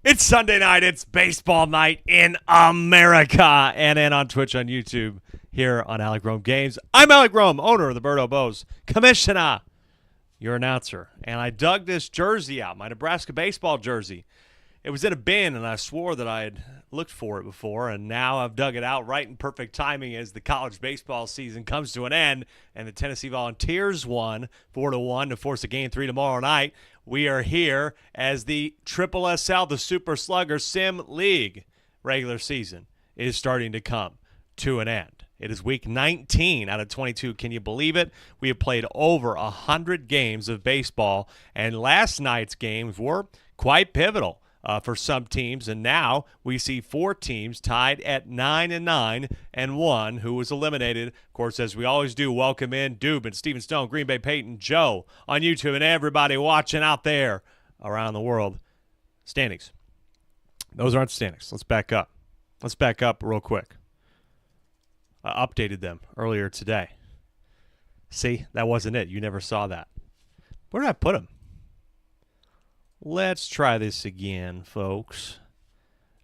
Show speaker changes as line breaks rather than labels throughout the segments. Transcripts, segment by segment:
It's Sunday night. It's baseball night in America. And on Twitch, on YouTube, here on Alec Rome Games. I'm Alec Rome, owner of the Birdo Bows, commissioner, your announcer. And I dug this jersey out, my Nebraska baseball jersey. It was in a bin, and I swore that I had looked for it before, and now I've dug it out right in perfect timing as the college baseball season comes to an end, and the Tennessee Volunteers won 4-1 to force a Game 3 tomorrow night. We are here as the SSSL, the Super Slugger Sim League regular season is starting to come to an end. It is week 19 out of 22. Can you believe it? We have played over 100 games of baseball, and last night's games were quite pivotal for some teams, and now we see 4 teams tied at 9-9 and 1 who was eliminated. Of course, as we always do, welcome in Dubin, Stephen Stone, Green Bay Peyton, Joe on YouTube, and everybody watching out there around the world. Standings. Those aren't standings. Let's back up. Let's back up real quick. I updated them earlier today. See, that wasn't it. You never saw that. Where did I put them? Let's try this again, folks.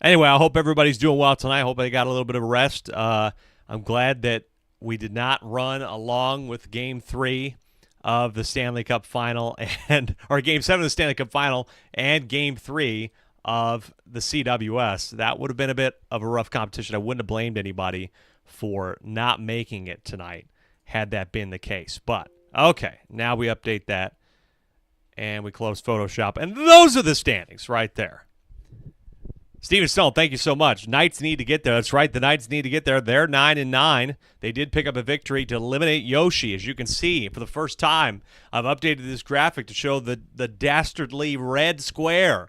Anyway, I hope everybody's doing well tonight. I hope they got a little bit of rest. I'm glad that we did not run along with Game 3 of the Stanley Cup Final, or Game 7 of the Stanley Cup Final and Game 3 of the CWS. That would have been a bit of a rough competition. I wouldn't have blamed anybody for not making it tonight had that been the case. But, okay, now we update that. And we close Photoshop. And those are the standings right there. Steven Stone, thank you so much. Knights need to get there. That's right. The Knights need to get there. They're 9-9. They did pick up a victory to eliminate Yoshi. As you can see, for the first time, I've updated this graphic to show the dastardly red square.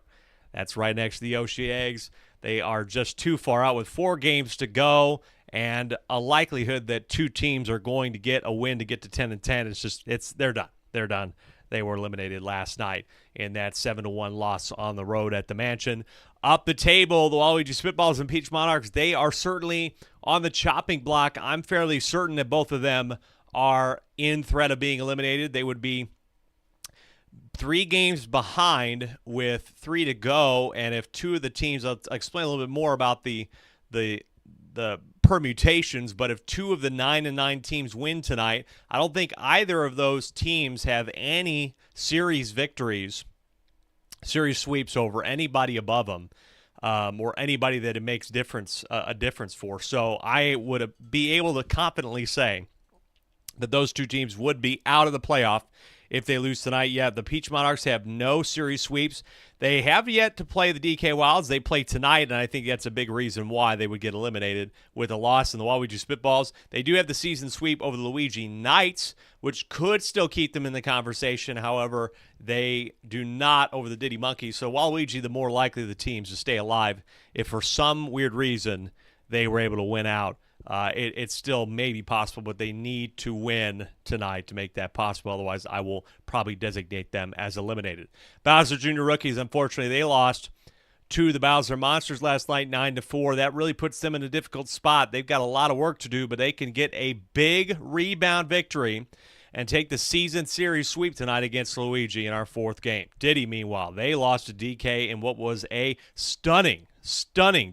That's right next to the Yoshi eggs. They are just too far out with 4 games to go and a likelihood that 2 teams are going to get a win to get to 10-10. They're done. They're done. They were eliminated last night in that 7-1 loss on the road at the Mansion. Up the table, the Waluigi Spitballs and Peach Monarchs, they are certainly on the chopping block. I'm fairly certain that both of them are in threat of being eliminated. They would be 3 games behind with 3 to go, and if 2 of the teams, I'll explain a little bit more about the permutations, but if 2 of the 9-9 teams win tonight, I don't think either of those teams have any series victories, series sweeps over anybody above them, or anybody that it makes a difference for. So I would be able to confidently say that those 2 teams would be out of the playoff if they lose tonight. Yeah, the Peach Monarchs have no series sweeps. They have yet to play the DK Wilds. They play tonight, and I think that's a big reason why they would get eliminated with a loss in the Waluigi Spitballs. They do have the season sweep over the Luigi Knights, which could still keep them in the conversation. However, they do not over the Diddy Monkeys. So Waluigi, the more likely of the teams to stay alive if for some weird reason they were able to win out It still may be possible, but they need to win tonight to make that possible. Otherwise, I will probably designate them as eliminated. Bowser Jr. rookies, unfortunately, they lost to the Bowser Monsters last night, 9-4. That really puts them in a difficult spot. They've got a lot of work to do, but they can get a big rebound victory and take the season series sweep tonight against Luigi in our fourth game. Diddy, meanwhile, they lost to DK in what was a stunning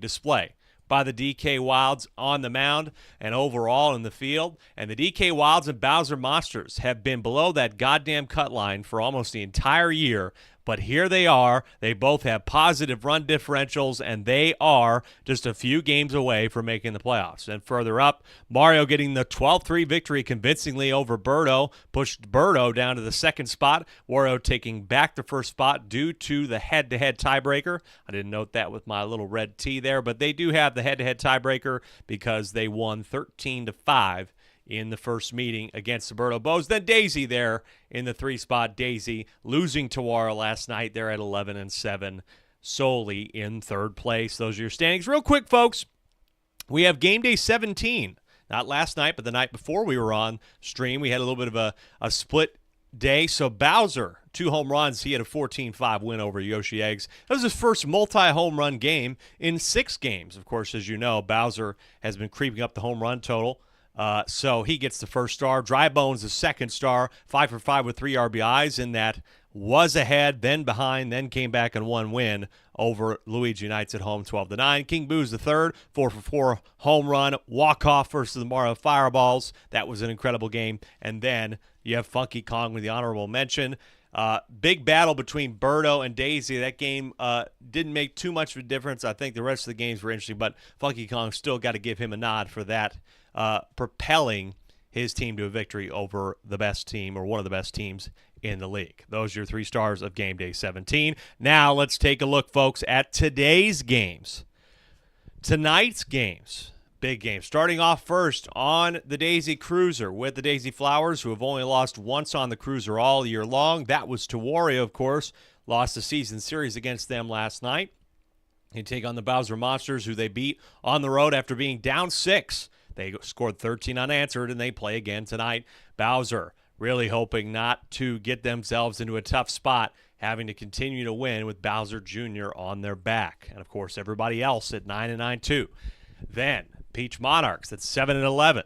display by the DK Wilds on the mound and overall in the field. And the DK Wilds and Bowser Monsters have been below that goddamn cut line for almost the entire year. But here they are. They both have positive run differentials, and they are just a few games away from making the playoffs. And further up, Mario getting the 12-3 victory convincingly over Birdo, pushed Birdo down to the second spot. Wario taking back the first spot due to the head-to-head tiebreaker. I didn't note that with my little red T there, but they do have the head-to-head tiebreaker because they won 13-5 in the first meeting against the Birdo Bows. Then Daisy there in the 3 spot. Daisy losing to Wara last night. They're at 11-7, solely in third place. Those are your standings. Real quick, folks, we have game day 17. Not last night, but the night before we were on stream. We had a little bit of a split day. So Bowser, 2 home runs. He had a 14-5 win over Yoshi Eggs. That was his first multi-home run game in 6 games. Of course, as you know, Bowser has been creeping up the home run total. So he gets the first star. Dry Bones the second star, 5 for 5 with 3 RBIs, and that was ahead, then behind, then came back and one win over Luigi Knights at home, 12-9. King Boo's the third, 4 for 4 home run, walk-off versus the Mario Fireballs. That was an incredible game. And then you have Funky Kong with the honorable mention. Big battle between Birdo and Daisy. That game didn't make too much of a difference. I think the rest of the games were interesting, but Funky Kong still got to give him a nod for that, propelling his team to a victory over the best team, or one of the best teams in the league. Those are your 3 stars of game day 17. Now let's take a look, folks, at today's games. Tonight's games, big game. Starting off first on the Daisy Cruiser with the Daisy Flowers, who have only lost once on the Cruiser all year long. That was to Wario, of course. Lost the season series against them last night. They take on the Bowser Monsters, who they beat on the road after being down 6. They scored 13 unanswered, and they play again tonight. Bowser really hoping not to get themselves into a tough spot, having to continue to win with Bowser Jr. on their back. And, of course, everybody else at 9-9 too. Then Peach Monarchs at 7-11.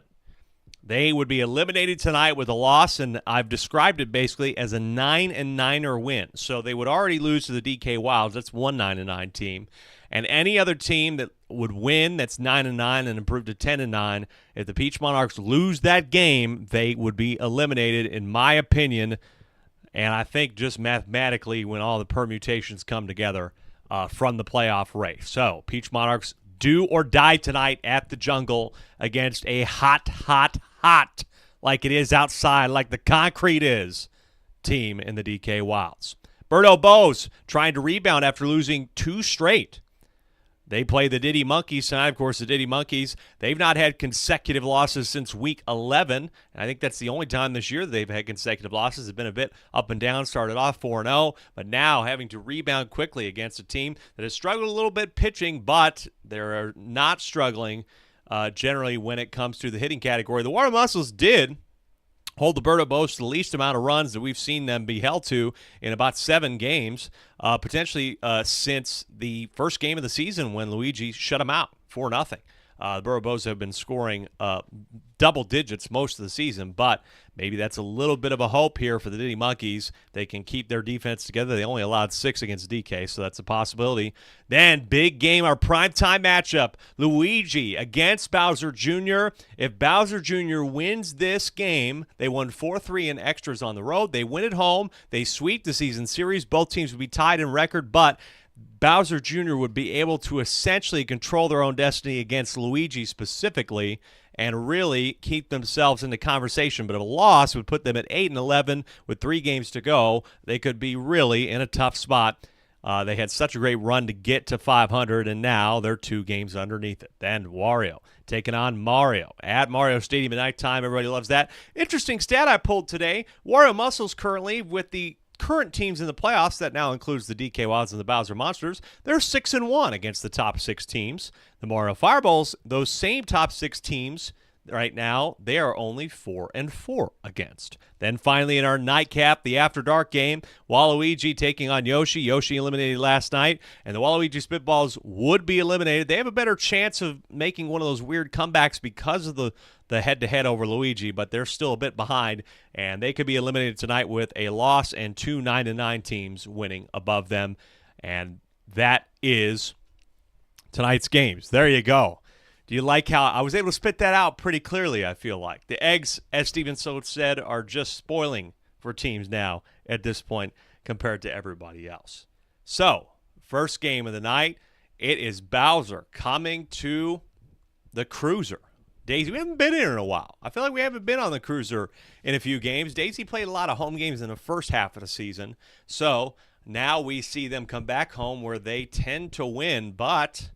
They would be eliminated tonight with a loss, and I've described it basically as a 9-9er win. So they would already lose to the DK Wilds. That's one 9-9 team. And any other team that would win that's 9-9 and improve to 10-9, if the Peach Monarchs lose that game, they would be eliminated, in my opinion. And I think just mathematically, when all the permutations come together, from the playoff race. So Peach Monarchs do or die tonight at the Jungle against a hot, like it is outside, like the concrete is, team in the DK Wilds. Birdo Bows trying to rebound after losing 2 straight. They play the Diddy Monkeys tonight. Of course, the Diddy Monkeys, they've not had consecutive losses since week 11. And I think that's the only time this year that they've had consecutive losses. It's been a bit up and down. Started off 4-0, but now having to rebound quickly against a team that has struggled a little bit pitching, but they're not struggling generally when it comes to the hitting category. The Water Muscles did hold the Birdo Bows to the least amount of runs that we've seen them be held to in about 7 games, potentially since the first game of the season when Luigi shut them out 4-0. The Birdo Bows have been scoring double digits most of the season, but maybe that's a little bit of a hope here for the Diddy Monkeys. They can keep their defense together. They only allowed 6 against DK, so that's a possibility. Then, big game, our primetime matchup, Luigi against Bowser Jr. If Bowser Jr. wins this game, they won 4-3 in extras on the road. They win at home. They sweep the season series. Both teams would be tied in record, but Bowser Jr. would be able to essentially control their own destiny against Luigi specifically and really keep themselves in the conversation. But if a loss would put them at 8-11 with 3 games to go, they could be really in a tough spot. They had such a great run to get to 500, and now they're 2 games underneath it. Then Wario taking on Mario at Mario Stadium at nighttime. Everybody loves that. Interesting stat I pulled today. Wario Muscles currently with the current teams in the playoffs, that now includes the DK Wilds and the Bowser Monsters, they're 6-1 against the top 6 teams. The Mario Fireballs, those same top 6 teams, right now, they are only 4-4 against. Then finally in our nightcap, the After Dark game, Waluigi taking on Yoshi. Yoshi eliminated last night, and the Waluigi Spitballs would be eliminated. They have a better chance of making one of those weird comebacks because of the head-to-head over Luigi, but they're still a bit behind, and they could be eliminated tonight with a loss and 2 9-9 teams winning above them. And that is tonight's games. There you go. Do you like how I was able to spit that out pretty clearly, I feel like? The eggs, as Steven So said, are just spoiling for teams now at this point compared to everybody else. So, first game of the night, it is Bowser coming to the Cruiser. Daisy, we haven't been here in a while. I feel like we haven't been on the Cruiser in a few games. Daisy played a lot of home games in the first half of the season. So, now we see them come back home where they tend to win, but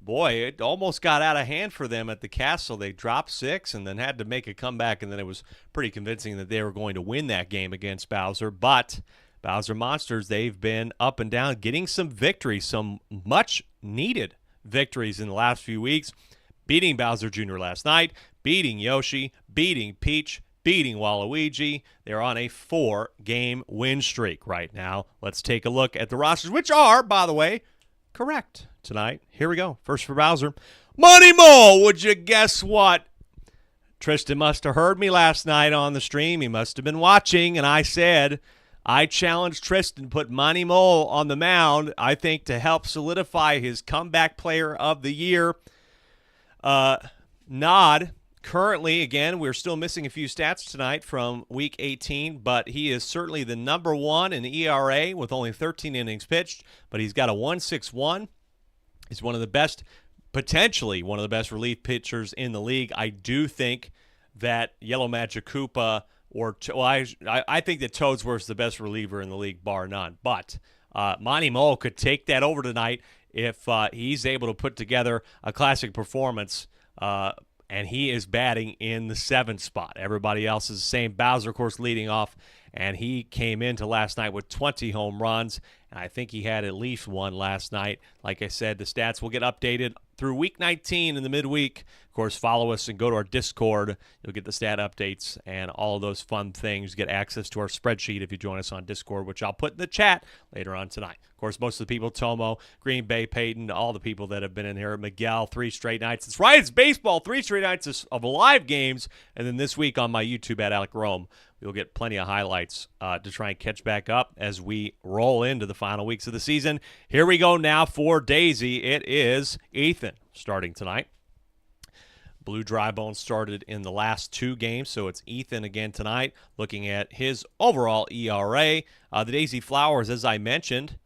boy, it almost got out of hand for them at the Castle. They dropped 6 and then had to make a comeback, and then it was pretty convincing that they were going to win that game against Bowser. But Bowser Monsters, they've been up and down, getting some victories, some much-needed victories in the last few weeks, beating Bowser Jr. last night, beating Yoshi, beating Peach, beating Waluigi. They're on a 4-game win streak right now. Let's take a look at the rosters, which are, by the way, correct tonight. Here we go. First for Bowser. Money Mole, would you guess what? Tristan must have heard me last night on the stream. He must have been watching, and I said I challenged Tristan to put Money Mole on the mound, I think, to help solidify his comeback player of the year nod. Currently, again, we're still missing a few stats tonight from Week 18, but he is certainly the number 1 in ERA with only 13 innings pitched, but he's got a 1.61. He's one of the best, potentially one of the best relief pitchers in the league. I do think that Yellow Magic Koopa I think that Toadsworth's the best reliever in the league, bar none. But Monty Mole could take that over tonight if he's able to put together a classic performance, and he is batting in the 7th spot. Everybody else is the same. Bowser, of course, leading off, and he came into last night with 20 home runs. And I think he had at least one last night. Like I said, the stats will get updated through Week 19 in the midweek. Of course, follow us and go to our Discord. You'll get the stat updates and all of those fun things. Get access to our spreadsheet if you join us on Discord, which I'll put in the chat later on tonight. Of course, most of the people, Tomo, Green Bay, Peyton, all the people that have been in here, Miguel, 3 straight nights. That's right, it's baseball, 3 straight nights of live games. And then this week on my YouTube at Alec Rome, you'll get plenty of highlights to try and catch back up as we roll into the final weeks of the season. Here we go now for Daisy. It is Ethan starting tonight. Blue Drybone started in the last 2 games, so it's Ethan again tonight. Looking at his overall ERA, the Daisy Flowers, as I mentioned,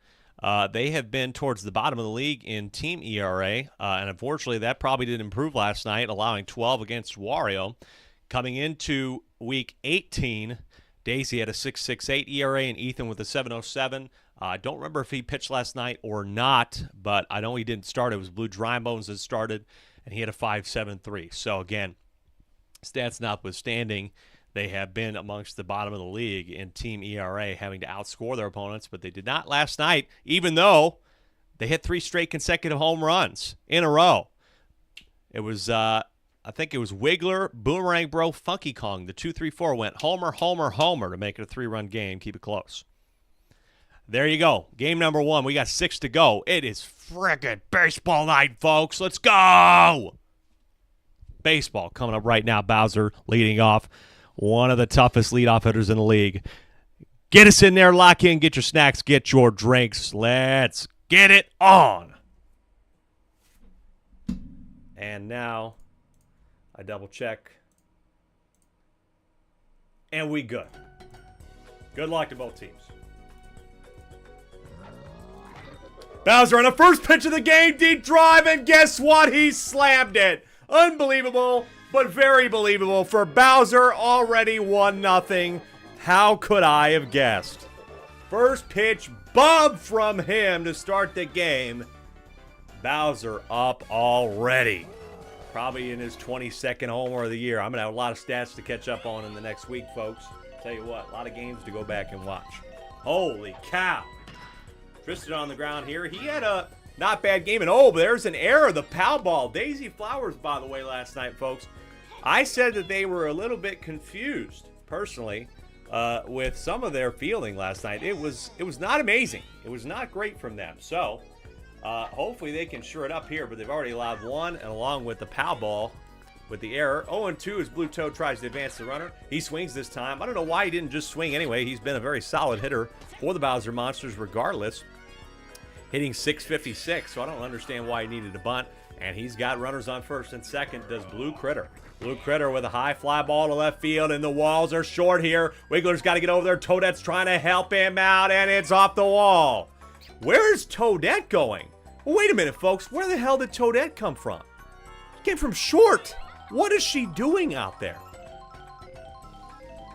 they have been towards the bottom of the league in team ERA, and unfortunately that probably didn't improve last night, allowing 12 against Wario. Coming into Week 18, Daisy had a 6.68 ERA and Ethan with a 7.07. I don't remember if he pitched last night or not, but I know he didn't start. It was Blue Drybones that started, and he had a 5.73. So, again, stats notwithstanding, they have been amongst the bottom of the league in team ERA, having to outscore their opponents, but they did not last night, even though they hit 3 straight consecutive home runs in a row. It was I think it was Wiggler, Boomerang Bro, Funky Kong. The 2-3-4 went homer, homer, homer to make it a 3-run game. Keep it close. There you go. Game number 1. We got 6 to go. It is frickin' baseball night, folks. Let's go! Baseball coming up right now. Bowser leading off. One of the toughest leadoff hitters in the league. Get us in there. Lock in. Get your snacks. Get your drinks. Let's get it on. And now I double check. And we good. Good luck to both teams. Bowser on the first pitch of the game, deep drive, and guess what? He slammed it. Unbelievable, but very believable for Bowser, already 1-0. How could I have guessed? First pitch, bob from him to start the game. Bowser up already. Probably in his 22nd homer of the year. I'm going to have a lot of stats to catch up on in the next week, folks. Tell you what, a lot of games to go back and watch. Holy cow. Tristan on the ground here. He had a not bad game. And oh, there's an error. The pow ball. Daisy Flowers, by the way, last night, folks. I said that they were a little bit confused, personally, with some of their fielding last night. It was not amazing. It was not great from them. So, hopefully they can shore it up here. But they've already allowed one, and along with the pow ball, with the error. 0-2 as Blue Toad tries to advance the runner. He swings this time. I don't know why he didn't just swing anyway. He's been a very solid hitter for the Bowser Monsters regardless. Hitting .656, so I don't understand why he needed a bunt. And he's got runners on first and second, does Blue Critter. Blue Critter with a high fly ball to left field, and the walls are short here. Wiggler's got to get over there. Toadette's trying to help him out, and it's off the wall. Where's Toadette going? Well, wait a minute, folks. Where the hell did Toadette come from? Came from short. What is she doing out there?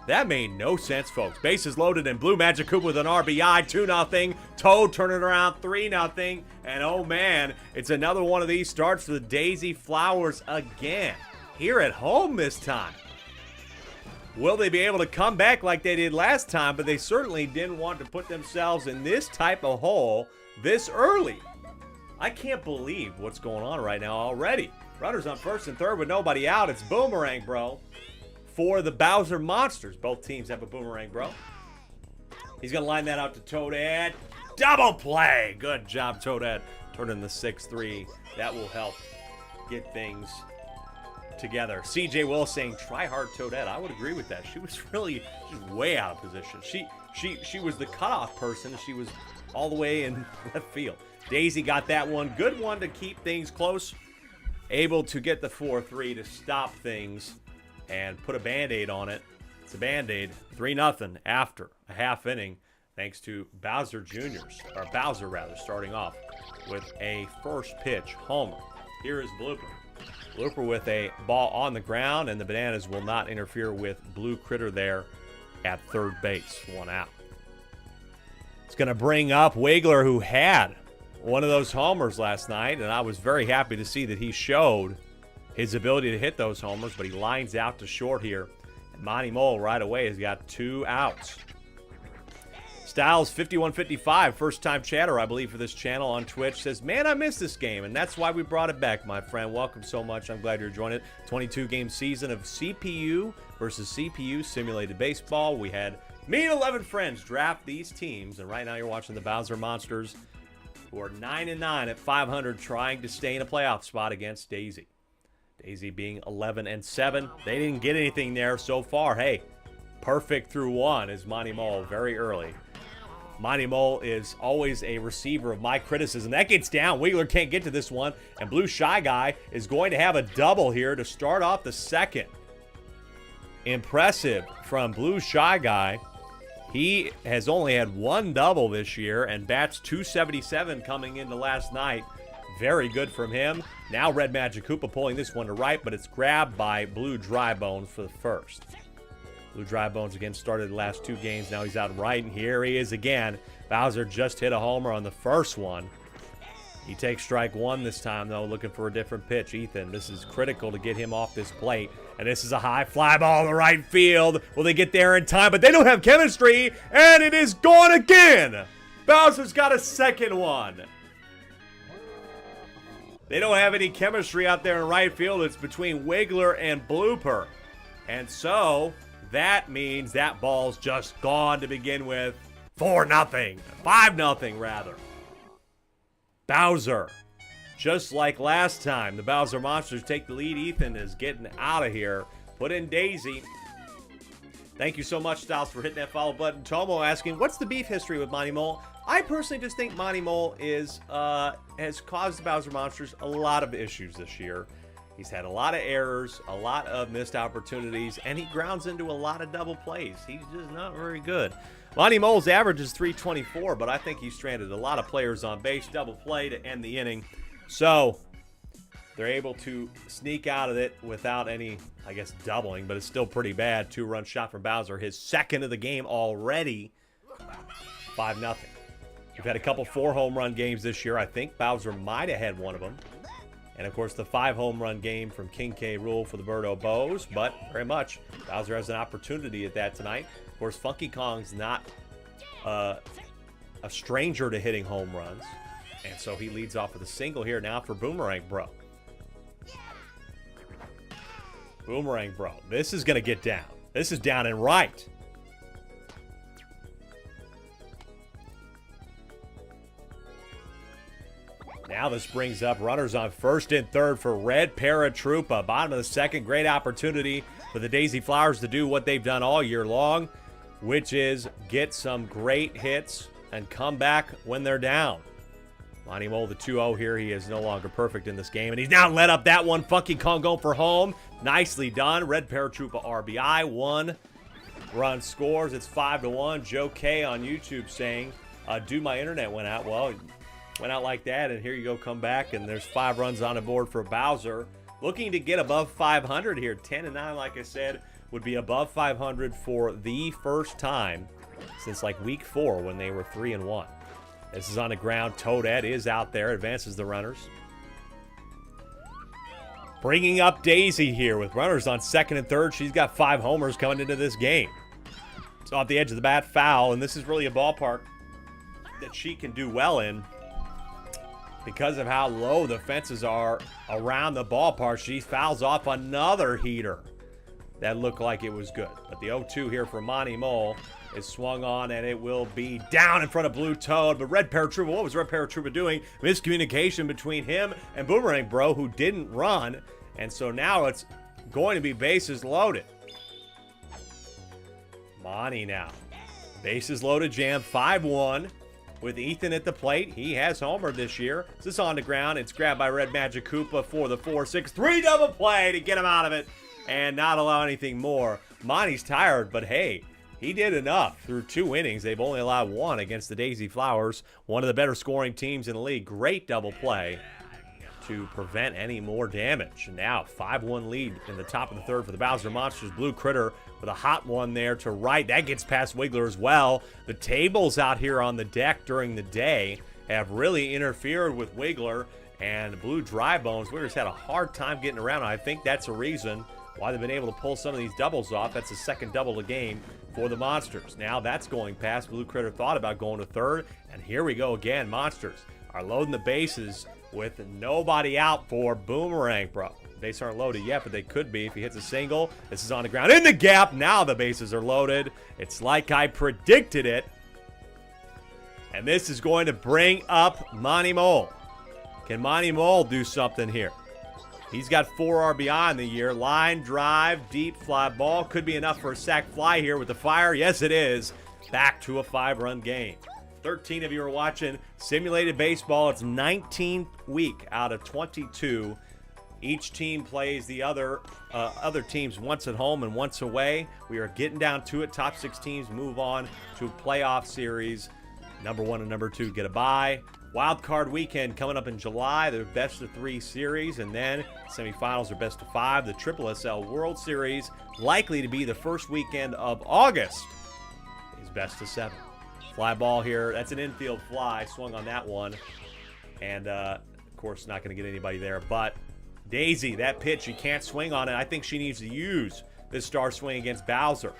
That made no sense, folks. Bases loaded, and Blue Magic Koopa with an RBI, 2-0. Toad turning around, 3-0. And oh man, it's another one of these starts for the Daisy Flowers again. Here at home this time. Will they be able to come back like they did last time? But they certainly didn't want to put themselves in this type of hole this early. I can't believe what's going on right now already. Runners on first and third with nobody out. It's Boomerang, bro. For the Bowser Monsters. Both teams have a Boomerang, bro. He's going to line that out to Toadette. Double play. Good job, Toadette. Turning the 6-3. That will help get things together. CJ Will saying, try hard, Toadette. I would agree with that. She was really just way out of position. She was the cutoff person. She was all the way in left field. Daisy got that one. Good one to keep things close. Able to get the 4-3 to stop things and put a Band-Aid on it. It's a Band-Aid. 3-0 after a half inning, thanks to Bowser Jr.'s, or Bowser rather, starting off with a first pitch homer. Here is Blooper. Blooper with a ball on the ground, and the Bananas will not interfere with Blue Critter there at third base. 1 out. It's going to bring up Wiggler, who had one of those homers last night, and I was very happy to see that he showed his ability to hit those homers, but he lines out to short here. And Monty Mole right away has got 2 outs. Styles 5155, first-time chatter, I believe, for this channel on Twitch, says, man, I missed this game, and that's why we brought it back, my friend. Welcome so much. I'm glad you're joining it. 22-game season of CPU versus CPU simulated baseball. We had me and 11 friends draft these teams, and right now you're watching the Bowser Monsters, who are 9-9 at 500, trying to stay in a playoff spot against Daisy. Daisy being 11-7. They didn't get anything there so far. Hey, perfect through 1 is Monty Mole very early. Monty Mole is always a receiver of my criticism. That gets down. Wiggler can't get to this one. And Blue Shy Guy is going to have a double here to start off the second. Impressive from Blue Shy Guy. He has only had 1 double this year and bats .277 coming into last night. Very good from him. Now Red Magic Koopa pulling this one to right, but it's grabbed by Blue Dry Bones for the first. Blue Dry Bones again started the last 2 games. Now he's out right, and here he is again. Bowser just hit a homer on the first one. He takes strike 1 this time, though, looking for a different pitch. Ethan, this is critical to get him off this plate. And this is a high fly ball to right field. Will they get there in time? But they don't have chemistry, and it is gone again. Bowser's got a second one. They don't have any chemistry out there in right field. It's between Wiggler and Blooper. And so that means that ball's just gone to begin with. 4-0. 5-0 rather. Bowser. Just like last time, the Bowser Monsters take the lead. Ethan is getting out of here. Put in Daisy. Thank you so much, Styles, for hitting that follow button. Tomo asking, what's the beef history with Monty Mole? I personally just think Monty Mole has caused the Bowser Monsters a lot of issues this year. He's had a lot of errors, a lot of missed opportunities, and he grounds into a lot of double plays. He's just not very good. Monty Mole's average is .324, but I think he stranded a lot of players on base, double play to end the inning. So they're able to sneak out of it without any, I guess, doubling, but it's still pretty bad. 2-run shot from Bowser, his second of the game already. 5-0. We've had a couple 4-home-run games this year. I think Bowser might have had one of them. And, of course, the 5-home-run game from King K. Rool for the Birdo Bows. But very much, Bowser has an opportunity at that tonight. Of course, Funky Kong's not a stranger to hitting home runs. And so he leads off with a single here now for Boomerang Bro. Boomerang Bro. This is going to get down. This is down and right. Now this brings up runners on first and third for Red Paratroopa. Bottom of the second, great opportunity for the Daisy Flowers to do what they've done all year long, which is get some great hits and come back when they're down. Monty Mole, the 2-0 here. He is no longer perfect in this game, and he's now led up that one. Funky Kong going for home. Nicely done. Red Paratroopa RBI. 1 run scores. It's 5-1. Joe K on YouTube saying, dude, my internet went out. Well, went out like that, and here you go, come back, and there's 5 runs on the board for Bowser. Looking to get above 500 here. 10-9, like I said, would be above 500 for the first time since like week 4 when they were 3-1. This is on the ground. Toadette is out there, advances the runners. Bringing up Daisy here with runners on second and third. She's got 5 homers coming into this game. It's off the edge of the bat, foul, and this is really a ballpark that she can do well in because of how low the fences are around the ballpark. She fouls off another heater that looked like it was good. But the 0-2 here for Monty Mole is swung on, and it will be down in front of Blue Toad. But Red Paratroopa, what was Red Paratroopa doing? Miscommunication between him and Boomerang Bro, who didn't run. And so now it's going to be bases loaded. Monty now. Bases loaded jam, 5-1. With Ethan at the plate. He has homered this year. This is on the ground. It's grabbed by Red Magic Koopa for the 4-6-3 double play to get him out of it and not allow anything more. Monty's tired, but hey, he did enough. Through 2 innings, they've only allowed 1 against the Daisy Flowers, one of the better scoring teams in the league. Great double play to prevent any more damage. Now, 5-1 lead in the top of the third for the Bowser Monsters. Blue Critter with a hot one there to right. That gets past Wiggler as well. The tables out here on the deck during the day have really interfered with Wiggler and Blue Dry Bones. Wiggler's had a hard time getting around. I think that's a reason why they've been able to pull some of these doubles off. That's the second double a game for the Monsters. Now that's going past. Blue Critter thought about going to third, and here we go again. Monsters are loading the bases with nobody out for Boomerang Bro. Bases aren't loaded yet, but they could be if he hits a single. This is on the ground in the gap. Now the bases are loaded. It's like I predicted it. And this is going to bring up Monty Mole. Can Monty Mole do something here? He's got 4 RBI in the year. Line drive, deep fly ball. Could be enough for a sac fly here with the fire. Yes, it is. Back to a 5-run game. 13 of you are watching Simulated Baseball. It's 19th week out of 22. Each team plays the other teams once at home and once away. We are getting down to it. Top 6 teams move on to a playoff series. Number 1 and number 2 get a bye. Wild card weekend coming up in July. They're best of 3 series, and then semifinals are best of 5. The SSSL World Series, likely to be the first weekend of August, is best of 7. Fly ball here. That's an infield fly. Swung on that one. And, of course, not going to get anybody there. But Daisy, that pitch, you can't swing on it. I think she needs to use this star swing against Bowser.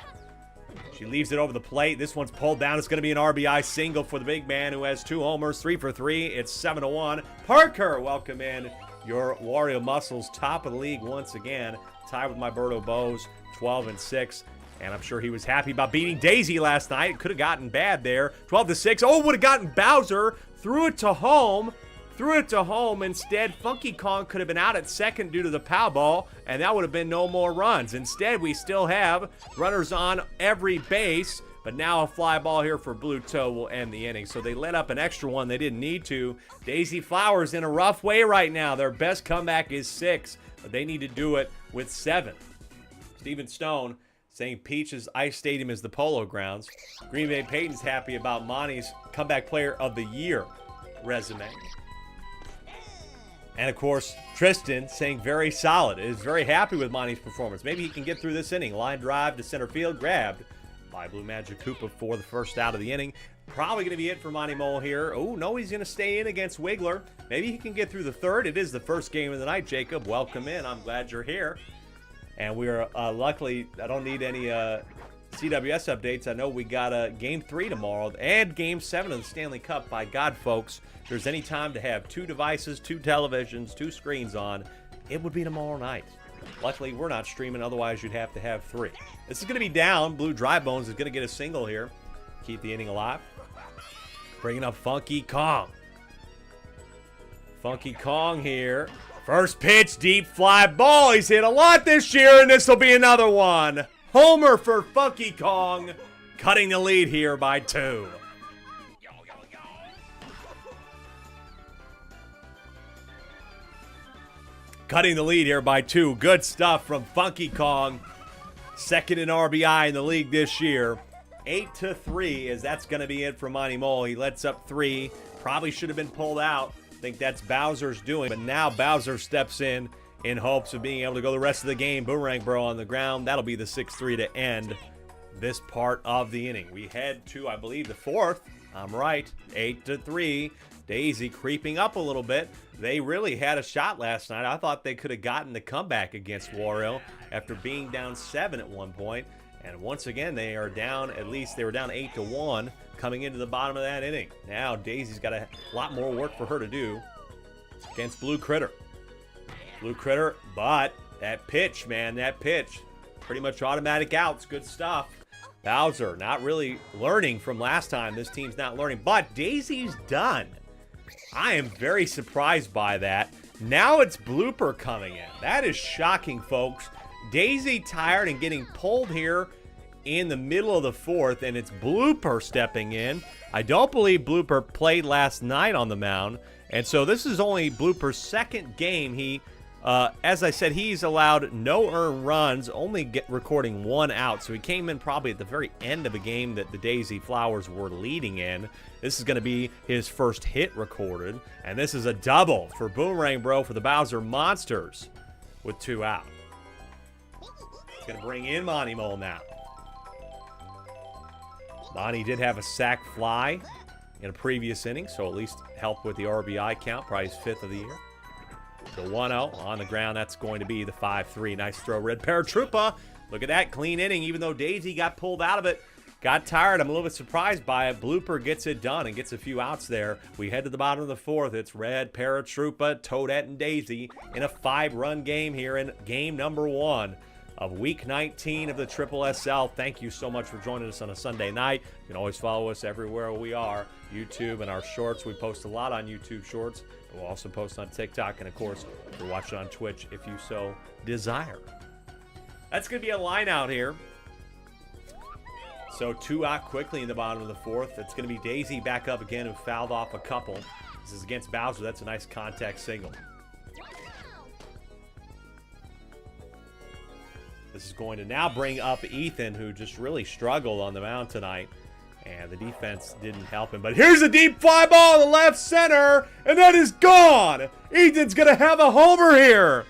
She leaves it over the plate. This one's pulled down. It's going to be an RBI single for the big man who has 2 homers, 3 for 3. It's 7-1. Parker, welcome in your Wario Muscles, top of the league once again. Tied with my Berto Bows, 12-6. And I'm sure he was happy about beating Daisy last night. Could have gotten bad there. 12-6. Oh, would have gotten Bowser. Threw it to home. Instead, Funky Kong could have been out at second due to the foul ball, and that would have been no more runs. Instead, we still have runners on every base, but now a fly ball here for Blue Toe will end the inning. So they let up an extra one they didn't need to. Daisy Flowers in a rough way right now. Their best comeback is 6, but they need to do it with 7. Stephen Stone saying Peach's Ice Stadium is the Polo Grounds. Green Bay Peyton's happy about Monty's Comeback Player of the Year resume. And, of course, Tristan saying very solid. Is very happy with Monty's performance. Maybe he can get through this inning. Line drive to center field. Grabbed by Blue Magic Koopa for the first out of the inning. Probably going to be it for Monty Mole here. Oh, no, he's going to stay in against Wiggler. Maybe he can get through the third. It is the first game of the night, Jacob. Welcome in. I'm glad you're here. And we are luckily, I don't need any CWS updates. I know we got a Game 3 tomorrow and Game 7 of the Stanley Cup. By God, folks, if there's any time to have 2 devices, 2 televisions, 2 screens on, it would be tomorrow night. Luckily, we're not streaming. Otherwise, you'd have to have 3. This is going to be down. Blue Dry Bones is going to get a single here. Keep the inning alive. Bringing up Funky Kong. Funky Kong here. First pitch, deep fly ball. He's hit a lot this year, and this will be another one. Homer for Funky Kong, cutting the lead here by 2. Cutting the lead here by 2. Good stuff from Funky Kong. Second in RBI in the league this year. 8-3, as that's going to be it for Monty Mole. He lets up 3. Probably should have been pulled out. I think that's Bowser's doing. But now Bowser steps in hopes of being able to go the rest of the game. Boomerang Bro on the ground. That'll be the 6-3 to end this part of the inning. We head to, I believe, the 4th. I'm right. 8-3. Daisy creeping up a little bit. They really had a shot last night. I thought they could have gotten the comeback against Wario after being down 7 at one point. And once again, they are down, at least they were down 8-1 coming into the bottom of that inning. Now Daisy's got a lot more work for her to do against Blue Critter. Blue Critter, but that pitch, man, that pitch. Pretty much automatic outs. Good stuff. Bowser not really learning from last time. This team's not learning, but Daisy's done. I am very surprised by that. Now it's Blooper coming in. That is shocking, folks. Daisy tired and getting pulled here in the middle of the 4th, and it's Blooper stepping in. I don't believe Blooper played last night on the mound, and so this is only Blooper's 2nd game. He, as I said, he's allowed no earned runs, only recording 1 out, so he came in probably at the very end of a game that the Daisy Flowers were leading in. This is going to be his first hit recorded, and this is a double for Boomerang Bro for the Bowser Monsters with 2 out. He's going to bring in Monty Mole now. Monty did have a sac fly in a previous inning, so at least help with the RBI count, probably his 5th of the year. The 1-0 on the ground, that's going to be the 5-3. Nice throw, Red Paratroopa. Look at that clean inning, even though Daisy got pulled out of it. Got tired. I'm a little bit surprised by it. Blooper gets it done and gets a few outs there. We head to the bottom of the 4th. It's Red Paratroopa, Toadette, and Daisy in a 5-run game here in game number 1 of week 19 of the SSSL. Thank you so much for joining us on a Sunday night. You can always follow us everywhere we are, YouTube and our shorts. We post a lot on YouTube shorts. We'll also post on TikTok, and of course, you'll watch it on Twitch if you so desire. That's going to be a line out here. So 2 out quickly in the bottom of the 4th. It's going to be Daisy back up again, who fouled off a couple. This is against Bowser. That's a nice contact single. This is going to now bring up Ethan, who just really struggled on the mound tonight. And the defense didn't help him. But here's a deep fly ball to left center. And that is gone. Ethan's going to have a homer here.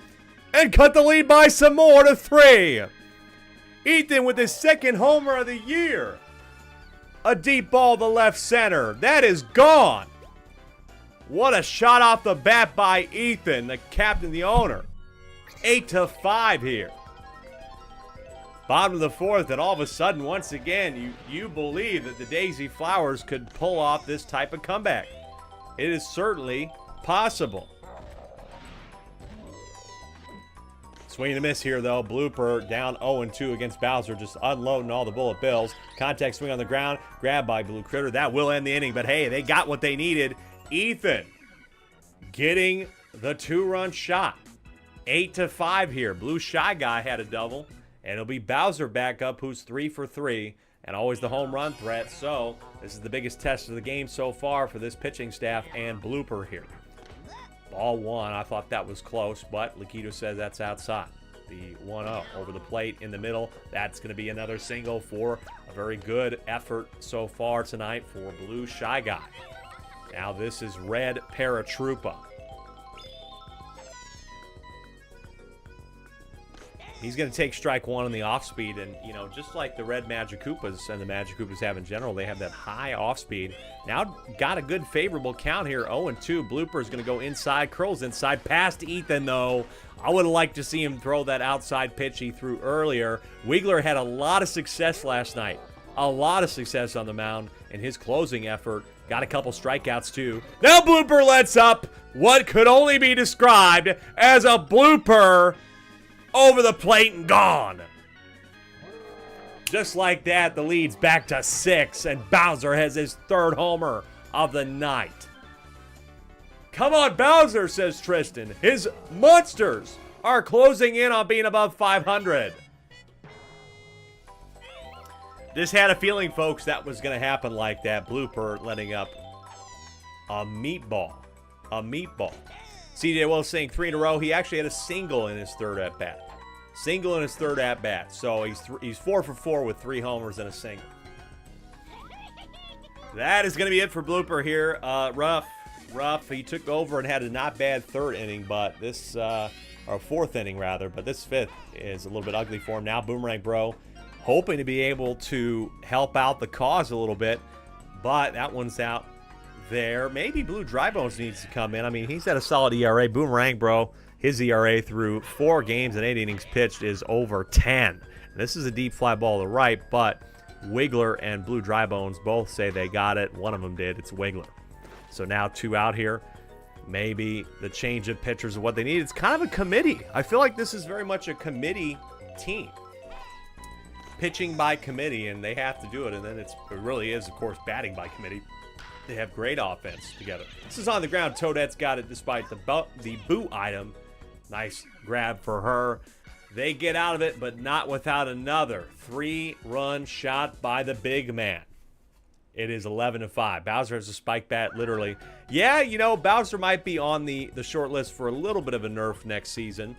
And cut the lead by some more to 3. Ethan with his 2nd homer of the year. A deep ball to left center. That is gone. What a shot off the bat by Ethan, the captain, the owner. 8-5 here. Bottom of the 4th, and all of a sudden, once again, you believe that the Daisy Flowers could pull off this type of comeback. It is certainly possible. Swing and a miss here, though. Blooper down 0-2 against Bowser, just unloading all the bullet bills. Contact swing on the ground, grabbed by Blue Critter. That will end the inning, but hey, they got what they needed. Ethan getting the 2-run shot. 8-5 here. Blue Shy Guy had a double. And it'll be Bowser back up, who's 3 for 3, and always the home run threat. So this is the biggest test of the game so far for this pitching staff and Blooper here. Ball 1, I thought that was close, but Lakito says that's outside. The 1-0 over the plate in the middle. That's going to be another single for a very good effort so far tonight for Blue Shy Guy. Now this is Red Paratroopa. He's going to take strike one on the off speed, and just like the red Magic Koopas and the Magic Koopas have in general, they have that high off speed. Now got a good favorable count here. 0-2. Blooper is going to go inside, curls inside, past Ethan though. I would have liked to see him throw that outside pitch he threw earlier. Wiggler had a lot of success last night. A lot of success on the mound in his closing effort. Got a couple strikeouts too. Now Blooper lets up what could only be described as a blooper over the plate and gone. Just like that, the lead's back to 6, and Bowser has his 3rd homer of the night. Come on, Bowser, says Tristan. His monsters are closing in on being above 500. Just had a feeling, folks, that was going to happen like that. Blooper letting up a meatball. A meatball. CJ Wells saying 3 in a row. He actually had a single in his 3rd at-bat. Single in his 3rd at-bat. So he's 4 for 4 with 3 homers and a single. That is going to be it for Blooper here. Rough. He took over and had a not bad 3rd inning, but this, or 4th inning rather, but this 5th is a little bit ugly for him. Now Boomerang Bro hoping to be able to help out the cause a little bit, but that one's out there. Maybe Blue Drybones needs to come in. I mean, he's at a solid ERA. Boomerang Bro, his ERA through 4 games and 8 innings pitched is over 10. This is a deep fly ball to right, but Wiggler and Blue Drybones both say they got it. One of them did. It's Wiggler. So now 2 out here. Maybe the change of pitchers is what they need. It's kind of a committee. I feel like this is very much a committee team. Pitching by committee, and they have to do it. And then it really is, of course, batting by committee. They have great offense together. This is on the ground. Toadette's got it despite the boot item. Nice grab for her. They get out of it, but not without another 3-run shot by the big man. It is 11-5. Bowser has a spike bat, literally. Yeah, Bowser might be on the short list for a little bit of a nerf next season.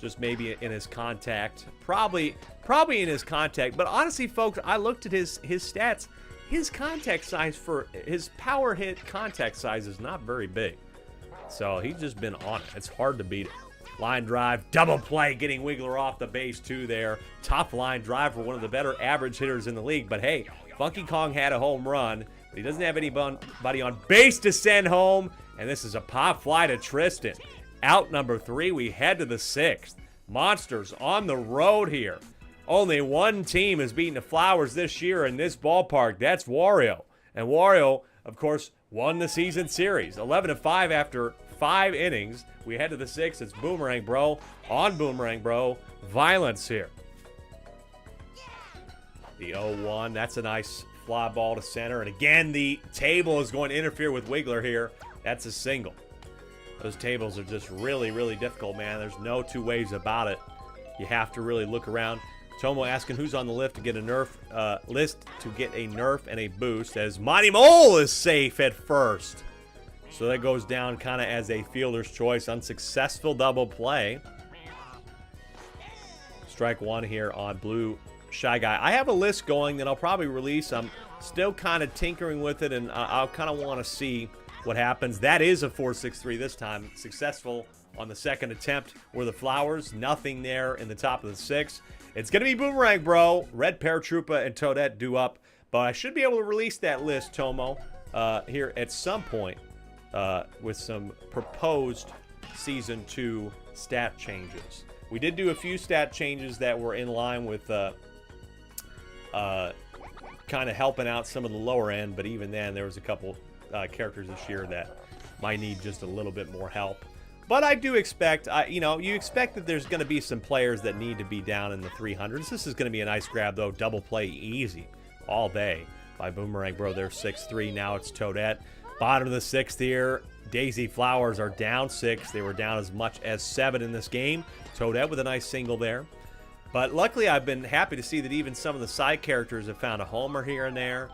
Just maybe in his contact. Probably in his contact. But honestly, folks, I looked at his stats. His contact size for his power hit contact size is not very big. So he's just been on it. It's hard to beat it. Line drive, double play, getting Wiggler off the base too there. Top line drive for one of the better average hitters in the league. But hey, Funky Kong had a home run. But he doesn't have anybody on base to send home. And this is a pop fly to Tristan. Out number 3, we head to the 6th. Monsters on the road here. Only one team has beaten the Flowers this year in this ballpark. That's Wario. And Wario, of course, won the season series. 11-5 after 5 innings. We head to the 6th. It's Boomerang Bro on Boomerang Bro. Violence here. The 0-1. That's a nice fly ball to center. And again, the table is going to interfere with Wiggler here. That's a single. Those tables are just really, really difficult, man. There's no 2 ways about it. You have to really look around. Tomo asking who's on the list to get a nerf and a boost, as Monty Mole is safe at first. So that goes down kind of as a fielder's choice. Unsuccessful double play. Strike 1 here on Blue Shy Guy. I have a list going that I'll probably release. I'm still kind of tinkering with it, and I'll kind of want to see what happens. That is a 4-6-3 this time. Successful on the 2nd attempt were the Flowers. Nothing there in the top of the 6th. It's going to be Boomerang Bro, Red Paratroopa, and Toadette due up. But I should be able to release that list, Tomo, here at some point with some proposed Season 2 stat changes. We did do a few stat changes that were in line with kind of helping out some of the lower end, but even then, there was a couple characters this year that might need just a little bit more help. But I do expect, you expect that there's going to be some players that need to be down in the 300s. This is going to be a nice grab, though. Double play easy all day by Boomerang Bro. They're 6-3. Now it's Toadette. Bottom of the 6th here. Daisy Flowers are down 6. They were down as much as 7 in this game. Toadette with a nice single there. But luckily, I've been happy to see that even some of the side characters have found a homer here and there.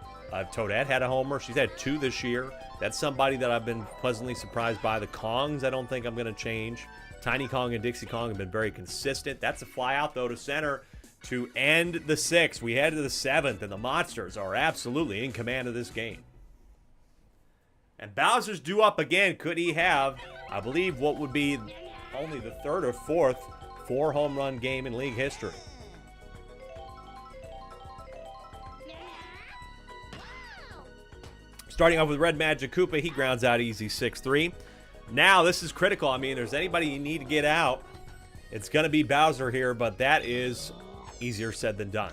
Toadette had a homer. She's had 2 this year. That's somebody that I've been pleasantly surprised by. The Kongs, I don't think I'm going to change. Tiny Kong and Dixie Kong have been very consistent. That's a fly out, though, to center to end the 6th. We head to the 7th, and the Monsters are absolutely in command of this game. And Bowser's due up again. Could he have, I believe, what would be only the 3rd or 4th 4-home run game in league history. Starting off with Red Magic Koopa, he grounds out easy 6-3. Now, this is critical. I mean, if there's anybody you need to get out, it's going to be Bowser here, but that is easier said than done.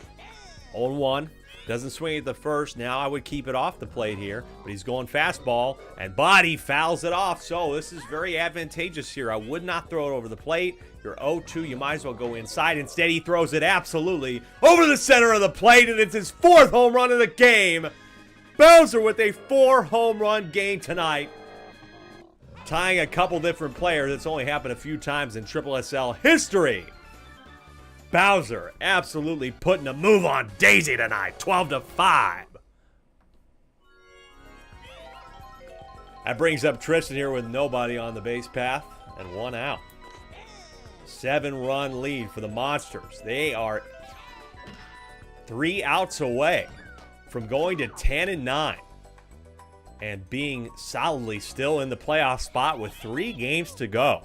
0-1. Doesn't swing at the first. Now I would keep it off the plate here, but he's going fastball, and he fouls it off. So this is very advantageous here. I would not throw it over the plate. You're 0-2. You might as well go inside. Instead, he throws it absolutely over the center of the plate, and it's his 4th home run of the game. Bowser with a 4-home run game tonight. Tying a couple different players. It's only happened a few times in SSSL history. Bowser absolutely putting a move on Daisy tonight. 12-5. That brings up Tristan here with nobody on the base path and 1 out. 7-run lead for the Monsters. They are 3 outs away from going to 10-9 and being solidly still in the playoff spot with 3 games to go.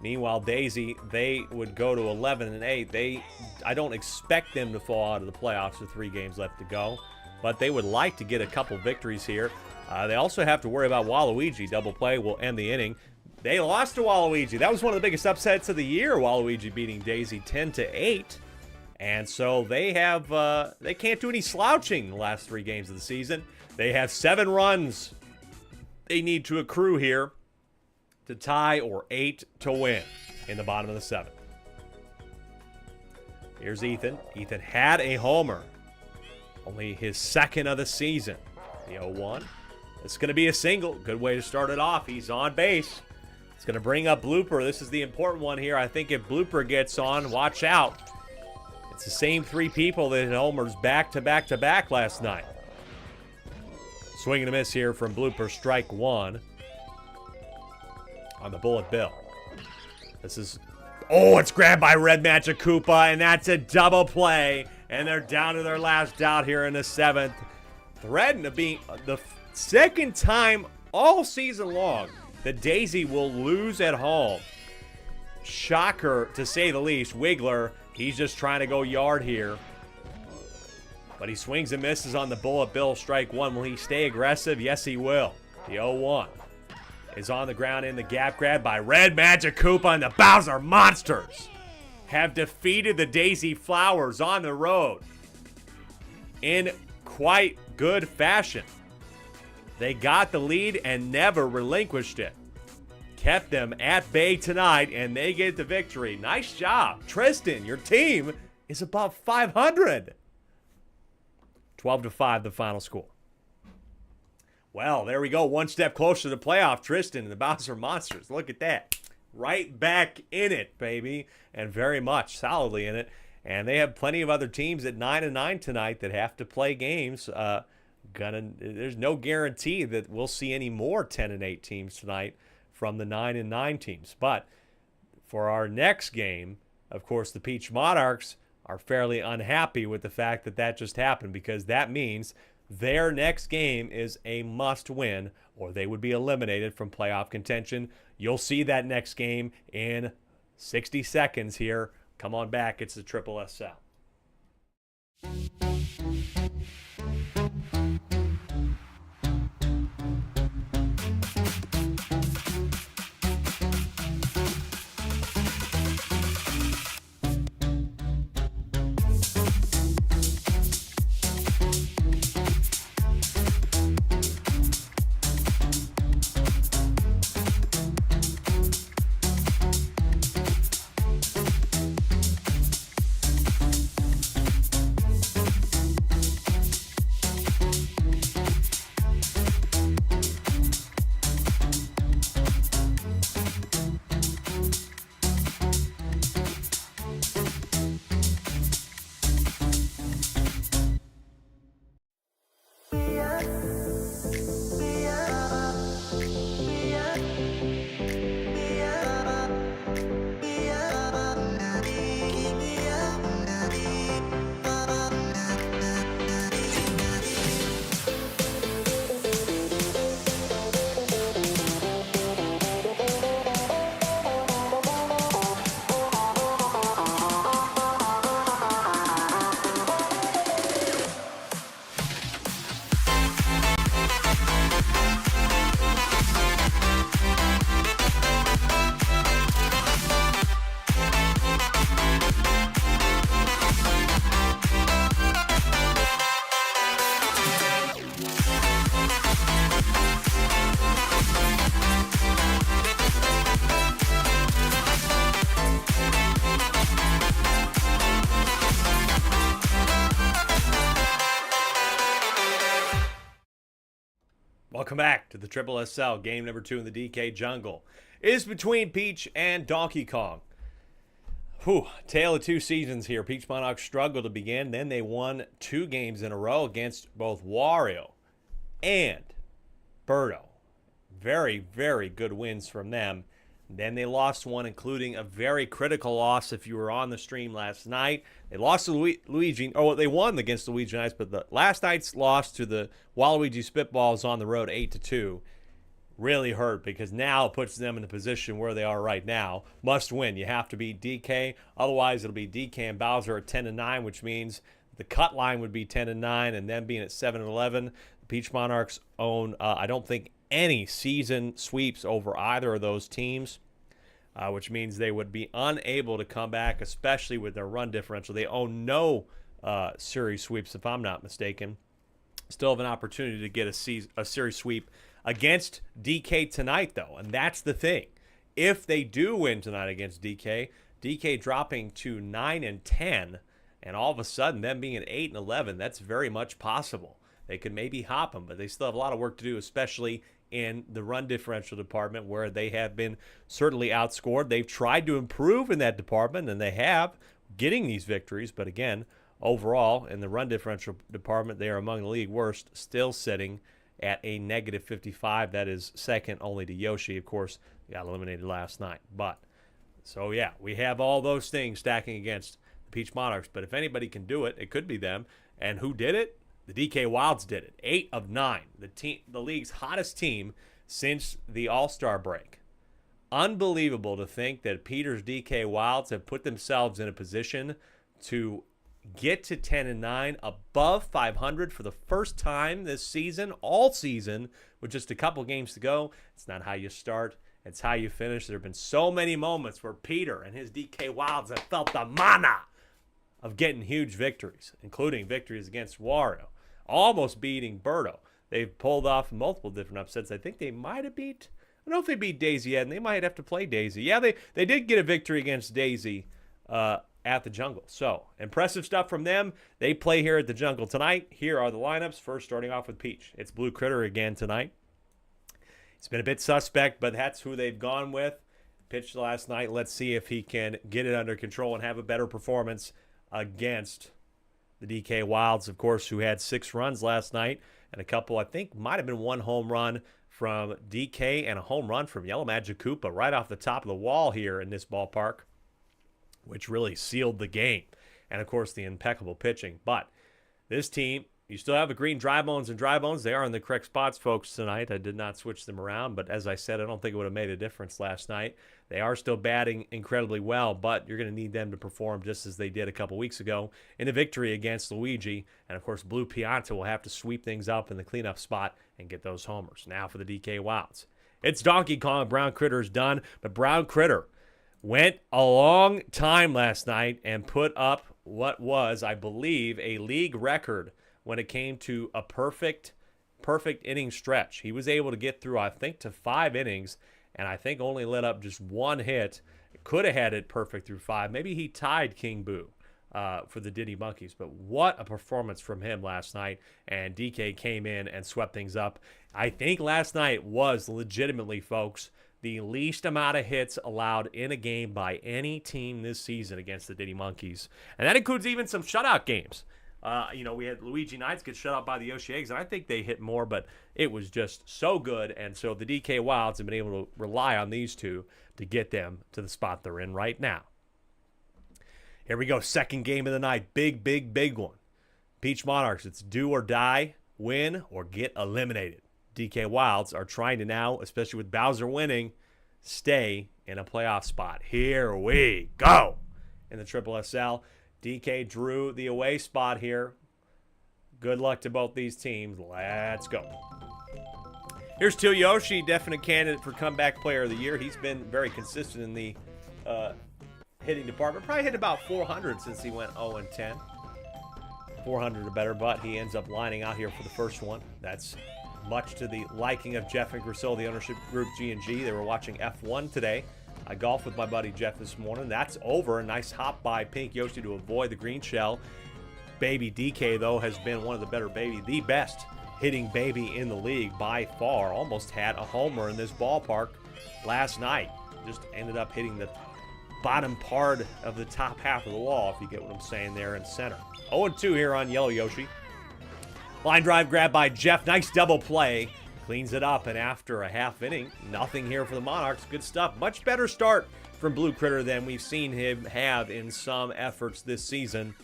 Meanwhile, Daisy, they would go to 11-8. I don't expect them to fall out of the playoffs with 3 games left to go, but they would like to get a couple victories here. They also have to worry about Waluigi. Double play will end the inning. They lost to Waluigi. That was one of the biggest upsets of the year, Waluigi beating Daisy 10-8. And so they can't do any slouching in the last 3 games of the season. They have 7 runs they need to accrue here to tie or 8 to win in the bottom of the 7th. Here's Ethan. Ethan had a homer. Only his 2nd of the season. The 0-1. It's going to be a single. Good way to start it off. He's on base. It's going to bring up Blooper. This is the important one here. I think if Blooper gets on, watch out. It's the same 3 people that hit homers back-to-back-to-back last night. Swing and a miss here from Blooper. Strike 1. On the Bullet Bill. This is... Oh, it's grabbed by Red Magic Koopa, and that's a double play. And they're down to their last out here in the 7th. Threatening to be the 2nd time all season long that Daisy will lose at home. Shocker, to say the least. Wiggler, he's just trying to go yard here. But he swings and misses on the Bullet Bill. Strike 1. Will he stay aggressive? Yes, he will. The 0-1. Is on the ground in the gap grab by Red Magic Koopa, and the Bowser Monsters have defeated the Daisy Flowers on the road in quite good fashion. They got the lead and never relinquished it. Kept them at bay tonight, and they get the victory. Nice job. Tristan, your team is above 500. 12-5, the final score. Well, there we go. One step closer to the playoff. Tristan and the Bowser Monsters. Look at that. Right back in it, baby. And very much solidly in it. And they have plenty of other teams at 9-9 tonight that have to play games. There's no guarantee that we'll see any more 10-8 teams tonight from the 9-9 teams. But for our next game, of course, the Peach Monarchs are fairly unhappy with the fact that that just happened, because that means their next game is a must-win, or they would be eliminated from playoff contention. You'll see that next game in 60 seconds here. Come on back. It's the SSSL. Welcome back to the SSSL. Game number 2 in the DK Jungle is between Peach and Donkey Kong. Whew, tale of two seasons here. Peach Monarchs struggled to begin, then they won 2 games in a row against both Wario and Birdo. Very, very good wins from them. Then they lost one, including a very critical loss. If you were on the stream last night, they lost to Luigi. Oh, they won against Luigi Knights, but the last night's loss to the Waluigi Spitballs on the road, 8-2, really hurt because now it puts them in the position where they are right now. Must win. You have to beat DK. Otherwise, it'll be DK and Bowser at 10-9, which means the cut line would be 10-9, and them being at 7-11. The Peach Monarchs own, I don't think, any season sweeps over either of those teams, which means they would be unable to come back, especially with their run differential. They own no series sweeps, if I'm not mistaken. Still have an opportunity to get a series sweep against DK tonight, though, and that's the thing. If they do win tonight against DK, DK dropping to 9-10, and all of a sudden them being at 8-11, that's very much possible. They could maybe hop them, but they still have a lot of work to do, especially in the run differential department where they have been certainly outscored. They've tried to improve in that department, and they have, getting these victories. But again, overall, in the run differential department, they are among the league worst, still sitting at a -55. That is second only to Yoshi. Of course, they got eliminated last night. But, so yeah, we have all those things stacking against the Peach Monarchs. But if anybody can do it, it could be them. And who did it? The DK Wilds did it. 8 of 9. The league's hottest team since the All-Star break. Unbelievable to think that Peter's DK Wilds have put themselves in a position to get to 10-9, above 500 for the first time this season, all season, with just a couple games to go. It's not how you start, it's how you finish. There have been so many moments where Peter and his DK Wilds have felt the mana of getting huge victories, including victories against Wario, almost beating Birdo. They've pulled off multiple different upsets. I think they might have beat, I don't know if they beat Daisy yet, and they might have to play Daisy. Yeah, they did get a victory against Daisy at the Jungle. So, impressive stuff from them. They play here at the Jungle tonight. Here are the lineups. First, starting off with Peach. It's Blue Critter again tonight. It's been a bit suspect, but that's who they've gone with. Pitched last night. Let's see if he can get it under control and have a better performance against the DK Wilds, of course, who had 6 runs last night, and a couple, I think, might have been 1 home run from DK and a home run from Yellow Magic Koopa right off the top of the wall here in this ballpark, which really sealed the game. And, of course, the impeccable pitching. But this team, you still have the green dry bones and dry bones. They are in the correct spots, folks, tonight. I did not switch them around, but as I said, I don't think it would have made a difference last night. They are still batting incredibly well, but you're going to need them to perform just as they did a couple weeks ago in a victory against Luigi. And, of course, Blue Pianta will have to sweep things up in the cleanup spot and get those homers. Now for the DK Wilds. It's Donkey Kong. Brown Critter's done, but Brown Critter went a long time last night and put up what was, I believe, a league record when it came to a perfect inning stretch. He was able to get through, I think, to 5 innings, and I think only let up just 1 hit. Could have had it perfect through 5. Maybe he tied King Boo for the Diddy Monkeys, but what a performance from him last night, and DK came in and swept things up. I think last night was legitimately, folks, the least amount of hits allowed in a game by any team this season against the Diddy Monkeys, and that includes even some shutout games. We had Luigi Knights get shut out by the Yoshi Eggs, and I think they hit more, but it was just so good. And so the DK Wilds have been able to rely on these two to get them to the spot they're in right now. Here we go, second game of the night. Big, big, big one. Peach Monarchs, it's do or die, win or get eliminated. DK Wilds are trying to now, especially with Bowser winning, stay in a playoff spot. Here we go in the SSSL. DK drew the away spot here. Good luck to both these teams. Let's go. Here's to Yoshi, definite candidate for comeback player of the year. He's been very consistent in the hitting department. Probably hit about 400 since he went 0-10. 400 or better, but he ends up lining out here for the first one. That's much to the liking of Jeff and Grisel, the ownership group G&G. They were watching F1 today. I golfed with my buddy Jeff this morning. That's over. A nice hop by Pink Yoshi to avoid the green shell. Baby DK, though, has been one of the better the best hitting baby in the league by far. Almost had a homer in this ballpark last night. Just ended up hitting the bottom part of the top half of the wall, if you get what I'm saying there in center. 0-2 here on Yellow Yoshi. Line drive grab by Jeff. Nice double play. Cleans it up, and after a half inning, nothing here for the Monarchs. Good stuff. Much better start from Blue Critter than we've seen him have in some efforts this season.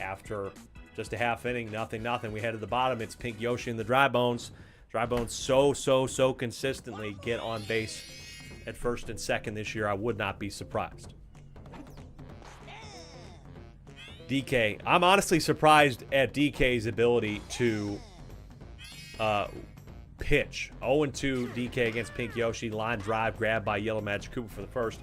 After just a half inning, nothing. We head to the bottom. It's Pink Yoshi and the Dry Bones. Dry Bones so consistently get on base at first and second this year. I would not be surprised. DK. I'm honestly surprised at DK's ability to pitch. 0-2 DK against Pink Yoshi. Line drive grab by Yellow Magic Cooper for the first.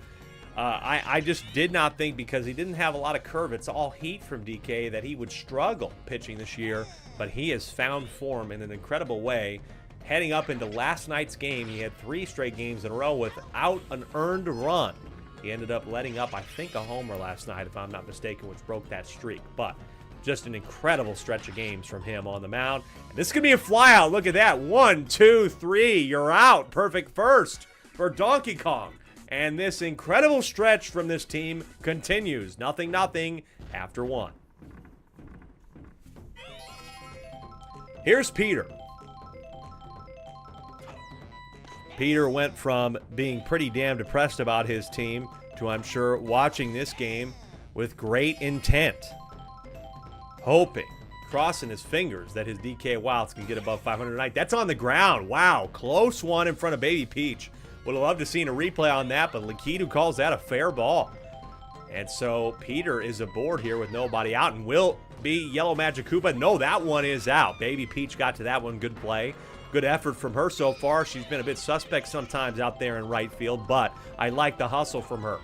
I just did not think, because he didn't have a lot of curve, it's all heat from DK, that he would struggle pitching this year, but he has found form in an incredible way. Heading up into last night's game, he had 3 straight games in a row without an earned run. He ended up letting up, I think, a homer last night, if I'm not mistaken, which broke that streak. But just an incredible stretch of games from him on the mound. And this could be a flyout. Look at that. 1, 2, 3. You're out. Perfect first for Donkey Kong. And this incredible stretch from this team continues. 0-0 after 1. Here's Peter. Peter went from being pretty damn depressed about his team to, I'm sure, watching this game with great intent. Hoping, crossing his fingers, that his DK Wilds can get above 500 tonight. That's on the ground. Wow, close one in front of Baby Peach. Would have loved to seen a replay on that, but Lakitu calls that a fair ball. And so Peter is aboard here with nobody out, and will be Yellow Magic Koopa. No, that one is out. Baby Peach got to that one. Good play. Good effort from her so far. She's been a bit suspect sometimes out there in right field, but I like the hustle from her.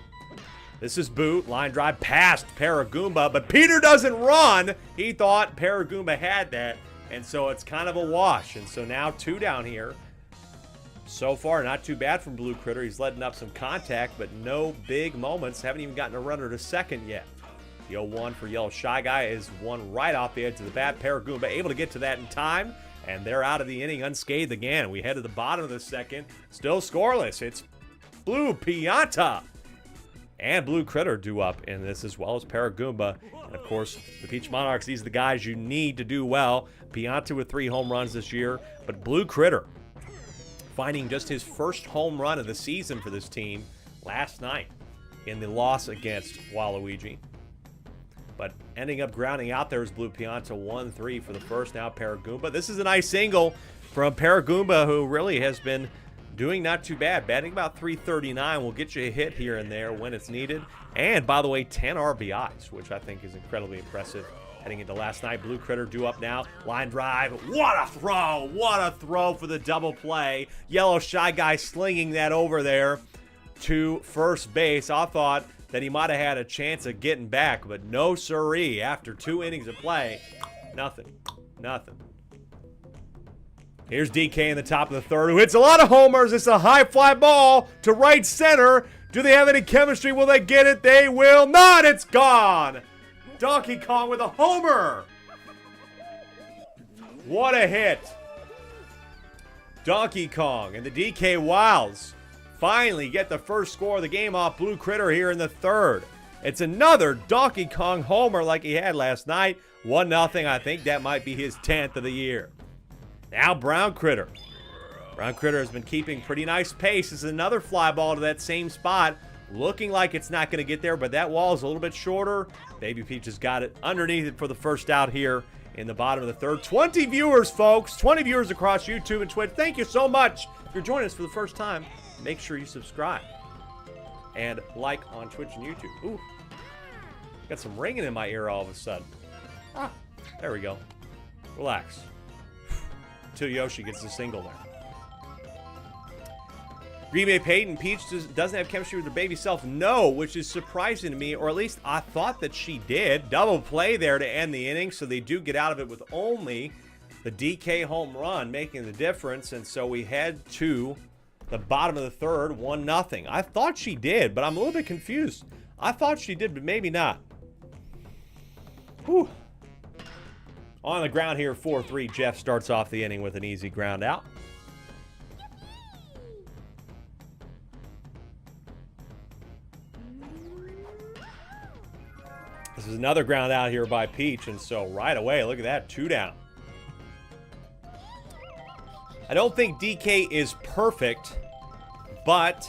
This is Boot. Line drive past Paragoomba, but Peter doesn't run. He thought Paragoomba had that, and so it's kind of a wash. And so now 2 down here. So far, not too bad from Blue Critter. He's letting up some contact, but no big moments. Haven't even gotten a runner to second yet. The 0-1 for Yellow Shy Guy is one right off the edge of the bat. Paragoomba able to get to that in time, and they're out of the inning unscathed again. We head to the bottom of the second. Still scoreless. It's Blue Pianta and Blue Critter due up in this, as well as Paragoomba. And, of course, the Peach Monarchs, these are the guys you need to do well. Pianta with 3 home runs this year, but Blue Critter finding just his first home run of the season for this team last night in the loss against Waluigi. But ending up grounding out there is Blue Pianta. 1-3 for the first. Now Paragoomba. This is a nice single from Paragoomba, who really has been doing not too bad. Batting about .339 will get you a hit here and there when it's needed. And, by the way, 10 RBIs, which I think is incredibly impressive. Heading into last night, Blue Critter due up now. Line drive. What a throw. What a throw for the double play. Yellow Shy Guy slinging that over there to first base. I thought that he might have had a chance of getting back, but no siree. After 2 innings of play, nothing. Here's DK in the top of the third, who hits a lot of homers. It's a high fly ball to right center. Do they have any chemistry? Will they get it? They will not. It's gone. Donkey Kong with a homer. What a hit. Donkey Kong and the DK Wilds finally get the first score of the game off Blue Critter here in the third. It's another Donkey Kong homer like he had last night. 1-0. I think that might be his 10th of the year. Now Brown Critter. Brown Critter has been keeping pretty nice pace. This is another fly ball to that same spot. Looking like it's not going to get there, but that wall is a little bit shorter. Baby Peach has got it underneath it for the first out here in the bottom of the third. 20 viewers, folks. 20 viewers across YouTube and Twitch. Thank you so much. If you're joining us for the first time, make sure you subscribe and like on Twitch and YouTube. Ooh, got some ringing in my ear all of a sudden. Ah, there we go. Relax. Until Yoshi gets a single there. Green Bay Peyton Peach doesn't have chemistry with her baby self. No, which is surprising to me, or at least I thought that she did. Double play there to end the inning, so they do get out of it with only the DK home run making the difference. And so we head to the bottom of the third, 1-0. I thought she did, but I'm a little bit confused. I thought she did, but maybe not. Whew. On the ground here, 4-3. Jeff starts off the inning with an easy ground out. This is another ground out here by Peach, and so right away, look at that, 2 down. I don't think DK is perfect, but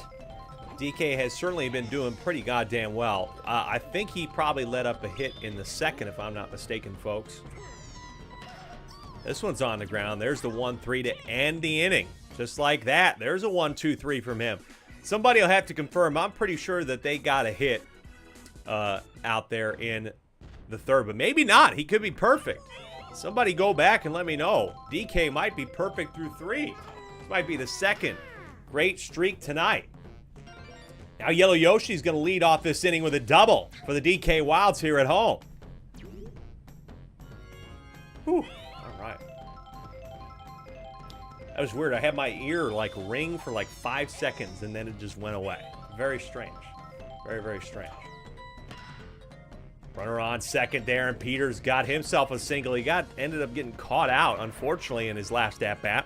DK has certainly been doing pretty goddamn well. I think he probably let up a hit in the second, if I'm not mistaken, folks. This one's on the ground. There's the 1-3 to end the inning. Just like that. There's a 1-2-3 from him. Somebody will have to confirm. I'm pretty sure that they got a hit out there in the third, but maybe not. He could be perfect. Somebody go back and let me know. DK might be perfect through 3. This might be the second great streak tonight. Now Yellow Yoshi's going to lead off this inning with a double for the DK Wilds here at home. Whew. All right. That was weird. I had my ear like ring for like 5 seconds and then it just went away. Very strange. Very, very strange. Runner on second there, and Peters got himself a single. He ended up getting caught out, unfortunately, in his last at-bat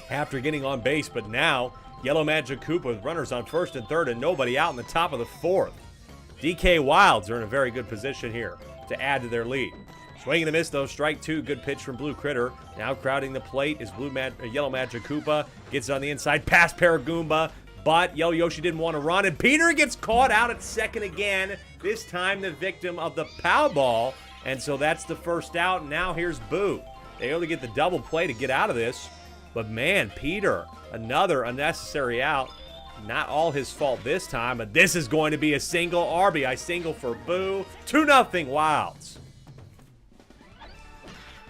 after getting on base. But now, Yellow Magic Koopa with runners on first and third and nobody out in the top of the 4th. DK Wilds are in a very good position here to add to their lead. Swing and a miss, though. Strike 2. Good pitch from Blue Critter. Now crowding the plate is Yellow Magic Koopa. Gets on the inside, past Paragoomba. But Yellow Yoshi didn't want to run, and Peter gets caught out at second again. This time the victim of the pow ball, and so that's the first out. And now here's Boo. They only get the double play to get out of this. But man, Peter, another unnecessary out. Not all his fault this time, but this is going to be a single RBI single for Boo. 2-0 Wilds.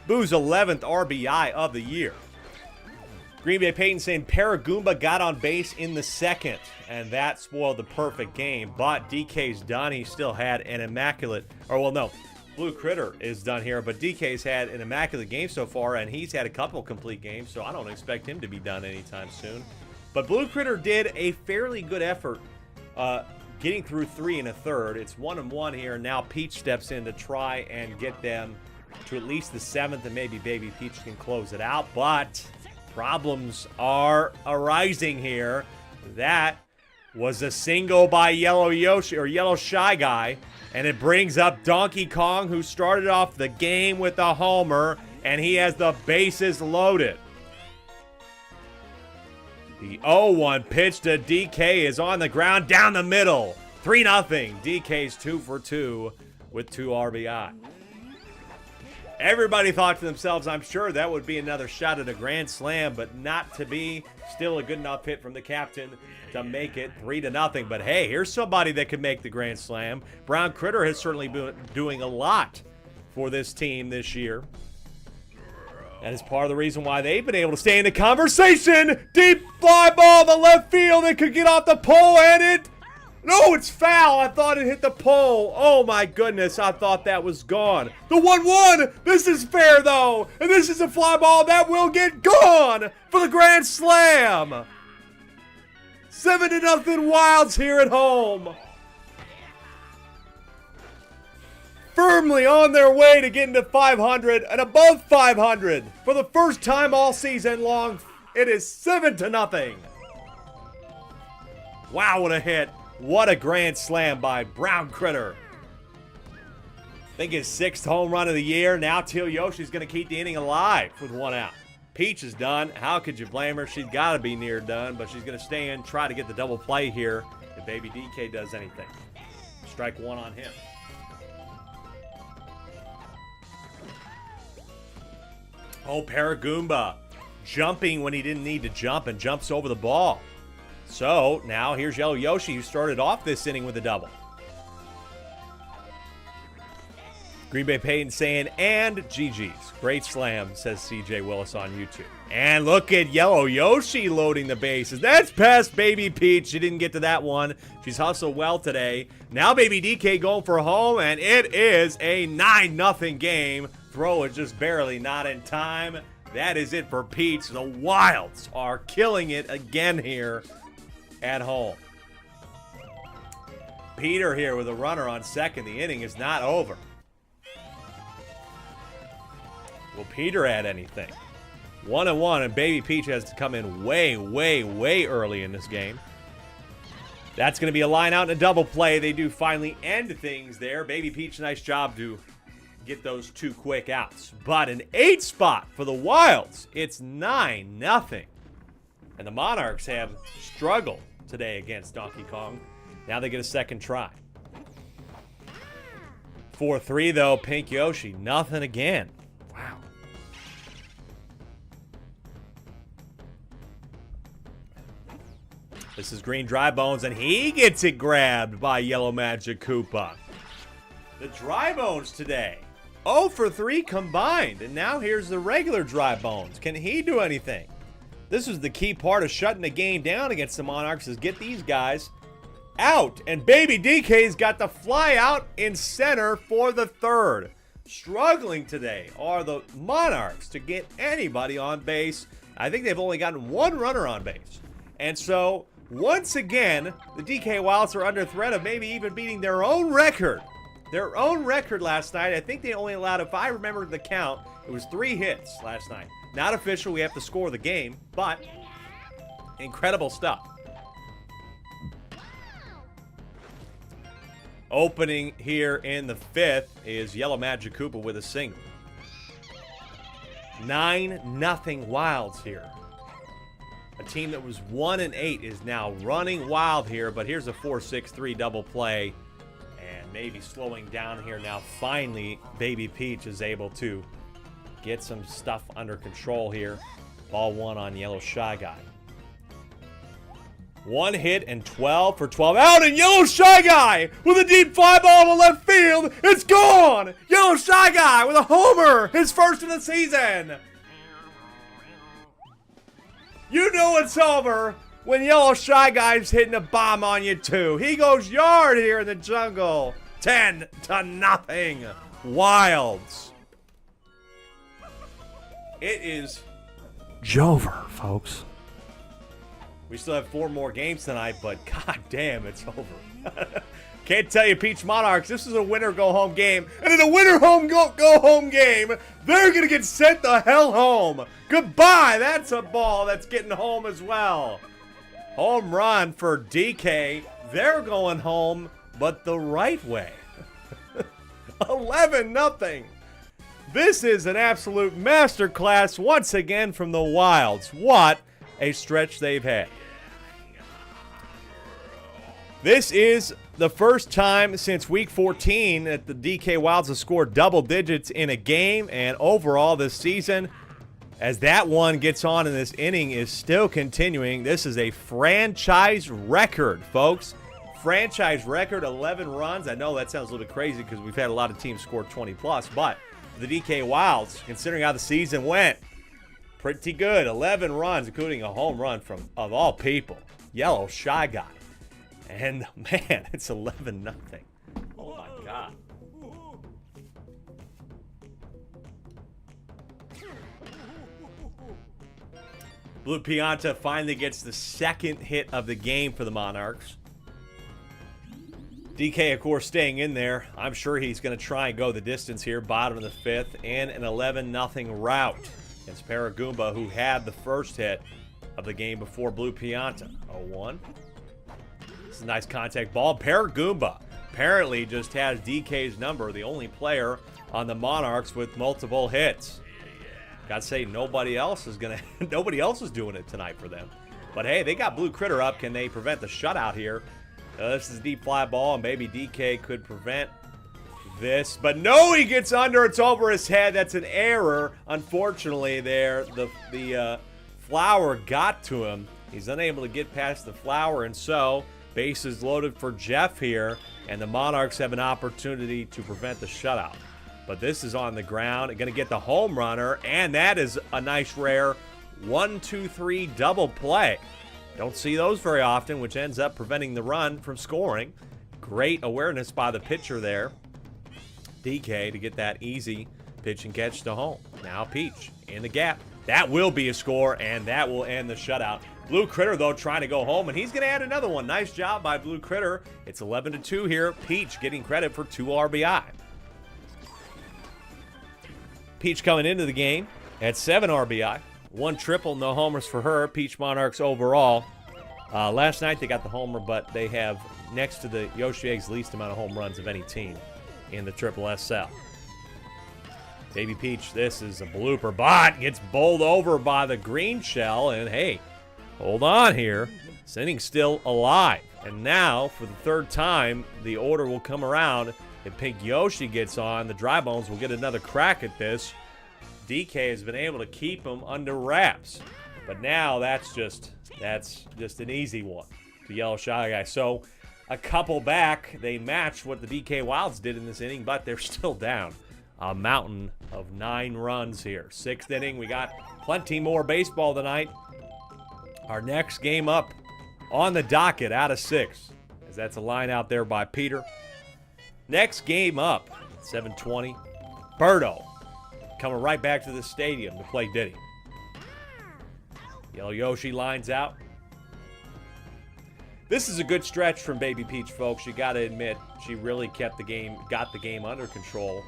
Boo's 11th RBI of the year. Green Bay Peyton saying Paragoomba got on base in the second, and that spoiled the perfect game. But DK's done. He still had an immaculate, or well, no, Blue Critter is done here, but DK's had an immaculate game so far, and he's had a couple complete games, so I don't expect him to be done anytime soon. But Blue Critter did a fairly good effort getting through 3 1/3. It's 1-1 here, and now Peach steps in to try and get them to at least the 7th, and maybe Baby Peach can close it out, but problems are arising here. That was a single by Yellow Yoshi, or Yellow Shy Guy, and it brings up Donkey Kong, who started off the game with a homer, and he has the bases loaded. The 0-1 pitch to DK is on the ground down the middle. 3-0. DK's 2 for 2 with 2 RBI. Everybody thought to themselves, I'm sure that would be another shot at a grand slam, but not to be. Still a good enough hit from the captain to make it 3-0. But hey, here's somebody that could make the grand slam. Brown Critter has certainly been doing a lot for this team this year. That is part of the reason why they've been able to stay in the conversation. Deep fly ball to left field. It could get off the pole, and it... No, it's foul. I thought it hit the pole. Oh, my goodness. I thought that was gone. The 1-1. This is fair, though. And this is a fly ball that will get gone for the grand slam. 7-0 Wilds here at home. Firmly on their way to getting to 500 and above 500. For the first time all season long, it is 7-0. Wow, what a hit. What a grand slam by Brown Critter. I think his 6th home run of the year. Now Teal Yoshi's going to keep the inning alive with 1 out. Peach is done. How could you blame her? She's got to be near done, but she's going to stay in, try to get the double play here if Baby DK does anything. Strike 1 on him. Oh, Paragoomba jumping when he didn't need to jump and jumps over the ball. So, now here's Yellow Yoshi, who started off this inning with a double. Green Bay Peyton saying, and GG's. Great slam, says CJ Willis on YouTube. And look at Yellow Yoshi loading the bases. That's past Baby Peach. She didn't get to that one. She's hustled well today. Now Baby DK going for home, and it is a 9-0 game. Throw it just barely not in time. That is it for Peach. The Wilds are killing it again here at home. Peter here with a runner on second. The inning is not over. Will Peter add anything? 1-1, and Baby Peach has to come in way, way, way early in this game. That's going to be a line out and a double play. They do finally end things there. Baby Peach, nice job to get those 2 quick outs. But an 8 spot for the Wilds. It's 9-0. And the Monarchs have struggled today against Donkey Kong. Now they get a second try. 4-3, though. Pink Yoshi, nothing again. Wow. This is Green Dry Bones, and he gets it grabbed by Yellow Magic Koopa. The Dry Bones today, 0 for 3 combined, and now here's the regular Dry Bones. Can he do anything? This is the key part of shutting the game down against the Monarchs, is get these guys out. And Baby DK's got the fly out in center for the third. Struggling today are the Monarchs to get anybody on base. I think they've only gotten 1 runner on base. And so, once again, the DK Wilds are under threat of maybe even beating their own record. Their own record last night. I think they only allowed, if I remember the count, it was 3 hits last night. Not official, we have to score the game, but incredible stuff. Opening here in the 5th is Yellow Magic Koopa with a single. 9-0 Wilds here. A team that was 1-8 is now running wild here, but here's a 4-6-3 double play. And maybe slowing down here now. Finally, Baby Peach is able to get some stuff under control here. Ball 1 on Yellow Shy Guy. 1 hit and 12 for 12 out, and Yellow Shy Guy with a deep fly ball to left field. It's gone! Yellow Shy Guy with a homer, his first of the season. You know it's over when Yellow Shy Guy's hitting a bomb on you too. He goes yard here in the jungle. 10-0. Wilds. It is Jover, folks. We still have 4 more games tonight, but god damn, it's over. Can't tell you, Peach Monarchs, this is a winner-go-home game. And in a winner-go-home game, they're going to get sent the hell home. Goodbye. That's a ball that's getting home as well. Home run for DK. They're going home, but the right way. 11-0. This is an absolute masterclass once again from the Wilds. What a stretch they've had. This is the first time since week 14 that the DK Wilds have scored double digits in a game, and overall this season, as that one gets on in this inning, is still continuing. This is a franchise record, folks. Franchise record, 11 runs. I know that sounds a little bit crazy because we've had a lot of teams score 20 plus, but the DK Wilds, considering how the season went, pretty good. 11 runs, including a home run from, of all people, Yellow Shy Guy. And, man, it's 11-0. Oh, my God. Blue Pianta finally gets the second hit of the game for the Monarchs. DK, of course, staying in there. I'm sure he's going to try and go the distance here. Bottom of the 5th in an 11-0 rout against Paragoomba, who had the first hit of the game before Blue Pianta. 0-1. This is a nice contact ball. Paragoomba apparently just has DK's number, the only player on the Monarchs with multiple hits. Gotta say, nobody else is doing it tonight for them. But hey, they got Blue Critter up. Can they prevent the shutout here? This is a deep fly ball, and maybe DK could prevent this. But no, he gets under. It's over his head. That's an error. Unfortunately, there, the flower got to him. He's unable to get past the flower, and so bases loaded for Jeff here, and the Monarchs have an opportunity to prevent the shutout. But this is on the ground. Going to get the home runner, and that is a nice rare 1-2-3 double play. Don't see those very often, which ends up preventing the run from scoring. Great awareness by the pitcher there, DK, to get that easy pitch and catch to home. Now Peach in the gap. That will be a score, and that will end the shutout. Blue Critter, though, trying to go home, and he's going to add another one. Nice job by Blue Critter. It's 11-2 here. Peach getting credit for 2 RBI. Peach coming into the game at 7 RBI. 1 triple, no homers for her. Peach Monarchs overall. Last night they got the homer, but they have next to the Yoshi Eggs least amount of home runs of any team in the SSSL. Baby Peach, this is a blooper, but gets bowled over by the green shell, and hey, hold on here. This inning's still alive. And now, for the 3rd time, the order will come around. If Pink Yoshi gets on, the Dry Bones will get another crack at this. DK has been able to keep them under wraps. But now that's just an easy one to Yellow Shy Guy. So a couple back, they matched what the DK Wilds did in this inning, but they're still down a mountain of 9 runs here. 6th inning, we got plenty more baseball tonight. Our next game up on the docket out of 6, as that's a line out there by Peter. Next game up, 7:20, Birdo coming right back to the stadium to play Diddy. Yellow Yoshi lines out. This is a good stretch from Baby Peach, folks. You got to admit, she really got the game under control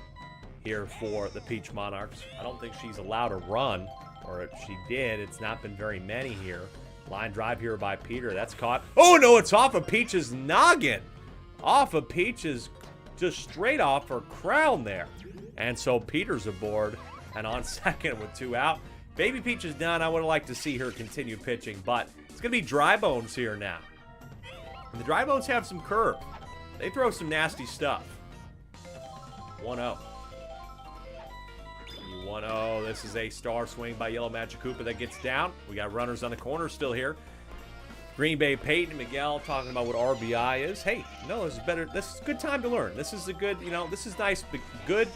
here for the Peach Monarchs. I don't think she's allowed to run, or if she did, it's not been very many here. Line drive here by Peter. That's caught. Oh, no, it's off of Peach's noggin. Off of Peach's, just straight off her crown there. And so Peter's aboard and on second with 2 out. Baby Peach is done. I would like to see her continue pitching, but it's going to be Dry Bones here now. And the Dry Bones have some curve. They throw some nasty stuff. 1-0. 1-0. This is a star swing by Yellow Magic Koopa that gets down. We got runners on the corner still here. Green Bay Peyton Miguel talking about what RBI is. Hey, no, this is better. This is a good time to learn. This is a good, this is nice, good,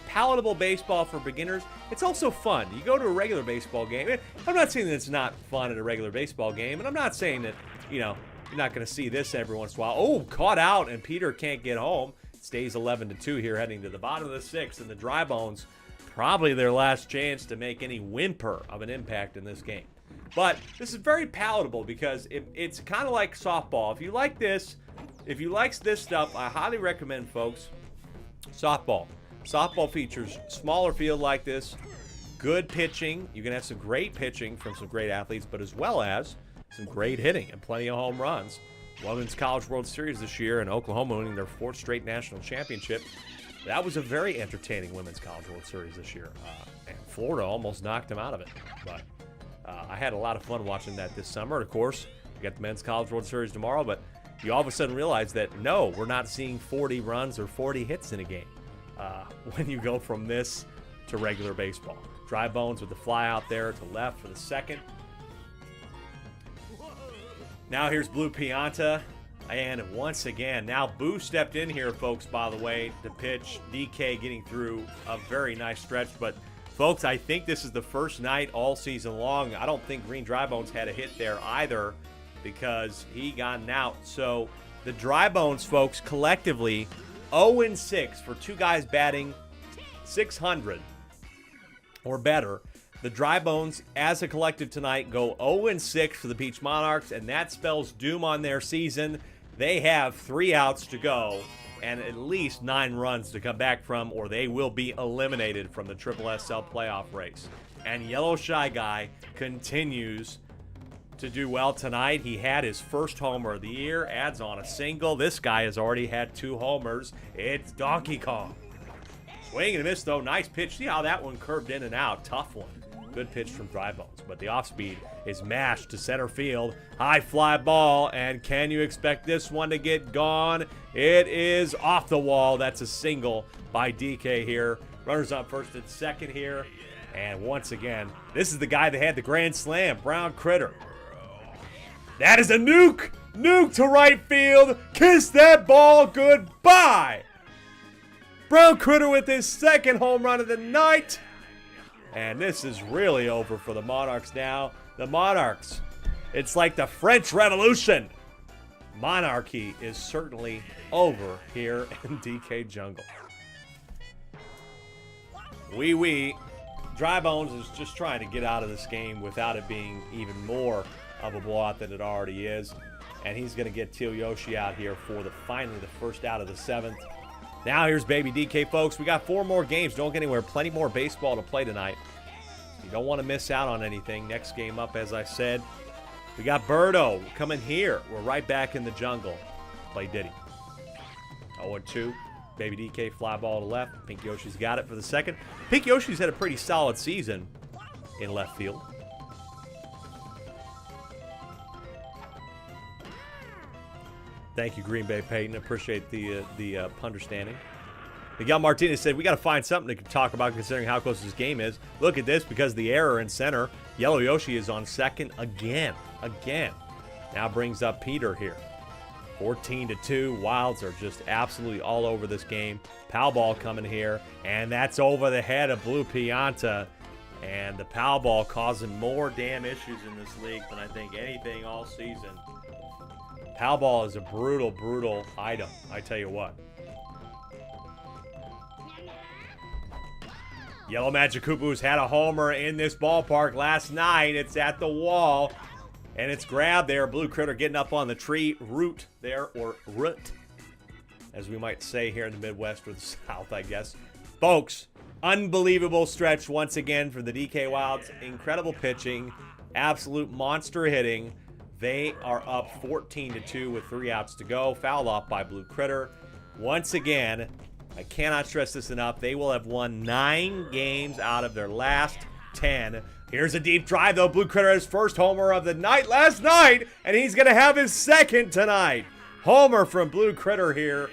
palatable baseball for beginners. It's also fun. You go to a regular baseball game. I'm not saying that it's not fun at a regular baseball game, and I'm not saying that, you're not going to see this every once in a while. Oh, caught out, and Peter can't get home. It stays 11-2 here, heading to the bottom of the 6th, and the Dry Bones probably their last chance to make any whimper of an impact in this game. But this is very palatable because it's kind of like softball. If you like this stuff, I highly recommend, folks, softball. Softball features smaller field like this, good pitching. You can have some great pitching from some great athletes, but as well as some great hitting and plenty of home runs. Women's College World Series this year, and Oklahoma winning their 4th straight national championship. That was a very entertaining Women's College World Series this year. And Florida almost knocked them out of it. But I had a lot of fun watching that this summer. Of course, we got the Men's College World Series tomorrow, but you all of a sudden realize that, no, we're not seeing 40 runs or 40 hits in a game when you go from this to regular baseball. Dry Bones with the fly out there to left for the 2nd. Now here's Blue Pianta. And once again, now Boo stepped in here, folks, by the way, to pitch. DK getting through a very nice stretch. But, folks, I think this is the first night all season long. I don't think Green Dry Bones had a hit there either because he got an out. So the Dry Bones, folks, collectively 0-6 for 2 guys batting .600 or better. The Dry Bones, as a collective tonight, go 0-6 for the Peach Monarchs, and that spells doom on their season. They have 3 outs to go and at least 9 runs to come back from, or they will be eliminated from the SSSL playoff race. And Yellow Shy Guy continues to do well tonight. He had his first homer of the year, adds on a single. This guy has already had 2 homers. It's Donkey Kong. Swing and a miss, though. Nice pitch. See how that one curved in and out. Tough one. Good pitch from Dry Bones, but the off-speed is mashed to center field. High fly ball, and can you expect this one to get gone? It is off the wall. That's a single by DK here. Runners on first and second here. And once again, this is the guy that had the grand slam, Brown Critter. That is a nuke! Nuke to right field. Kiss that ball goodbye! Brown Critter with his 2nd home run of the night. And this is really over for the Monarchs now. The Monarchs, it's like the French Revolution. Monarchy is certainly over here in DK Jungle. Dry Bones is just trying to get out of this game without it being even more of a blowout than it already is. And he's going to get Teal Yoshi out here for finally the first out of the 7th. Now here's Baby DK, folks. We got 4 more games. Don't get anywhere. Plenty more baseball to play tonight. You don't want to miss out on anything. Next game up, as I said, we got Birdo coming here. We're right back in the jungle. Play Diddy. 0-2. Baby DK fly ball to left. Pink Yoshi's got it for the second. Pink Yoshi's had a pretty solid season in left field. Thank you, Green Bay Peyton. Appreciate the understanding. Miguel Martinez said, we got to find something to talk about considering how close this game is. Look at this, because the error in center. Yellow Yoshi is on second again. Now brings up Peter here. 14-2. Wilds are just absolutely all over this game. Pow ball coming here, and that's over the head of Blue Pianta. And the Pow ball causing more damn issues in this league than I think anything all season. Pow ball is a brutal, brutal item, I tell you what. Yellow Magic Koopa's had a homer in this ballpark last night. It's at the wall, and it's grabbed there. Blue Critter getting up on the tree root there, or root, as we might say here in the Midwest or the South, I guess. Folks, unbelievable stretch once again for the DK Wilds. Incredible pitching, absolute monster hitting. They are up 14-2 with 3 outs to go. Foul off by Blue Critter. Once again, I cannot stress this enough. They will have won 9 games out of their last 10. Here's a deep drive, though. Blue Critter has first homer of the night last night, and he's going to have his second tonight. Homer from Blue Critter here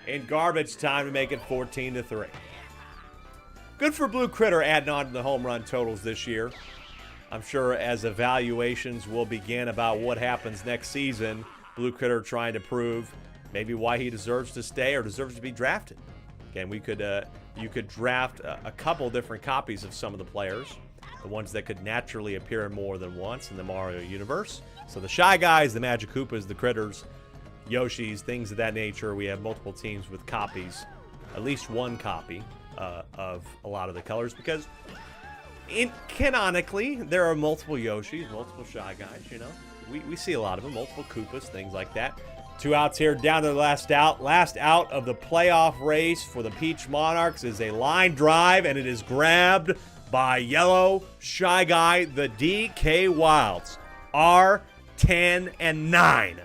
in garbage time to make it 14-3. Good for Blue Critter adding on to the home run totals this year. I'm sure as evaluations will begin about what happens next season, Blue Critter trying to prove maybe why he deserves to stay or deserves to be drafted. Again, you could draft a couple different copies of some of the players, the ones that could naturally appear in more than once in the Mario universe. So the Shy Guys, the Magic Koopas, the Critters, Yoshis, things of that nature. We have multiple teams with copies, at least one copy of a lot of the colors, because canonically, there are multiple Yoshis, multiple Shy Guys, you know. We see a lot of them, multiple Koopas, things like that. 2 outs here, down to the last out. Last out of the playoff race for the Peach Monarchs is a line drive, and it is grabbed by Yellow Shy Guy. The DK Wilds are 10-9.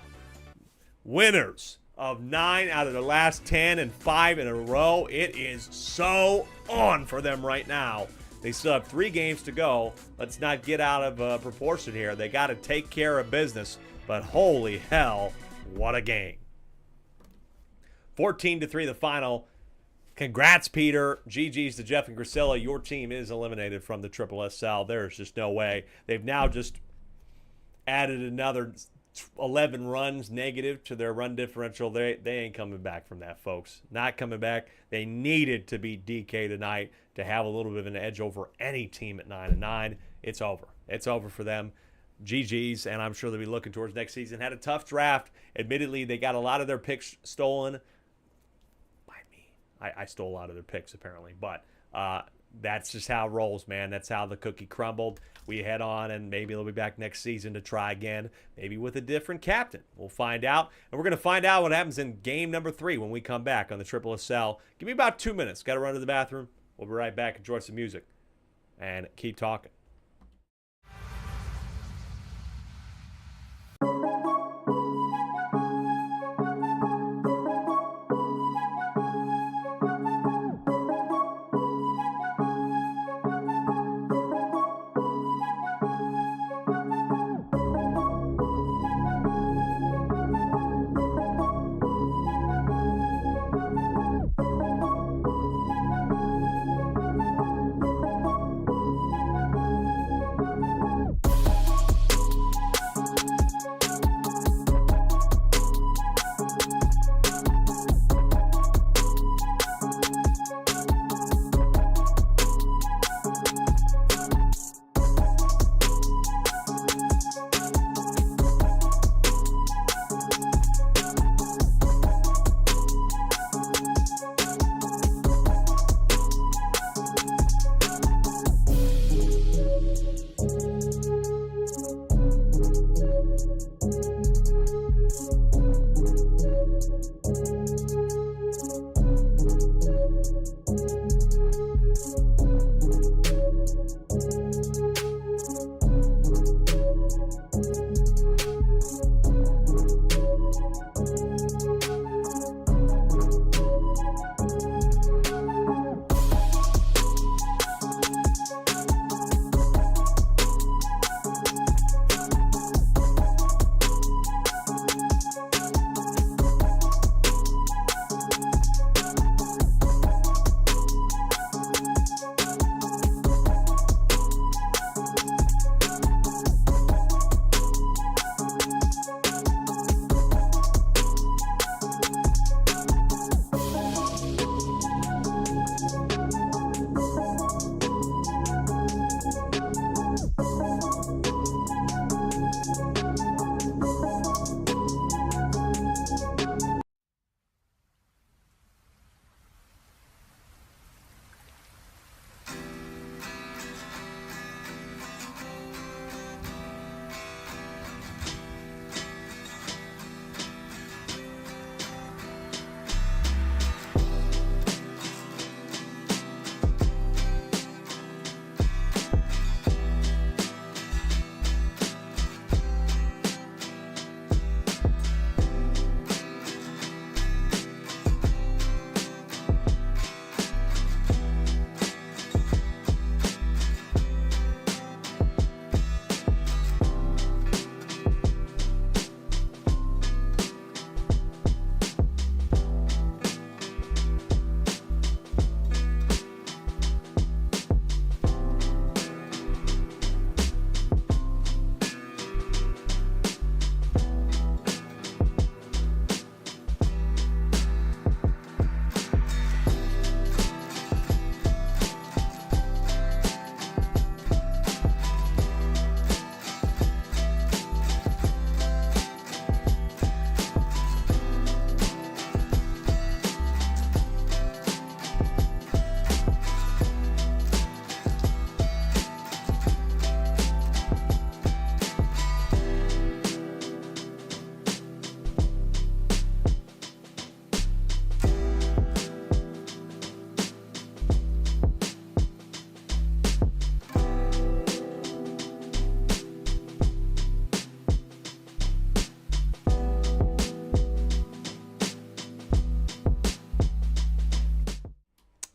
Winners of 9 out of the last 10 and 5 in a row. It is so on for them right now. They still have 3 games to go. Let's not get out of proportion here. They got to take care of business. But holy hell, what a game. 14-3 the final. Congrats, Peter. GG's to Jeff and Grisella. Your team is eliminated from the SSSL. There's just no way. They've now just added another 11 runs negative to their run differential. They ain't coming back from that, folks. Not coming back. They needed to beat DK tonight to have a little bit of an edge over any team at 9-9. It's over. It's over for them. GG's, and I'm sure they'll be looking towards next season. Had a tough draft. Admittedly, they got a lot of their picks stolen by me. I stole a lot of their picks, apparently. But that's just how it rolls, man. That's how the cookie crumbled. We head on, and maybe they'll be back next season to try again, maybe with a different captain. We'll find out, and we're going to find out what happens in game number 3 when we come back on the SSSL. Give me about 2 minutes. Got to run to the bathroom. We'll be right back. Enjoy some music and keep talking.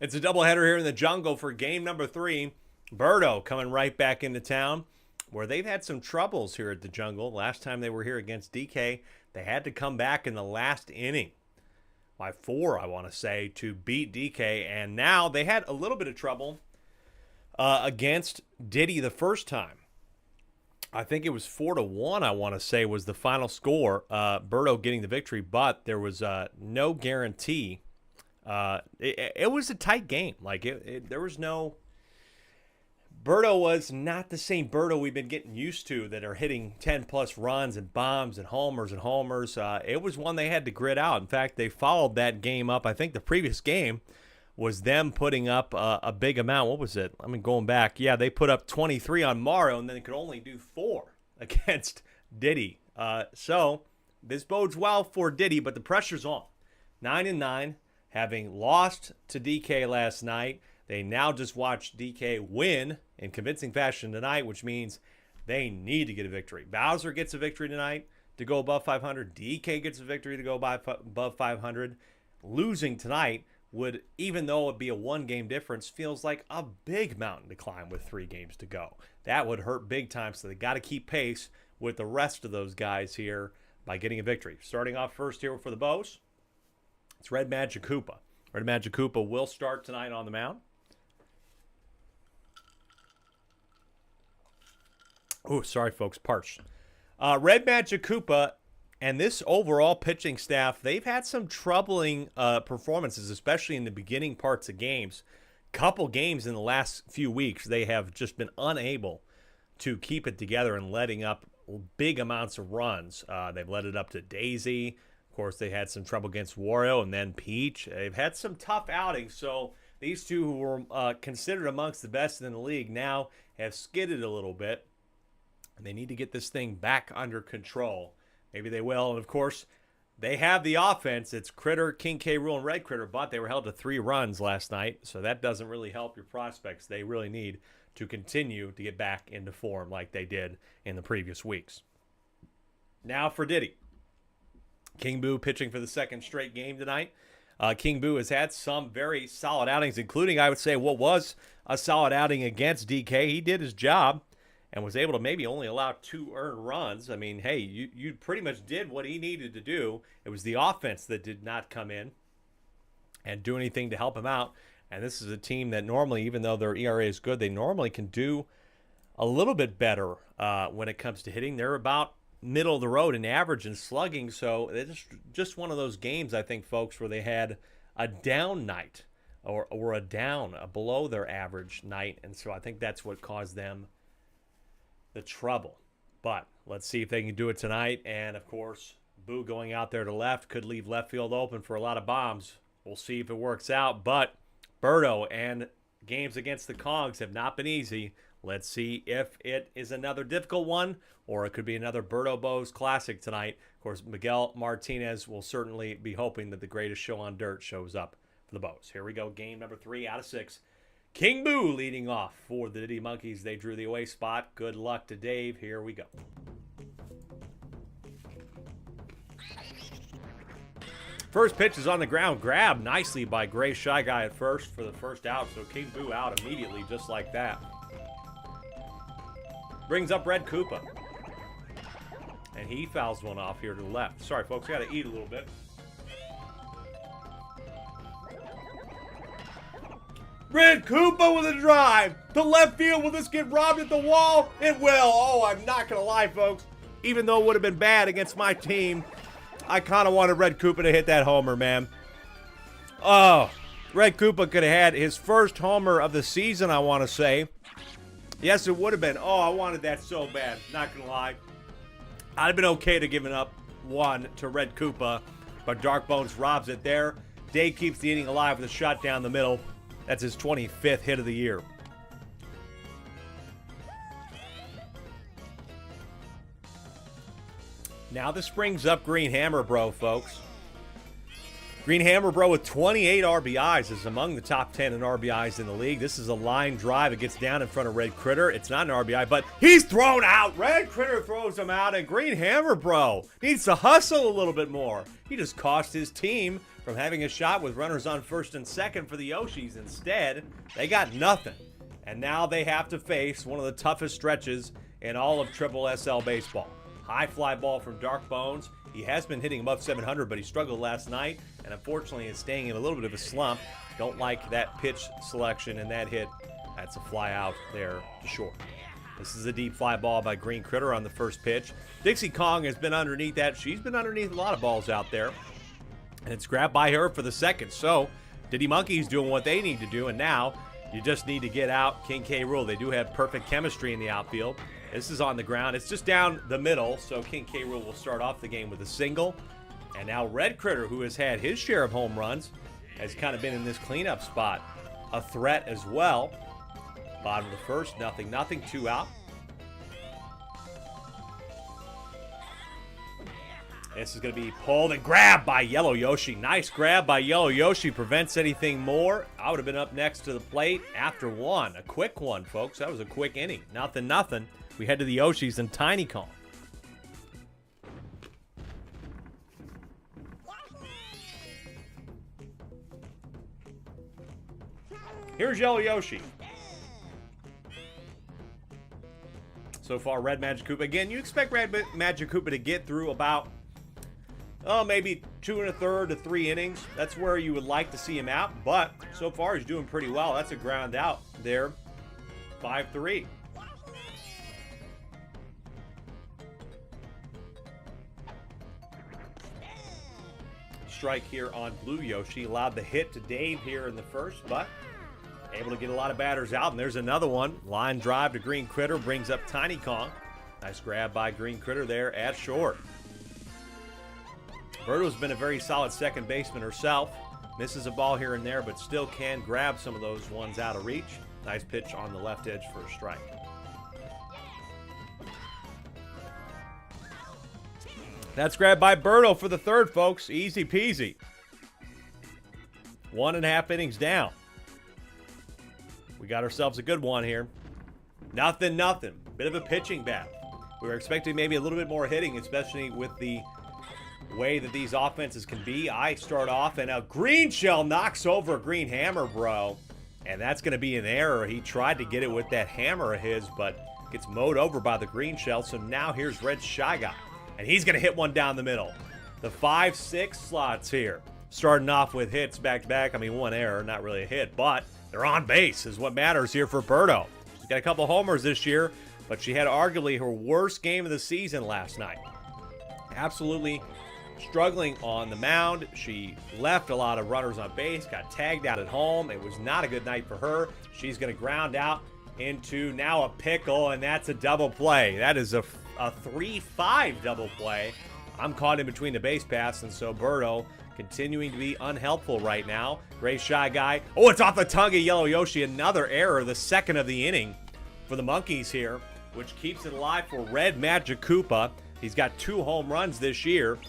It's a doubleheader here in the jungle for game number 3. Birdo coming right back into town, where they've had some troubles here at the jungle. Last time they were here against DK, they had to come back in the last inning by 4, I want to say, to beat DK. And now they had a little bit of trouble against Diddy the first time. I think it was 4-1, I want to say, was the final score. Birdo getting the victory, but there was no guarantee. It was a tight game. Like, there was no... Birdo was not the same Birdo we've been getting used to that are hitting 10-plus runs and bombs and homers and homers. It was one they had to grit out. In fact, they followed that game up. I think the previous game was them putting up a big amount. What was it? I mean, going back. Yeah, they put up 23 on Mario, and then they could only do 4 against Diddy. So this bodes well for Diddy, but the pressure's on. 9-9, having lost to DK last night. They now just watched DK win in convincing fashion tonight, which means they need to get a victory. Bowser gets a victory tonight to go above 500. DK gets a victory to go above 500. Losing tonight would, even though it be a 1-game difference, feels like a big mountain to climb with 3 games to go. That would hurt big time, so they got to keep pace with the rest of those guys here by getting a victory. Starting off first here for the Bows, it's Red Magic Koopa. Red Magic Koopa will start tonight on the mound. Oh, sorry, folks, parched. Red Magic Koopa and this overall pitching staff, they've had some troubling performances, especially in the beginning parts of games. Couple games in the last few weeks, they have just been unable to keep it together and letting up big amounts of runs. They've let it up to Daisy. Of course, they had some trouble against Wario and then Peach. They've had some tough outings, so these two who were considered amongst the best in the league now have skidded a little bit. And they need to get this thing back under control. Maybe they will. And, of course, they have the offense. It's Critter, King K. Rool, and Red Critter, but they were held to 3 runs last night, so that doesn't really help your prospects. They really need to continue to get back into form like they did in the previous weeks. Now for Diddy. King Boo pitching for the 2nd straight game tonight. King Boo has had some very solid outings, including, I would say, what was a solid outing against DK. He did his job and was able to maybe only allow 2 earned runs. I mean, hey, you pretty much did what he needed to do. It was the offense that did not come in and do anything to help him out. And this is a team that normally, even though their ERA is good, they normally can do a little bit better when it comes to hitting. They're about middle of the road in average and slugging, so it's just one of those games, I think, folks, where they had a down night or a below their average night, and so I think that's what caused them the trouble. But let's see if they can do it tonight. And, of course, Boo going out there to left could leave left field open for a lot of bombs. We'll see if it works out. But Birdo and games against the Kongs have not been easy. Let's see if it is another difficult one or it could be another Birdo Bows classic tonight. Of course, Miguel Martinez will certainly be hoping that the greatest show on dirt shows up for the Bows. Here we go, game number 3 out of 6. King Boo leading off for the Diddy Monkeys. They drew the away spot. Good luck to Dave. Here we go. First pitch is on the ground. Grabbed nicely by Gray Shy Guy at first for the first out. So King Boo out immediately just like that. Brings up Red Koopa. And he fouls one off here to the left. Sorry, folks. Got to eat a little bit. Red Koopa with a drive to left field. Will this get robbed at the wall? It will. Oh, I'm not going to lie, folks. Even though it would have been bad against my team, I kind of wanted Red Koopa to hit that homer, man. Oh, Red Koopa could have had his first homer of the season, I want to say. Yes, it would have been. Oh, I wanted that so bad. Not going to lie. I'd have been okay to giving up one to Red Koopa, but Dark Bones robs it there. Dave keeps the inning alive with a shot down the middle. That's his 25th hit of the year. Now this brings up Green Hammer, bro, folks. Green Hammer Bro with 28 RBIs is among the top 10 in RBIs in the league. This is a line drive. It gets down in front of Red Critter. It's not an RBI, but he's thrown out. Red Critter throws him out, and Green Hammer Bro needs to hustle a little bit more. He just cost his team from having a shot with runners on first and second for the Yoshis. Instead, they got nothing. And now they have to face one of the toughest stretches in all of Triple SL baseball. High fly ball from Dark Bones. He has been hitting above 700, but he struggled last night, and unfortunately is staying in a little bit of a slump. Don't like that pitch selection and that hit. That's a fly out there to short. This is a deep fly ball by Green Critter on the first pitch. Dixie Kong has been underneath that. She's been underneath a lot of balls out there, and it's grabbed by her for the second. So Diddy Monkey's doing what they need to do, and now you just need to get out King K. Rool. They do have perfect chemistry in the outfield. This is on the ground. It's just down the middle, so King K. Rool will start off the game with a single. And now Red Critter, who has had his share of home runs, has kind of been in this cleanup spot. A threat as well. Bottom of the first, 0-0, 2 out. This is going to be pulled and grabbed by Yellow Yoshi. Nice grab by Yellow Yoshi. Prevents anything more. I would have been up next to the plate after one. A quick one, folks. That was a quick inning. 0-0. We head to the Yoshis and Tiny Kong. Here's Yellow Yoshi. So far, Red Magic Koopa. Again, you expect Red Magic Koopa to get through about, maybe 2 1/3 to 3 innings. That's where you would like to see him out. But so far, he's doing pretty well. That's a ground out there. 5-3. Strike here on Blue Yoshi. Allowed the hit to Dave here in the first, but able to get a lot of batters out. And there's another one. Line drive to Green Critter. Brings up Tiny Kong. Nice grab by Green Critter there at short. Birdo's been a very solid second baseman herself. Misses a ball here and there, but still can grab some of those ones out of reach. Nice pitch on the left edge for a strike. That's grabbed by Birdo for the third, folks. Easy peasy. 1.5 innings down. We got ourselves a good one here. 0-0. Bit of a pitching battle. We were expecting maybe a little bit more hitting, especially with the way that these offenses can be. I start off, and a Green Shell knocks over a Green Hammer Bro. And that's going to be an error. He tried to get it with that hammer of his, but gets mowed over by the Green Shell. So now here's Red Shy Guy. And he's going to hit one down the middle. The 5-6 slots here. Starting off with hits back-to-back. I mean, one error, not really a hit, but they're on base is what matters here for Birdo. She's got a couple homers this year, but she had arguably her worst game of the season last night. Absolutely struggling on the mound. She left a lot of runners on base, got tagged out at home. It was not a good night for her. She's going to ground out into now a pickle, and that's a double play. That is a 3-5 double play. I'm caught in between the base paths, and so Birdo continuing to be unhelpful right now. Gray Shy Guy. Oh, it's off the tongue of Yellow Yoshi. Another error, the second of the inning for the Monkeys here, which keeps it alive for Red Magic Koopa. He's got 2 home runs this year.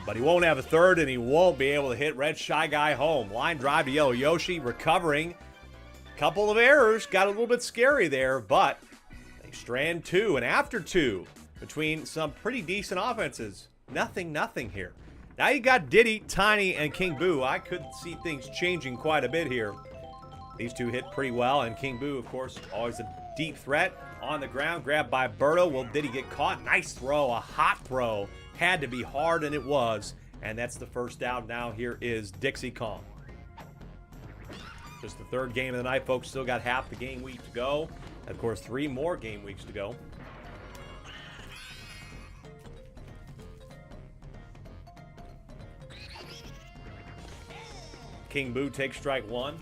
But he won't have a third, and he won't be able to hit Red Shy Guy home. Line drive to Yellow Yoshi, recovering. Couple of errors, got a little bit scary there, but they strand 2, and after 2, between some pretty decent offenses, nothing here. Now you got Diddy, Tiny, and King Boo. I could see things changing quite a bit here. These two hit pretty well, and King Boo, of course, always a deep threat. On the ground, grabbed by Birdo. Will Diddy get caught? Nice throw, a hot throw. Had to be hard, and it was. And that's the first out. Now here is Dixie Kong. Just the third game of the night, folks. Still got half the game week to go. And of course, 3 more game weeks to go. King Boo takes strike 1.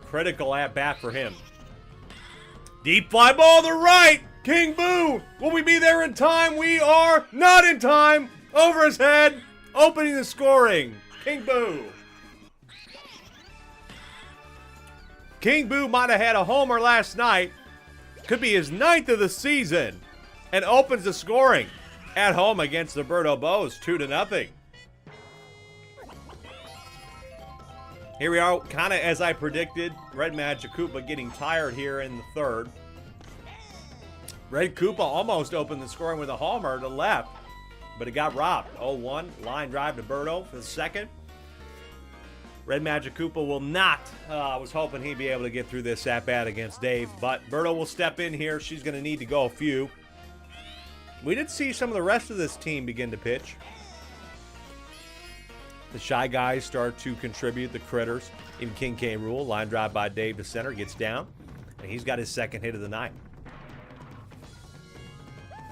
Critical at bat for him. Deep fly ball to right. King Boo. Will we be there in time? We are not in time. Over his head. Opening the scoring. King Boo. King Boo might have had a homer last night. Could be his 9th of the season. And opens the scoring at home against the Birdo Bows. 2-0. Here we are, kind of as I predicted. Red Magic Koopa getting tired here in the third. Red Koopa almost opened the scoring with a homer to left, but it got robbed. 0-1, line drive to Berto for the second. Red Magic Koopa will not. I was hoping he'd be able to get through this at-bat against Dave, but Berto will step in here. She's going to need to go a few. We did see some of the rest of this team begin to pitch. The Shy Guys start to contribute, the Critters. In King K. Rule, line drive by Dave to center, gets down, and he's got his second hit of the night.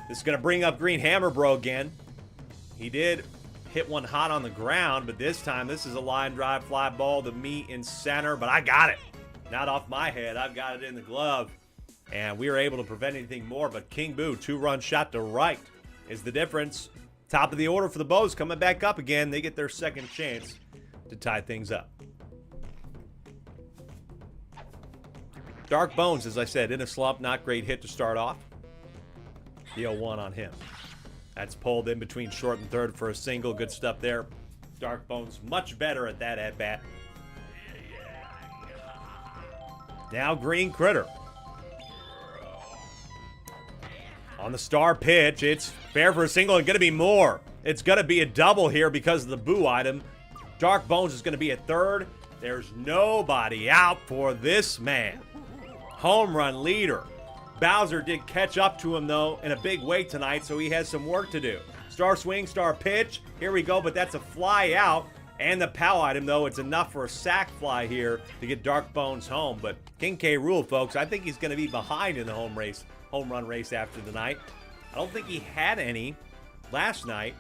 This is going to bring up Green Hammer Bro again. He did hit one hot on the ground, but this time this is a line drive fly ball to me in center, but I got it. Not off my head. I've got it in the glove, and we were able to prevent anything more, but King Boo, 2-run shot to right is the difference. Top of the order for the Bows coming back up again. They get their second chance to tie things up. Dark Bones, as I said, in a slump. Not great hit to start off. The 0-1 on him. That's pulled in between short and third for a single. Good stuff there. Dark Bones much better at that at-bat. Now Green Critter. On the star pitch, it's fair for a single and going to be more. It's going to be a double here because of the boo item. Dark Bones is going to be at third. There's nobody out for this man. Home run leader. Bowser did catch up to him, though, in a big way tonight, so he has some work to do. Star swing, star pitch. Here we go, but that's a fly out. And the POW item, though, it's enough for a sac fly here to get Dark Bones home. But King K. Rule, folks, I think he's going to be behind in the home run race after the night. I don't think he had any last night.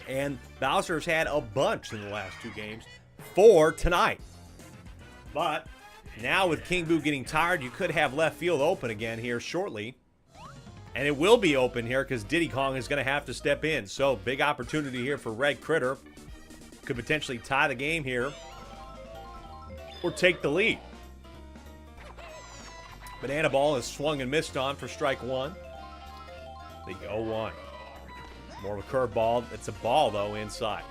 And Bowser's had a bunch in the last two games for tonight. But now with King Boo getting tired, you could have left field open again here shortly. And it will be open here because Diddy Kong is going to have to step in. So big opportunity here for Red Critter. Could potentially tie the game here or take the lead. Banana Ball is swung and missed on for strike one. The 0-1. More of a curveball. It's a ball, though, inside.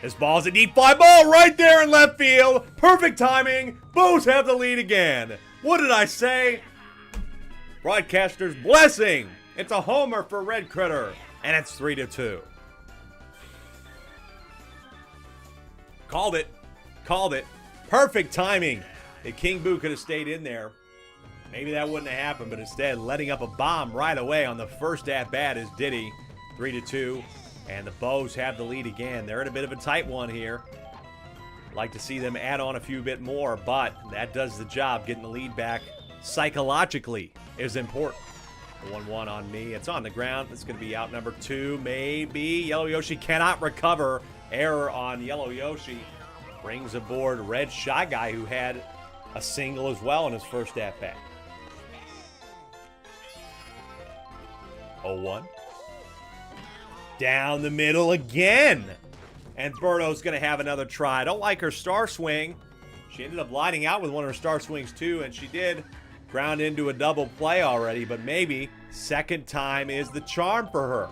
This ball's a deep fly ball right there in left field. Perfect timing. Boos have the lead again. What did I say? Broadcaster's blessing. It's a homer for Red Critter, and it's 3-2. Called it. Called it. Perfect timing. If King Boo could have stayed in there, maybe that wouldn't have happened, but instead letting up a bomb right away on the first at-bat is Diddy. 3-2, and the Bows have the lead again. They're in a bit of a tight one here. Like to see them add on a few bit more, but that does the job. Getting the lead back psychologically is important. The 1-1 on me. It's on the ground. It's going to be out number 2, maybe. Yellow Yoshi cannot recover. Error on Yellow Yoshi. Brings aboard Red Shy Guy, who had a single as well in his first at-bat. 0-1. Down the middle again. And Berto's going to have another try. I don't like her star swing. She ended up lining out with one of her star swings too, and she did ground into a double play already, but maybe second time is the charm for her.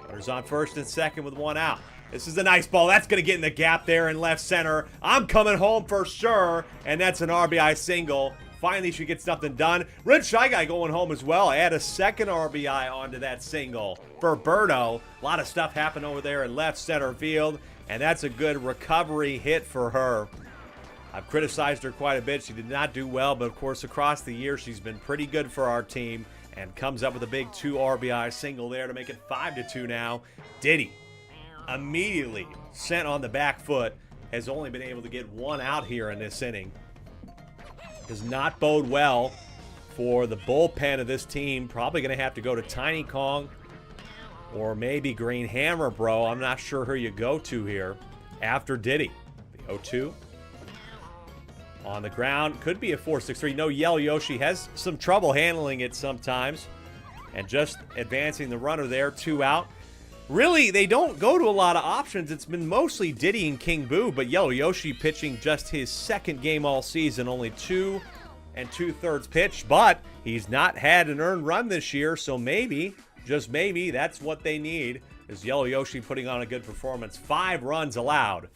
Runners on first and second with one out. This is a nice ball. That's going to get in the gap there in left center. I'm coming home for sure. And that's an RBI single. Finally, she gets something done. Red Shy Guy going home as well. Add a second RBI onto that single for Berto. A lot of stuff happened over there in left center field. And that's a good recovery hit for her. I've criticized her quite a bit. She did not do well. But, of course, across the year, she's been pretty good for our team. And comes up with a big 2 RBI single there to make it 5-2 now. Diddy, immediately sent on the back foot, has only been able to get one out here in this inning. Does not bode well for the bullpen of this team. Probably going to have to go to Tiny Kong or maybe Green Hammer Bro. I'm not sure who you go to here after Diddy. The 0-2 on the ground. Could be a 4-6-3. No, Yellow Yoshi has some trouble handling it sometimes. And just advancing the runner there, 2 out. Really, they don't go to a lot of options. It's been mostly Diddy and King Boo, but Yellow Yoshi pitching just his second game all season, only 2 2/3 pitch, but he's not had an earned run this year, so maybe, just maybe, that's what they need. is Yellow Yoshi putting on a good performance. 5 runs allowed.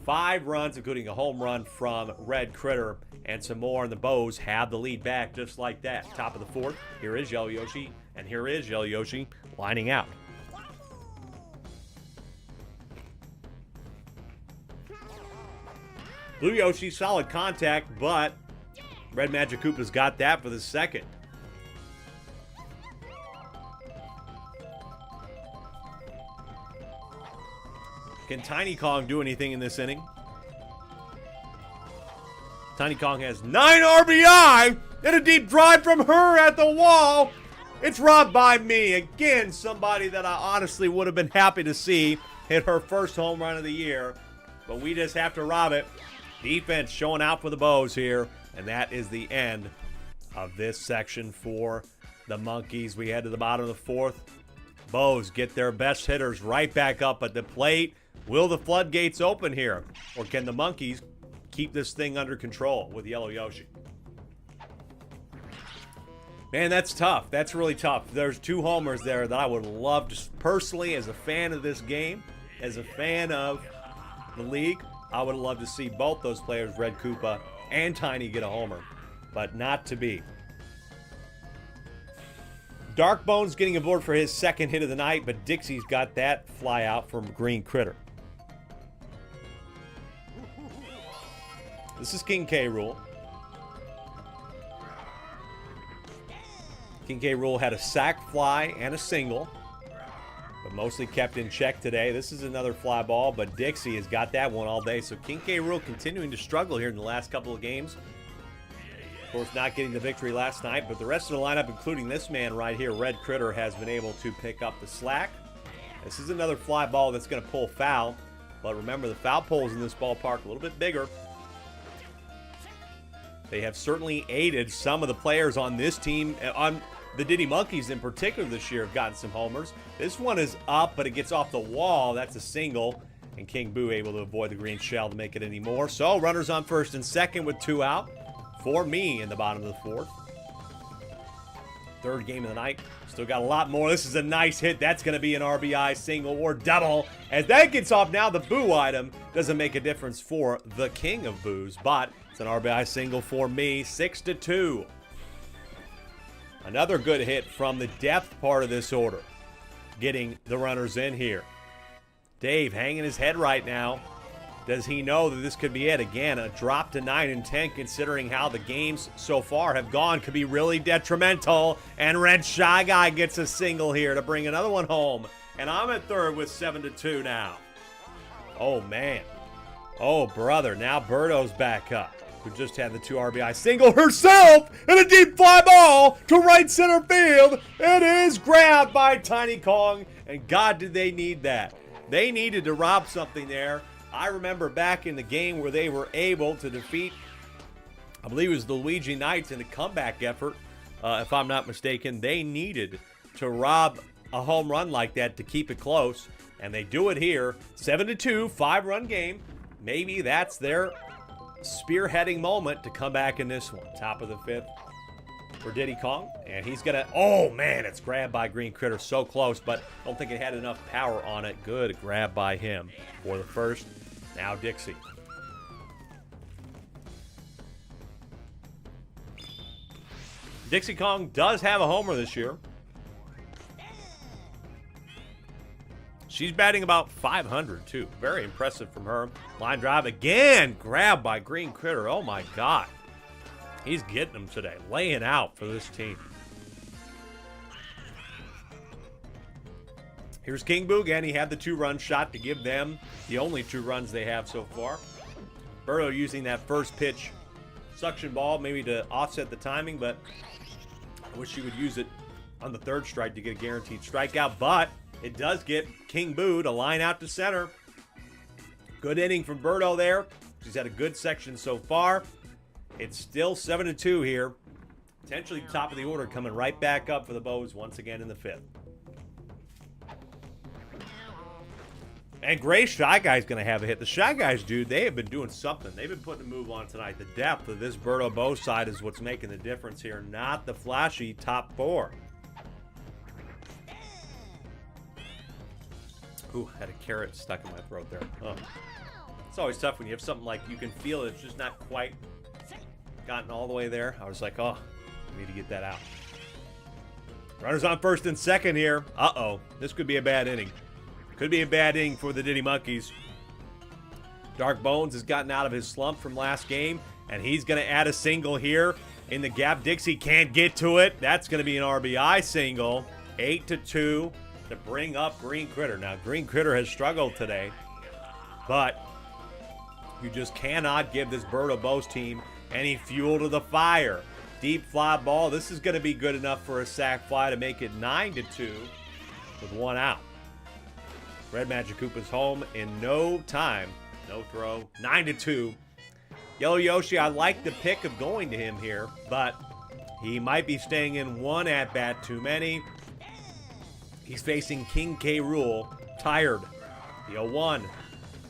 5 runs, including a home run from Red Critter and some more, and the Bows have the lead back just like that. Top of the 4th, here is Yellow Yoshi, and here is Yellow Yoshi lining out. Blue Yoshi, solid contact, but Red Magic Koopa's got that for the second. Can Tiny Kong do anything in this inning? Tiny Kong has 9 RBI and a deep drive from her at the wall. It's robbed by me. Again, somebody that I honestly would have been happy to see hit her first home run of the year, but we just have to rob it. Defense showing out for the Bows here, and that is the end of this section for the Monkeys. We head to the bottom of the 4th. Bows get their best hitters right back up at the plate. Will the floodgates open here, or can the Monkeys keep this thing under control with Yellow Yoshi? Man, that's tough. That's really tough. There's 2 homers there that I would love to, personally, as a fan of this game, as a fan of the league, I would love to see both those players, Red Koopa and Tiny, get a homer, but not to be. Darkbone's getting aboard for his second hit of the night, but Dixie's got that fly out from Green Critter. This is King K. Rool. King K. Rool had a sac fly and a single, but mostly kept in check today. This is another fly ball, but Dixie has got that one all day. So King K. Rool continuing to struggle here in the last couple of games. Of course, not getting the victory last night, but the rest of the lineup, including this man right here, Red Critter, has been able to pick up the slack. This is another fly ball that's going to pull foul, but remember, the foul poles in this ballpark a little bit bigger. They have certainly aided some of the players on this team. On the Diddy Monkeys in particular this year have gotten some homers. This one is up, but it gets off the wall. That's a single, and King Boo able to avoid the green shell to make it any more. So runners on first and second with 2 out for me in the bottom of the 4th. Third game of the night. Still got a lot more. This is a nice hit. That's going to be an RBI single or double. As that gets off now, the Boo item doesn't make a difference for the king of Boos, but it's an RBI single for me. 6-2. Another good hit from the depth part of this order, getting the runners in here. Dave hanging his head right now. Does he know that this could be it? Again, a drop to 9 and 10, considering how the games so far have gone, could be really detrimental. And Red Shy Guy gets a single here to bring another one home. And I'm at third with 7-2 now. Oh, man. Oh, brother. Now Birdo's back up, who just had the 2 RBI single herself, and a deep fly ball to right center field. It is grabbed by Tiny Kong, and God, did they need that. They needed to rob something there. I remember back in the game where they were able to defeat, I believe it was the Luigi Knights in a comeback effort, if I'm not mistaken. They needed to rob a home run like that to keep it close, and they do it here. 7-2, 5-run game. Maybe that's their spearheading moment to come back in this one. Top of the 5th for Diddy Kong, and he's gonna, oh man, it's grabbed by Green Critter, so close, but I don't think it had enough power on it. Good grab by him for the first. Now Dixie. Dixie Kong does have a homer this year. She's batting about 500 too. Very impressive from her. Line drive again, grabbed by Green Critter. Oh my God. He's getting them today, laying out for this team. Here's King Boo again. He had the 2-run shot to give them the only 2 runs they have so far. Birdo using that first pitch suction ball maybe to offset the timing, but I wish he would use it on the 3rd strike to get a guaranteed strikeout, but it does get King Boo to line out to center. Good inning from Birdo there. She's had a good section so far. It's still 7-2 here. Potentially top of the order, coming right back up for the Bows once again in the 5th. And Gray Shy Guy's going to have a hit. The Shy Guys, dude, they have been doing something. They've been putting a move on tonight. The depth of this Birdo Bow side is what's making the difference here, not the flashy top 4. Ooh, had a carrot stuck in my throat there. Oh. It's always tough when you have something like you can feel it's just not quite gotten all the way there. I was like, oh, I need to get that out. Runners on first and second here. Uh-oh. This could be a bad inning. Could be a bad inning for the Diddy Monkeys. Dark Bones has gotten out of his slump from last game, and he's going to add a single here in the gap. Dixie can't get to it. That's going to be an RBI single. 8-2 to bring up Green Critter. Now, Green Critter has struggled today, but you just cannot give this Birdo Bose team any fuel to the fire. Deep fly ball. This is going to be good enough for a sac fly to make it 9-2 with one out. Red Magic Koopa's home in no time. No throw. 9-2. Yellow Yoshi, I like the pick of going to him here, but he might be staying in one at-bat too many. He's facing King K. Rool. Tired. The 0-1.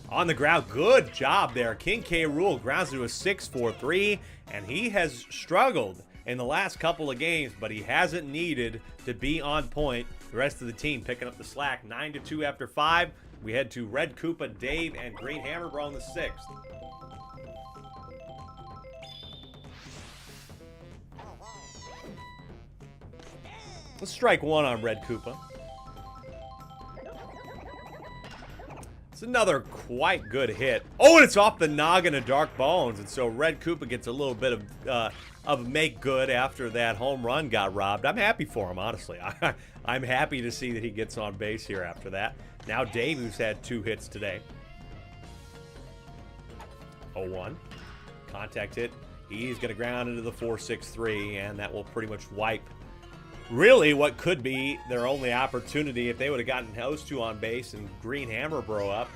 On the ground. Good job there. King K. Rool grounds to a 6-4-3, and he has struggled in the last couple of games, but he hasn't needed to be on point. The rest of the team picking up the slack. 9-2 after 5. We head to Red Koopa, Dave, and Green Hammerbro in the 6th. Let's strike one on Red Koopa. It's another quite good hit. Oh, and it's off the noggin of Dark Bones, and so Red Koopa gets a little bit of make good after that home run got robbed. I'm happy for him, honestly. I'm happy to see that he gets on base here after that. Now Dave, who's had 2 hits today. 0-1. Contact hit. He's going to ground into the 4-6-3, and that will pretty much wipe really what could be their only opportunity. If they would have gotten those 2 on base and Green Hammerbro up,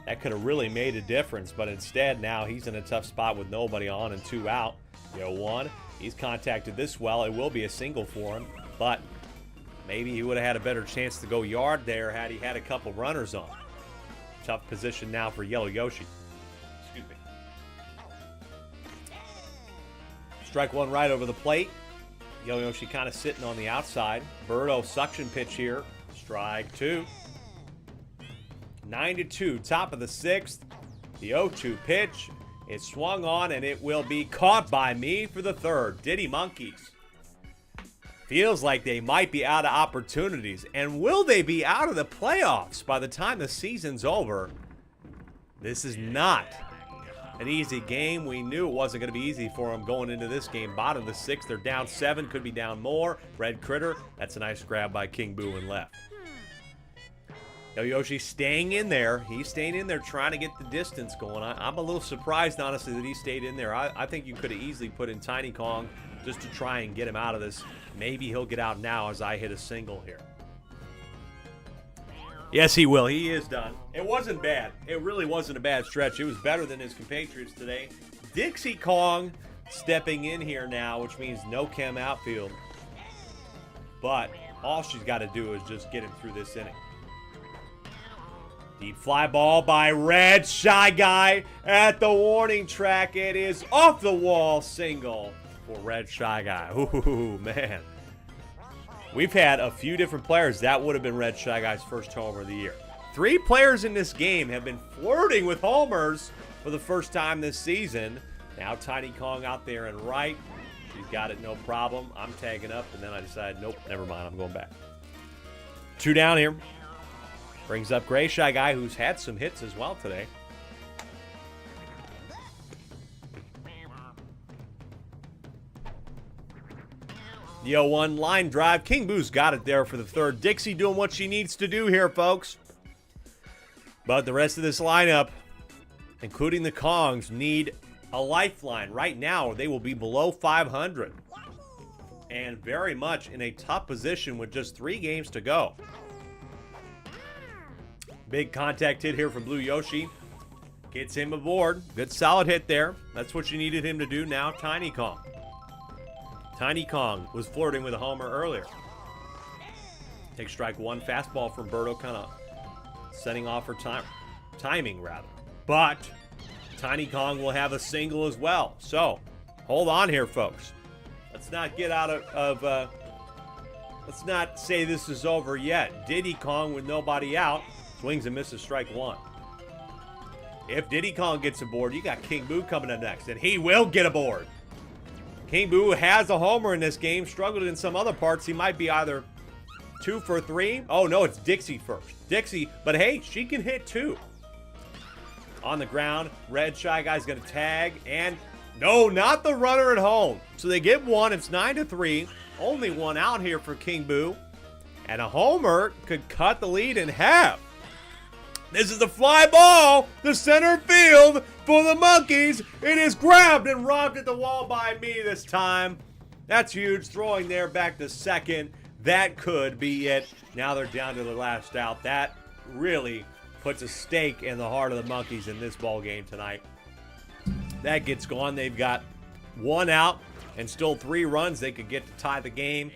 that could have really made a difference. But instead, now he's in a tough spot with nobody on and 2 out. 0-1. He's contacted this well. It will be a single for him, but maybe he would have had a better chance to go yard there had he had a couple runners on. Tough position now for Yellow Yoshi. Excuse me. Strike one right over the plate. Yellow Yoshi kind of sitting on the outside. Birdo suction pitch here. Strike 2. 9-2, top of the 6th. The 0-2 pitch. It swung on, and it will be caught by me for the 3rd. Diddy Monkeys. Feels like they might be out of opportunities. And will they be out of the playoffs by the time the season's over? This is not an easy game. We knew it wasn't going to be easy for them going into this game. Bottom of the 6th, they're down 7, could be down more. Red Critter, that's a nice grab by King Boo and left. Yoshi staying in there. He's staying in there trying to get the distance going. I'm a little surprised, honestly, that he stayed in there. I think you could have easily put in Tiny Kong just to try and get him out of this. Maybe he'll get out now as I hit a single here. Yes, he will. He is done. It wasn't bad. It really wasn't a bad stretch. It was better than his compatriots today. Dixie Kong stepping in here now, which means no Chem outfield. But all she's got to do is just get him through this inning. Deep fly ball by Red Shy Guy at the warning track. It is off the wall single for Red Shy Guy. Ooh, man. We've had a few different players. That would have been Red Shy Guy's first homer of the year. 3 players in this game have been flirting with homers for the first time this season. Now Tiny Kong out there and right. She's got it, no problem. I'm tagging up, and then I decide, nope, never mind, I'm going back. 2 down here. Brings up Gray Shy Guy, who's had some hits as well today. The 0-1 line drive. King Boo's got it there for the 3rd. Dixie doing what she needs to do here, folks. But the rest of this lineup, including the Kongs, need a lifeline. Right now, they will be below 500. And very much in a tough position with just 3 games to go. Big contact hit here from Blue Yoshi. Gets him aboard. Good solid hit there. That's what you needed him to do now. Tiny Kong. Tiny Kong was flirting with a homer earlier. Takes strike 1. Fastball from Birdo, kind of setting off her timing, rather. But Tiny Kong will have a single as well. So, hold on here, folks. Let's not get out let's not say this is over yet. Diddy Kong with nobody out. Swings and misses, strike one. If Diddy Kong gets aboard, you got King Boo coming up next, and he will get aboard. King Boo has a homer in this game, struggled in some other parts. He might be either 2 for 3. Oh, no, it's Dixie first. Dixie, but hey, she can hit too. On the ground, Red Shy Guy's going to tag, and no, not the runner at home. So they get one. It's 9-3. Only one out here for King Boo. And a homer could cut the lead in half. This is a fly ball to center field for the Monkeys. It is grabbed and robbed at the wall by me this time. That's huge. Throwing there back to second. That could be it. Now they're down to the last out. That really puts a stake in the heart of the Monkeys in this ball game tonight. That gets gone. They've got one out and still 3 runs. They could get to tie the game.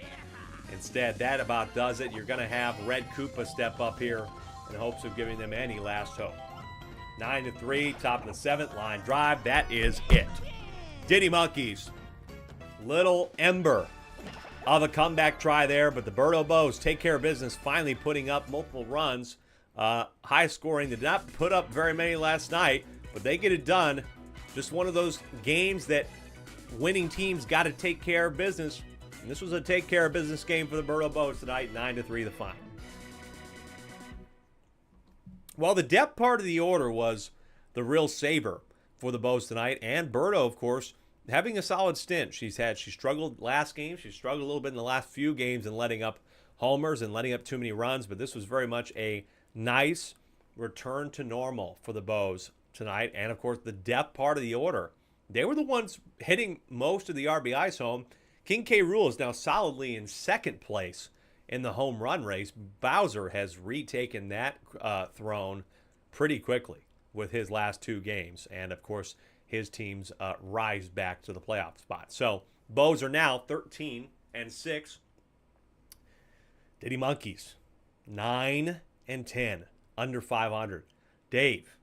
Instead, that about does it. You're going to have Red Koopa step up here in hopes of giving them any last hope. 9-3, top of the 7th, line drive. That is it. Diddy Monkeys, little ember of a comeback try there, but the Birdo Bows take care of business, finally putting up multiple runs. High scoring. They did not put up very many last night, but they get it done. Just one of those games that winning teams got to take care of business. And this was a take care of business game for the Birdo Bows tonight, 9-3 the final. Well, the depth part of the order was the real saver for the Bows tonight. And Birdo, of course, having a solid stint. She struggled last game. She struggled a little bit in the last few games and letting up homers and letting up too many runs. But this was very much a nice return to normal for the Bows tonight. And, of course, the depth part of the order. They were the ones hitting most of the RBIs home. King K. Rool is now solidly in second place in the home run race. Bowser has retaken that throne pretty quickly with his last 2 games. And, of course, his teams rise back to the playoff spot. So, Bows are now 13-6. Diddy Monkeys, 9-10, under 500. Dave,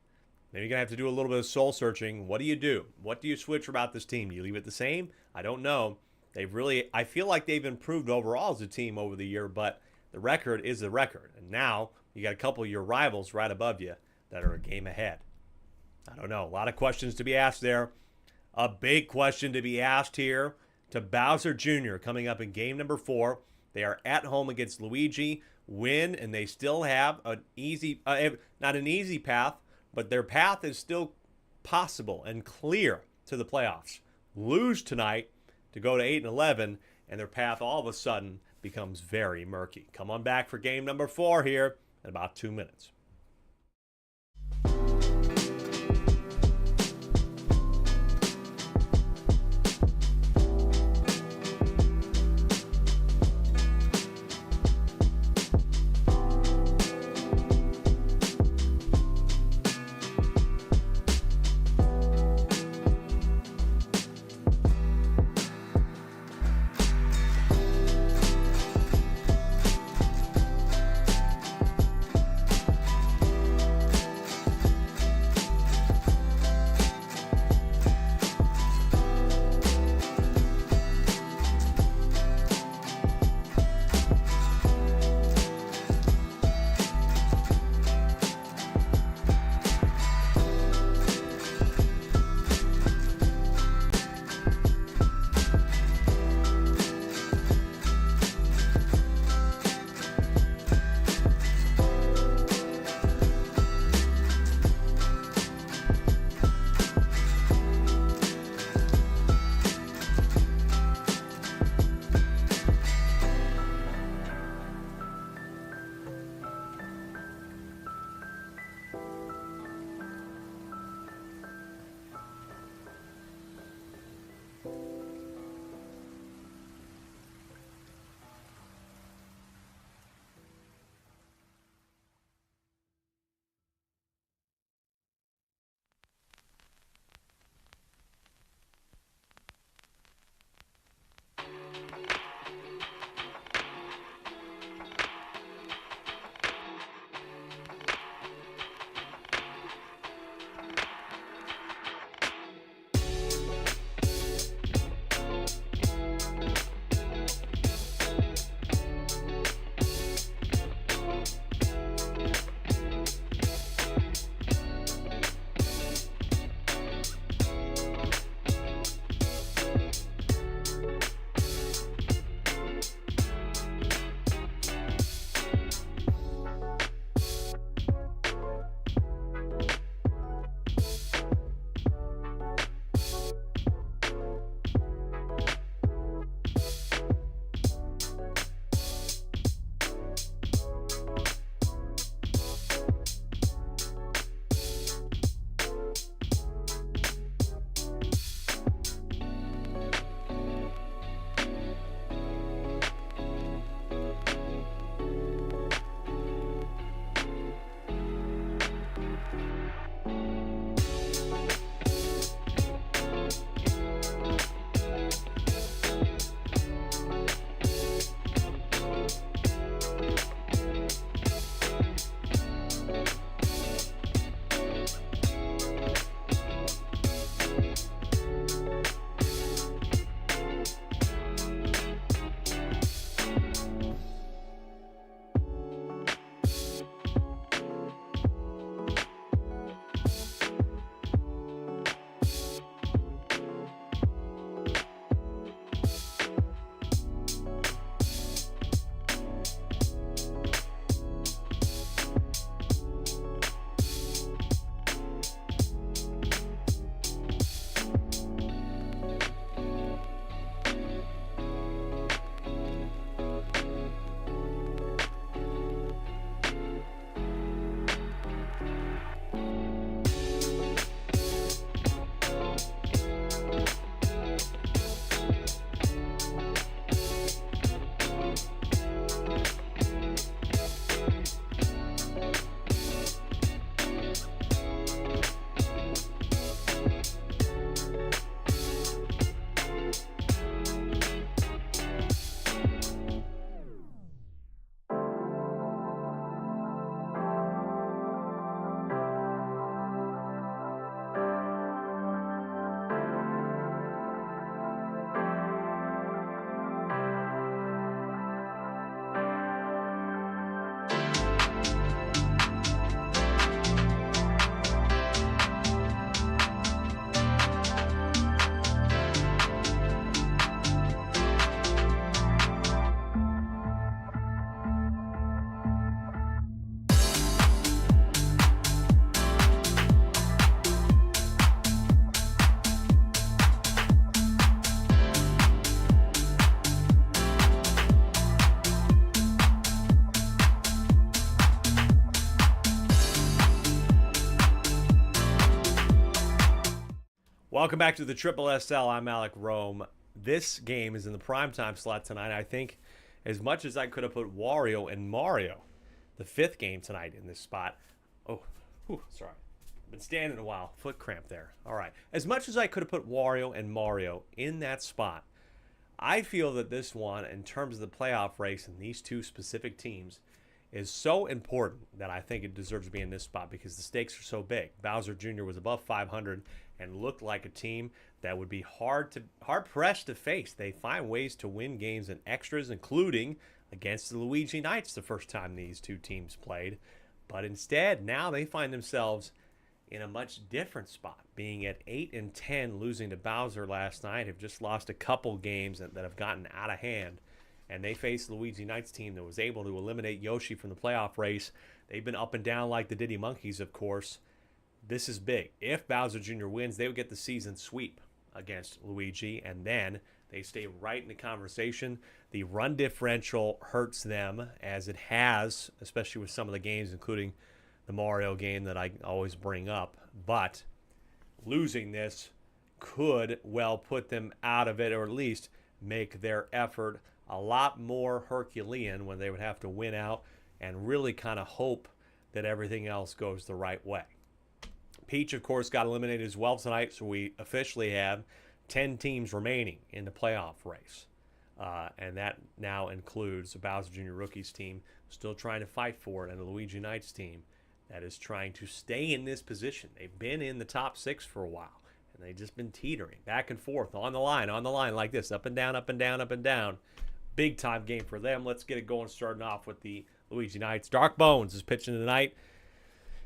maybe you're going to have to do a little bit of soul searching. What do you do? What do you switch about this team? Do you leave it the same? I don't know. I feel like they've improved overall as a team over the year, but the record is the record. And now you got a couple of your rivals right above you that are a game ahead. I don't know. A lot of questions to be asked there. A big question to be asked here to Bowser Jr. coming up in game number 4. They are at home against Luigi. Win, and they still have an easy, not an easy path, but their path is still possible and clear to the playoffs. Lose tonight to go to 8-11, and their path all of a sudden becomes very murky. Come on back for game number 4 here in about 2 minutes. Welcome back to the Triple SL. I'm Alec Rome. This game is in the primetime slot tonight. I think as much as I could have put Wario and Mario, the fifth game tonight in this spot. Oh, sorry. Been standing a while. Foot cramp there. All right. As much as I could have put Wario and Mario in that spot, I feel that this one, in terms of the playoff race and these two specific teams, is so important that I think it deserves to be in this spot because the stakes are so big. Bowser Jr. was above 500 and looked like a team that would be hard pressed to face. They find ways to win games in extras, including against the Luigi Knights the first time these two teams played. But instead, now they find themselves in a much different spot, being at 8-10, losing to Bowser last night, have just lost a couple games that have gotten out of hand. And they faced the Luigi Knights team that was able to eliminate Yoshi from the playoff race. They've been up and down like the Diddy Monkeys, of course. This is big. If Bowser Jr. wins, they would get the season sweep against Luigi, and then they stay right in the conversation. The run differential hurts them, as it has, especially with some of the games, including the Mario game that I always bring up. But losing this could well put them out of it, or at least make their effort a lot more Herculean when they would have to win out and really kind of hope that everything else goes the right way. Peach, of course, got eliminated as well tonight, so we officially have 10 teams remaining in the playoff race. And that now includes the Bowser Jr. Rookies team still trying to fight for it, and the Luigi Knights team that is trying to stay in this position. They've been in the top 6 for a while, and they've just been teetering back and forth on the line like this, up and down, up and down, up and down. Big time game for them. Let's get it going, starting off with the Luigi Knights. Dark Bones is pitching tonight.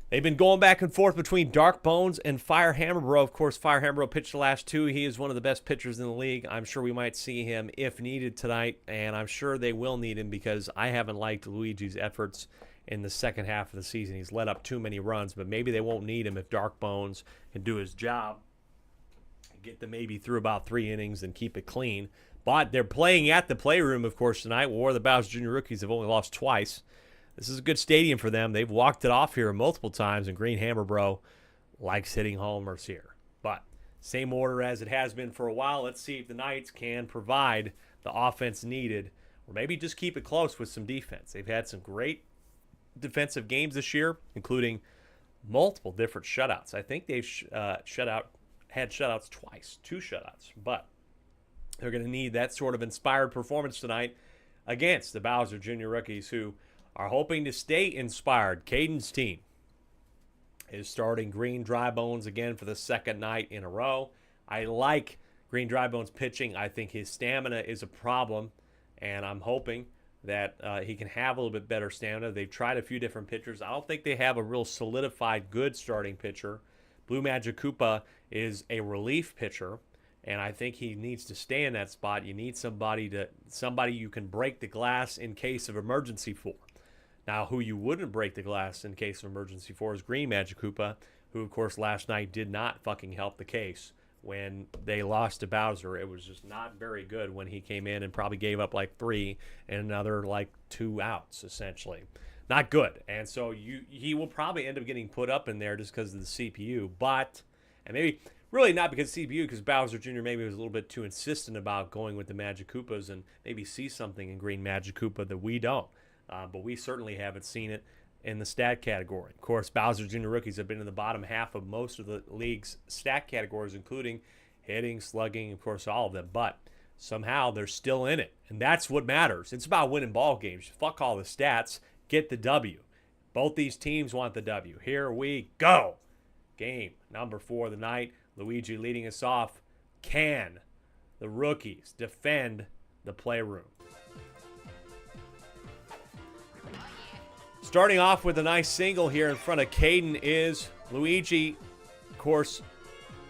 They've been going back and forth between Dark Bones and Fire Hammerbro. Of course, Fire Hammerbro pitched the last two. He is one of the best pitchers in the league. I'm sure we might see him if needed tonight, and I'm sure they will need him because I haven't liked Luigi's efforts in the second half of the season. He's let up too many runs, but maybe they won't need him if Dark Bones can do his job, get them maybe through about 3 innings and keep it clean. But they're playing at the Playroom, of course, tonight, where the Bowser Jr. Rookies have only lost twice. This is a good stadium for them. They've walked it off here multiple times, and Green Hammer Bro likes hitting homers here. But same order as it has been for a while. Let's see if the Knights can provide the offense needed, or maybe just keep it close with some defense. They've had some great defensive games this year, including multiple different shutouts. I think they've had shutouts twice, 2 shutouts, but they're going to need that sort of inspired performance tonight against the Bowser Jr. Rookies, who are hoping to stay inspired. Caden's team is starting Green Dry Bones again for the second night in a row. I like Green Dry Bones pitching. I think his stamina is a problem, and I'm hoping that he can have a little bit better stamina. They've tried a few different pitchers. I don't think they have a real solidified good starting pitcher. Blue Magic Koopa is a relief pitcher, and I think he needs to stay in that spot. You need somebody you can break the glass in case of emergency for. Now, who you wouldn't break the glass in case of emergency for is Green Magic Koopa, who, of course, last night did not fucking help the case when they lost to Bowser. It was just not very good when he came in and probably gave up like 3 and another like 2 outs, essentially. Not good. And so he will probably end up getting put up in there just because of the CPU. And maybe really not because of CPU, because Bowser Jr. maybe was a little bit too insistent about going with the Magic Koopas and maybe see something in Green Magic Koopa that we don't. But we certainly haven't seen it in the stat category. Of course, Bowser Jr. Rookies have been in the bottom half of most of the league's stat categories, including hitting, slugging, of course, all of them. But somehow they're still in it, and that's what matters. It's about winning ball games. Fuck all the stats. Get the W. Both these teams want the W. Here we go. Game number 4 of the night. Luigi leading us off. Can the Rookies defend the Playroom? Starting off with a nice single here in front of Caden is Luigi. Of course,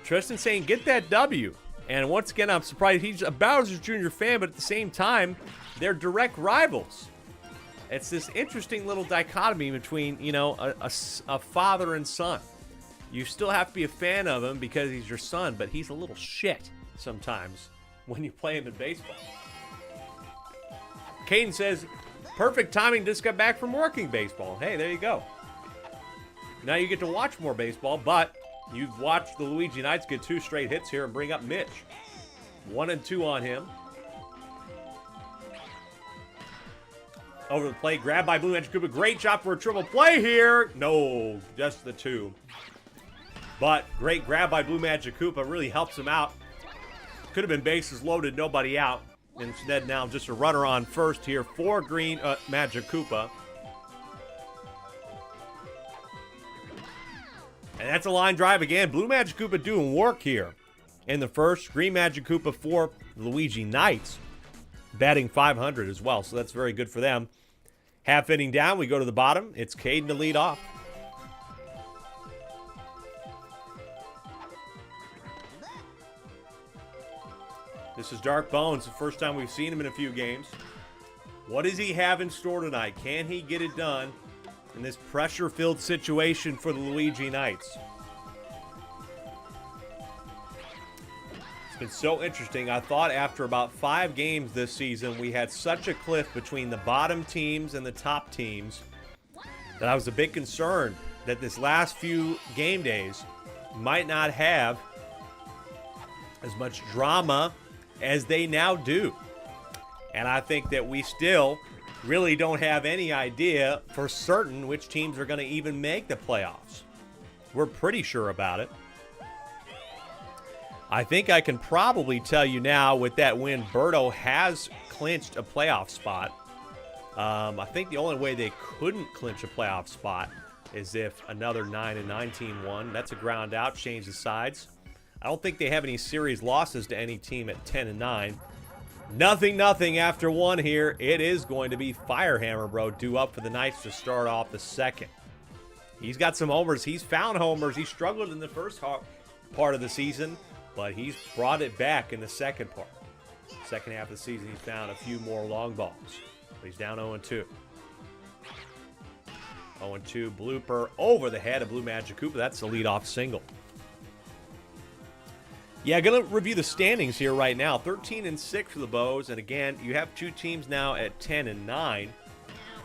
Tristan saying, get that W. And once again, I'm surprised he's a Bowser Jr. fan, but at the same time, they're direct rivals. It's this interesting little dichotomy between, a father and son. You still have to be a fan of him because he's your son, but he's a little shit sometimes when you play him in baseball. Caden says, perfect timing, just got back from working baseball. Hey, there you go. Now you get to watch more baseball, but You've watched the Luigi Knights get 2 straight hits here and bring up Mitch. 1 and 2 on him. Over the plate, grab by Blue Magic Koopa. Great job for a triple play here. No, just the 2. But great grab by Blue Magic Koopa. Really helps him out. Could have been bases loaded, nobody out. Instead now just a runner on first here for Green Magic Koopa. And that's a line drive again. Blue Magic Koopa doing work here in the first. Green Magic Koopa for Luigi Knights. Batting .500 as well, so that's very good for them. Half inning down, we go to the bottom. It's Caden to lead off. This is Dark Bones, the first time we've seen him in a few games. What does he have in store tonight? Can he get it done in this pressure-filled situation for the Luigi Knights? It's been so interesting. I thought after about 5 games this season, we had such a cliff between the bottom teams and the top teams that I was a bit concerned that this last few game days might not have as much drama as they now do. And I think that we still really don't have any idea for certain which teams are going to even make the playoffs. We're pretty sure about it. I think I can probably tell you now with that win, Berto has clinched a playoff spot. I think the only way they couldn't clinch a playoff spot is if another 9-19 won. That's a ground out, change the sides. I don't think they have any series losses to any team at 10-9. Nothing after 1 here. It is going to be Firehammer, bro, due up for the Knights to start off the second. He's got some homers. He's found homers. He struggled in the first part of the season, but he's brought it back in the second part. Second half of the season, he found a few more long balls. But he's down 0-2. 0-2 blooper over the head of Blue Magic Koopa. That's the leadoff single. Yeah, going to review the standings here right now. 13-6 for the Bows. And again, you have 2 teams now at 10-9.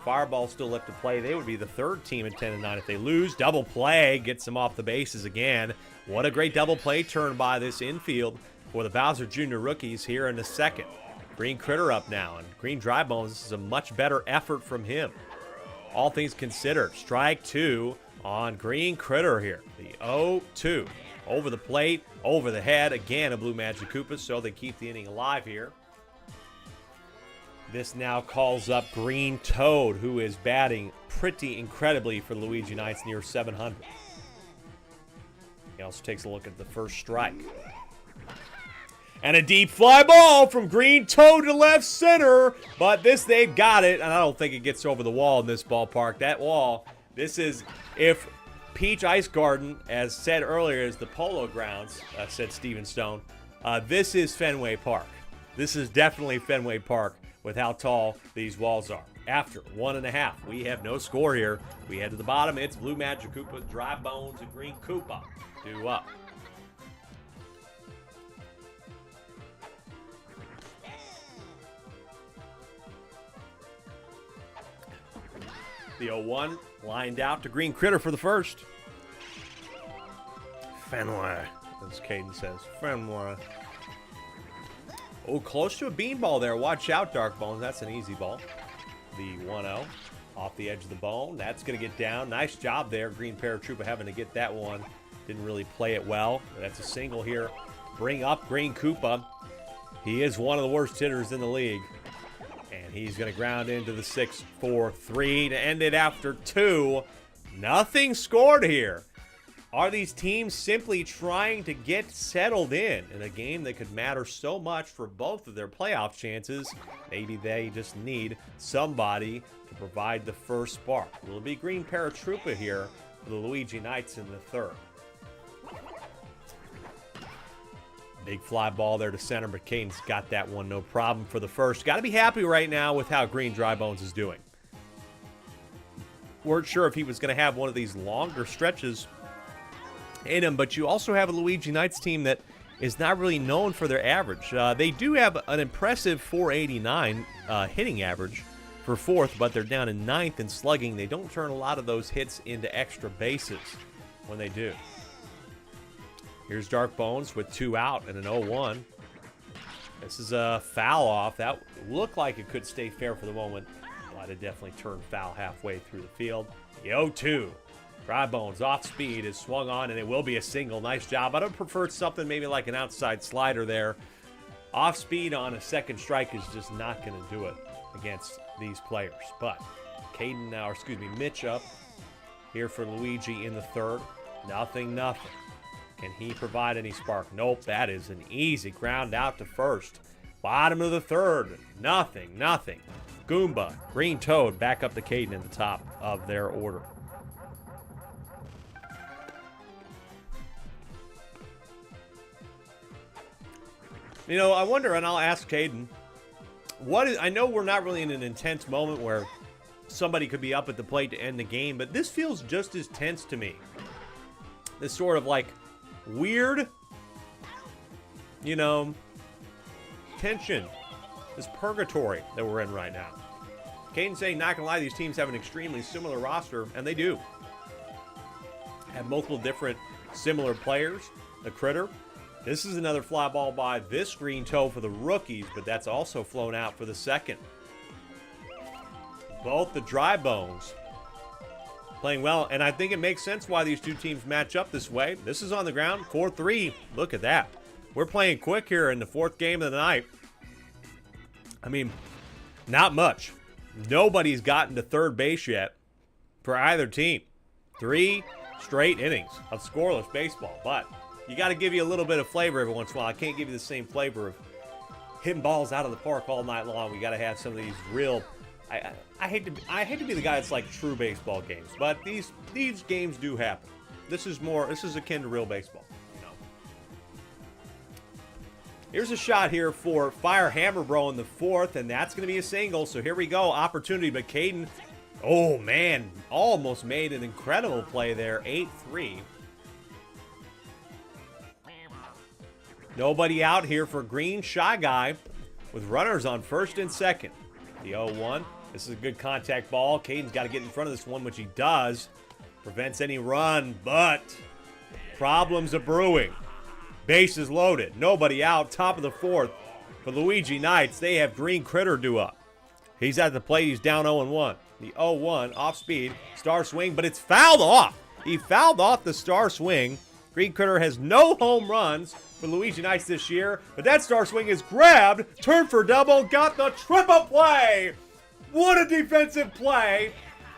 Fireball still left to play. They would be the 3rd team at 10-9 if they lose. Double play gets them off the bases again. What a great double play turn by this infield for the Bowser Jr. rookies here in the second. Green Critter up now. And Green Dry Bones, this is a much better effort from him. All things considered, strike 2 on Green Critter here. The 0-2. Over the plate, over the head. Again, a Blue Magic Koopa, so they keep the inning alive here. This now calls up Green Toad, who is batting pretty incredibly for the Luigi Knights, near 700. He also takes a look at the first strike. And a deep fly ball from Green Toad to left center. But this, they've got it, and I don't think it gets over the wall in this ballpark. That wall, this is, if Peach Ice Garden, as said earlier, is the polo grounds, said Steven Stone. This is Fenway Park. This is definitely Fenway Park with how tall these walls are. After 1.5, we have no score here. We head to the bottom. It's Blue Magic Koopa, Dry Bones, and Green Koopa due up. The 0-1 lined out to Green Critter for the first. Fenway, as Caden says. Fenway. Oh, close to a beanball there. Watch out, Dark Bones. That's an easy ball. The 1-0 off the edge of the bone. That's going to get down. Nice job there. Green Paratroopa having to get that one. Didn't really play it well. That's a single here. Bring up Green Koopa. He is one of the worst hitters in the league. And he's going to ground into the 6-4-3 to end it after 2. Nothing scored here. Are these teams simply trying to get settled in a game that could matter so much for both of their playoff chances? Maybe they just need somebody to provide the first spark. Will it be Green Paratroopa here for the Luigi Knights in the third? Big fly ball there to center, but Caden's got that one no problem for the first. Got to be happy right now with how Green Dry Bones is doing. Weren't sure if he was going to have one of these longer stretches in him, but you also have a Luigi Knights team that is not really known for their average. They do have an impressive 489 hitting average for fourth, but they're down in ninth in slugging. They don't turn a lot of those hits into extra bases when they do. Here's Dark Bones with 2 out and an 0-1. This is a foul off. That looked like it could stay fair for the moment, but it definitely turned foul halfway through the field. The 0-2. Dry Bones off speed is swung on, and it will be a single. Nice job. I would prefer something maybe like an outside slider there. Off speed on a second strike is just not going to do it against these players. But Caden now, or excuse me, Mitch up here for Luigi in the third. Nothing. Can he provide any spark? Nope, that is an easy ground out to first. Bottom of the third. Nothing. Goomba, Green Toad back up to Caden in the top of their order. You know, I wonder, and I'll ask Caden, I know we're not really in an intense moment where somebody could be up at the plate to end the game, but this feels just as tense to me. This sort of like weird, you know, tension, this purgatory that we're in right now. Caden's saying, not gonna lie, these teams have an extremely similar roster, and they do. Have multiple different similar players. The Critter. This is another fly ball by this Green Toe for the rookies, but that's also flown out for the second. Both the Dry Bones playing well, and I think it makes sense why these two teams match up this way. This is on the ground, 4-3. Look at that. We're playing quick here in the fourth game of the night. I mean, not much. Nobody's gotten to third base yet for either team. 3 straight innings of scoreless baseball, but you got to give you a little bit of flavor every once in a while. I can't give you the same flavor of hitting balls out of the park all night long. We got to have some of these real. I hate to be the guy that's like true baseball games, but these games do happen. This is akin to real baseball. You know. Here's a shot here for Fire Hammer Bro in the fourth, and that's going to be a single. So here we go, opportunity. But Caden, oh man, almost made an incredible play there. 8-3. Nobody out here for Green Shy Guy with runners on first and second. The 0-1. This is a good contact ball. Caden's got to get in front of this one, which he does. Prevents any run, but problems are brewing. Bases loaded. Nobody out. Top of the fourth for Luigi Knights. They have Green Critter due up. He's at the plate. He's down 0-1. The 0-1 off speed. Star swing, but it's fouled off. He fouled off the star swing. Green Critter has no home runs for Luigi Knights this year, but that star swing is grabbed, turned for double, got the triple play. What a defensive play,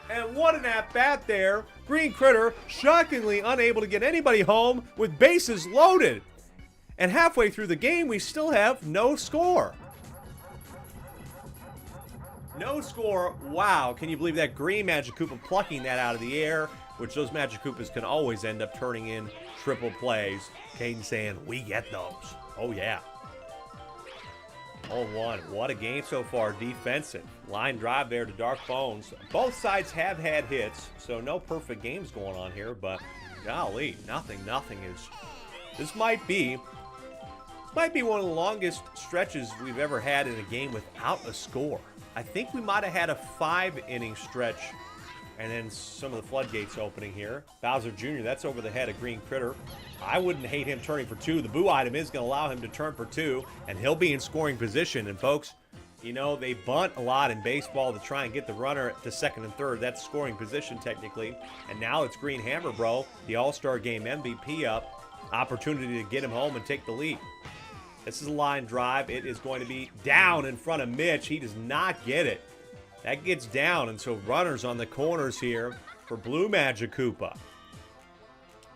and what an at-bat there. Green Critter shockingly unable to get anybody home with bases loaded. And halfway through the game, we still have no score. No score. Wow, can you believe that? Green Magikarp plucking that out of the air, which those Magikarps can always end up turning in triple plays. Caden saying, we get those. Oh, yeah. 0-1. What a game so far. Defensive. Line drive there to Dark Bones. Both sides have had hits, so no perfect games going on here, but golly, nothing is. This might be one of the longest stretches we've ever had in a game without a score. I think we might have had a 5-inning stretch. And then some of the floodgates opening here. Bowser Jr., that's over the head of Green Critter. I wouldn't hate him turning for 2. The boo item is going to allow him to turn for 2, and he'll be in scoring position. And folks, you know, they bunt a lot in baseball to try and get the runner to second and third. That's scoring position technically. And now it's Green Hammer Bro, the All-Star Game MVP up. Opportunity to get him home and take the lead. This is a line drive. It is going to be down in front of Mitch. He does not get it. That gets down, and so runners on the corners here for Blue Magikarp.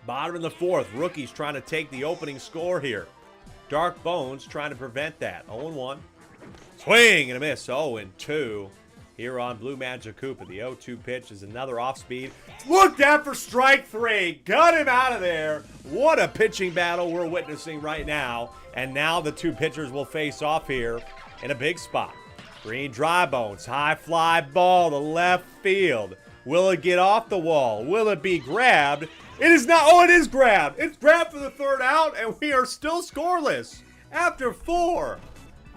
Bottom of the fourth, rookies trying to take the opening score here. Dark Bones trying to prevent that. 0-1. Swing and a miss. 0-2 here on Blue Magikarp. The 0-2 pitch is another off speed. Looked at for strike 3. Got him out of there. What a pitching battle we're witnessing right now. And now the two pitchers will face off here in a big spot. Green Dry Bones, high fly ball to left field. Will it get off the wall? Will it be grabbed? It is not. Oh, it is grabbed. It's grabbed for the third out, and we are still scoreless after 4.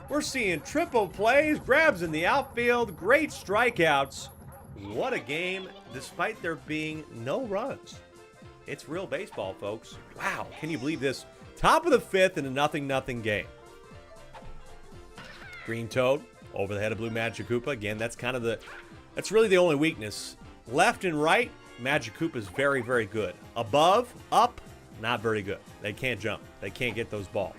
We're seeing triple plays, grabs in the outfield, great strikeouts. What a game, despite there being no runs. It's real baseball, folks. Wow, can you believe this? Top of the 5th in a 0-0 game. Green Toad over the head of Blue Magic Koopa. Again, that's really the only weakness. Left and right, Magic Koopa is very, very good. Above, up, not very good. They can't jump. They can't get those balls.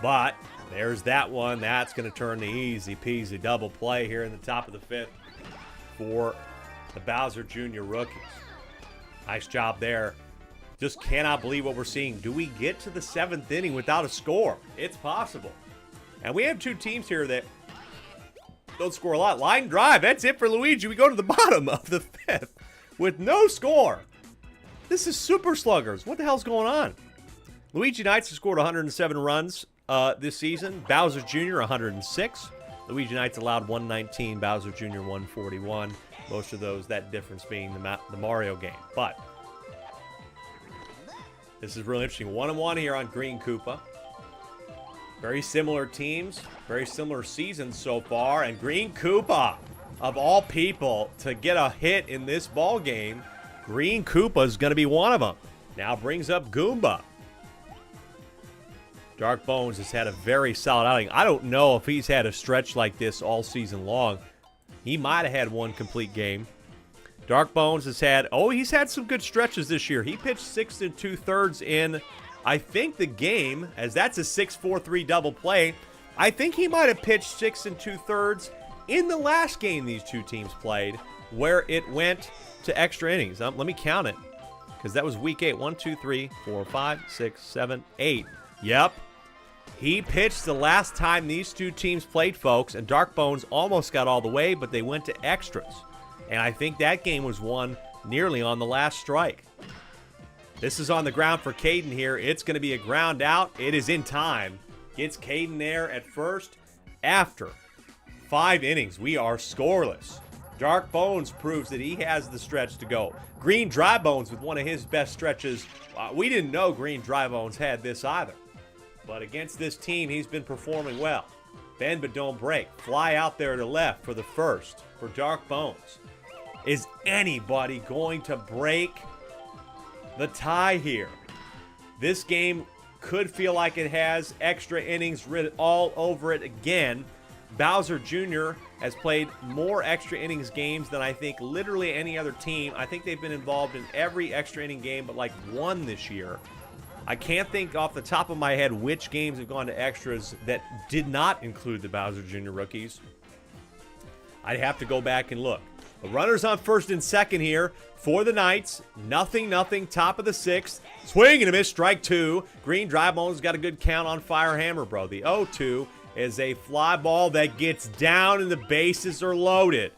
But there's that one. That's going to turn the easy peasy double play here in the top of the 5th for the Bowser Jr. rookies. Nice job there. Just cannot believe what we're seeing. Do we get to the 7th inning without a score? It's possible. And we have two teams here that don't score a lot. Line drive. That's it for Luigi. We go to the bottom of the 5th with no score. This is Super Sluggers. What the hell's going on? Luigi Knights have scored 107 runs this season. Bowser Jr. 106. Luigi Knights allowed 119. Bowser Jr. 141. Most of those, that difference being the Mario game. But this is really interesting. 1-1 here on Green Koopa. Very similar teams, very similar seasons so far. And Green Koopa, of all people, to get a hit in this ball game, Green Koopa is going to be one of them. Now brings up Goomba. Dark Bones has had a very solid outing. I don't know if he's had a stretch like this all season long. He might have had one complete game. Dark Bones has had, he's had some good stretches this year. He pitched 6 2/3 in, I think, the game, as that's a 6-4-3 double play. I think he might have pitched 6 2/3 in the last game these two teams played, where it went to extra innings. Let me count it, because that was week 8. 1, 2, 3, 4, 5, 6, 7, 8. Yep. He pitched the last time these two teams played, folks, and Dark Bones almost got all the way, but they went to extras. And I think that game was won nearly on the last strike. This is on the ground for Caden here. It's going to be a ground out. It is in time. Gets Caden there at first. After 5 innings, we are scoreless. Dark Bones proves that he has the stretch to go. Green Dry Bones with one of his best stretches. We didn't know Green Dry Bones had this either. But against this team, he's been performing well. Bend but don't break. Fly out there to left for the first for Dark Bones. Is anybody going to break the tie here? This game could feel like it has extra innings written all over it again. Bowser Jr. has played more extra innings games than I think literally any other team. I think they've been involved in every extra inning game but like one this year. I can't think off the top of my head which games have gone to extras that did not include the Bowser Jr. rookies. I'd have to go back and look. The runners on first and second here for the Knights. Nothing, top of the 6th. Swing and a miss, strike 2. Green Dry Bones got a good count on Fire Hammer, bro. The 0-2 is a fly ball that gets down and the bases are loaded.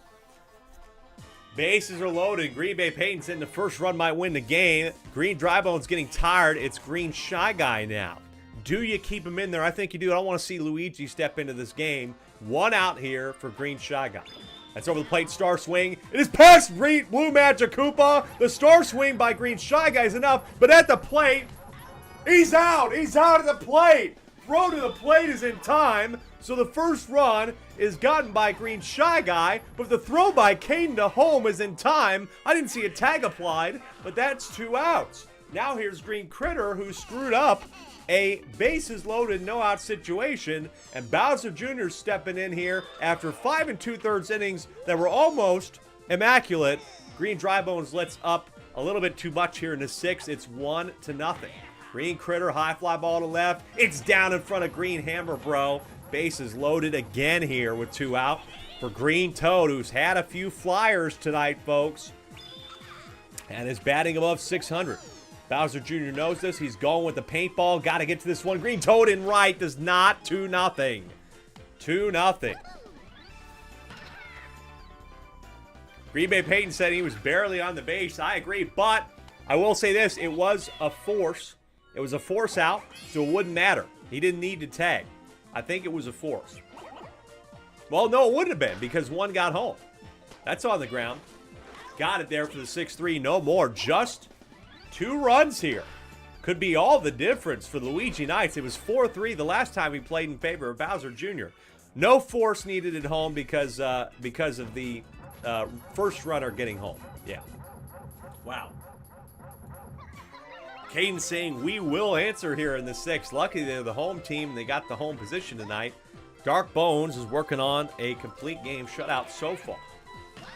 Bases are loaded. Green Bay Peyton saying the first run might win the game. Green Dry Bones getting tired. It's Green Shy Guy now. Do you keep him in there? I think you do. I don't want to see Luigi step into this game. 1 out here for Green Shy Guy. That's over the plate. Star swing. It is past Blue Magic Koopa. The star swing by Green Shy Guy is enough. But at the plate, he's out. He's out of the plate. Throw to the plate is in time. So the first run is gotten by Green Shy Guy, but the throw by Caden to home is in time. I didn't see a tag applied, but that's 2 outs. Now here's Green Critter, who screwed up a bases loaded, no out situation, and Bowser Jr. stepping in here after 5 2/3 innings that were almost immaculate. Green Dry Bones lets up a little bit too much here in the 6th. It's 1-0. Green Critter, high fly ball to left. It's down in front of Green Hammer, bro. Bases loaded again here with 2 out for Green Toad, who's had a few flyers tonight, folks, and is batting above 600. Bowser Jr. knows this. He's going with the paintball. Got to get to this one. Green Toad in right does not. 2-0. 2-0. Green Bay Peyton said he was barely on the base. I agree, but I will say this. It was a force. It was a force out, so it wouldn't matter. He didn't need to tag. I think it was a force. Well, no, it wouldn't have been because 1 got home. That's on the ground. Got it there for the 6-3. No more. Just 2 runs here. Could be all the difference for the Luigi Knights. It was 4-3 the last time we played in favor of Bowser Jr. No force needed at home because of the first runner getting home. Yeah. Wow. Caden saying we will answer here in the 6th. Luckily, they're the home team. They got the home position tonight. Dark Bones is working on a complete game shutout so far.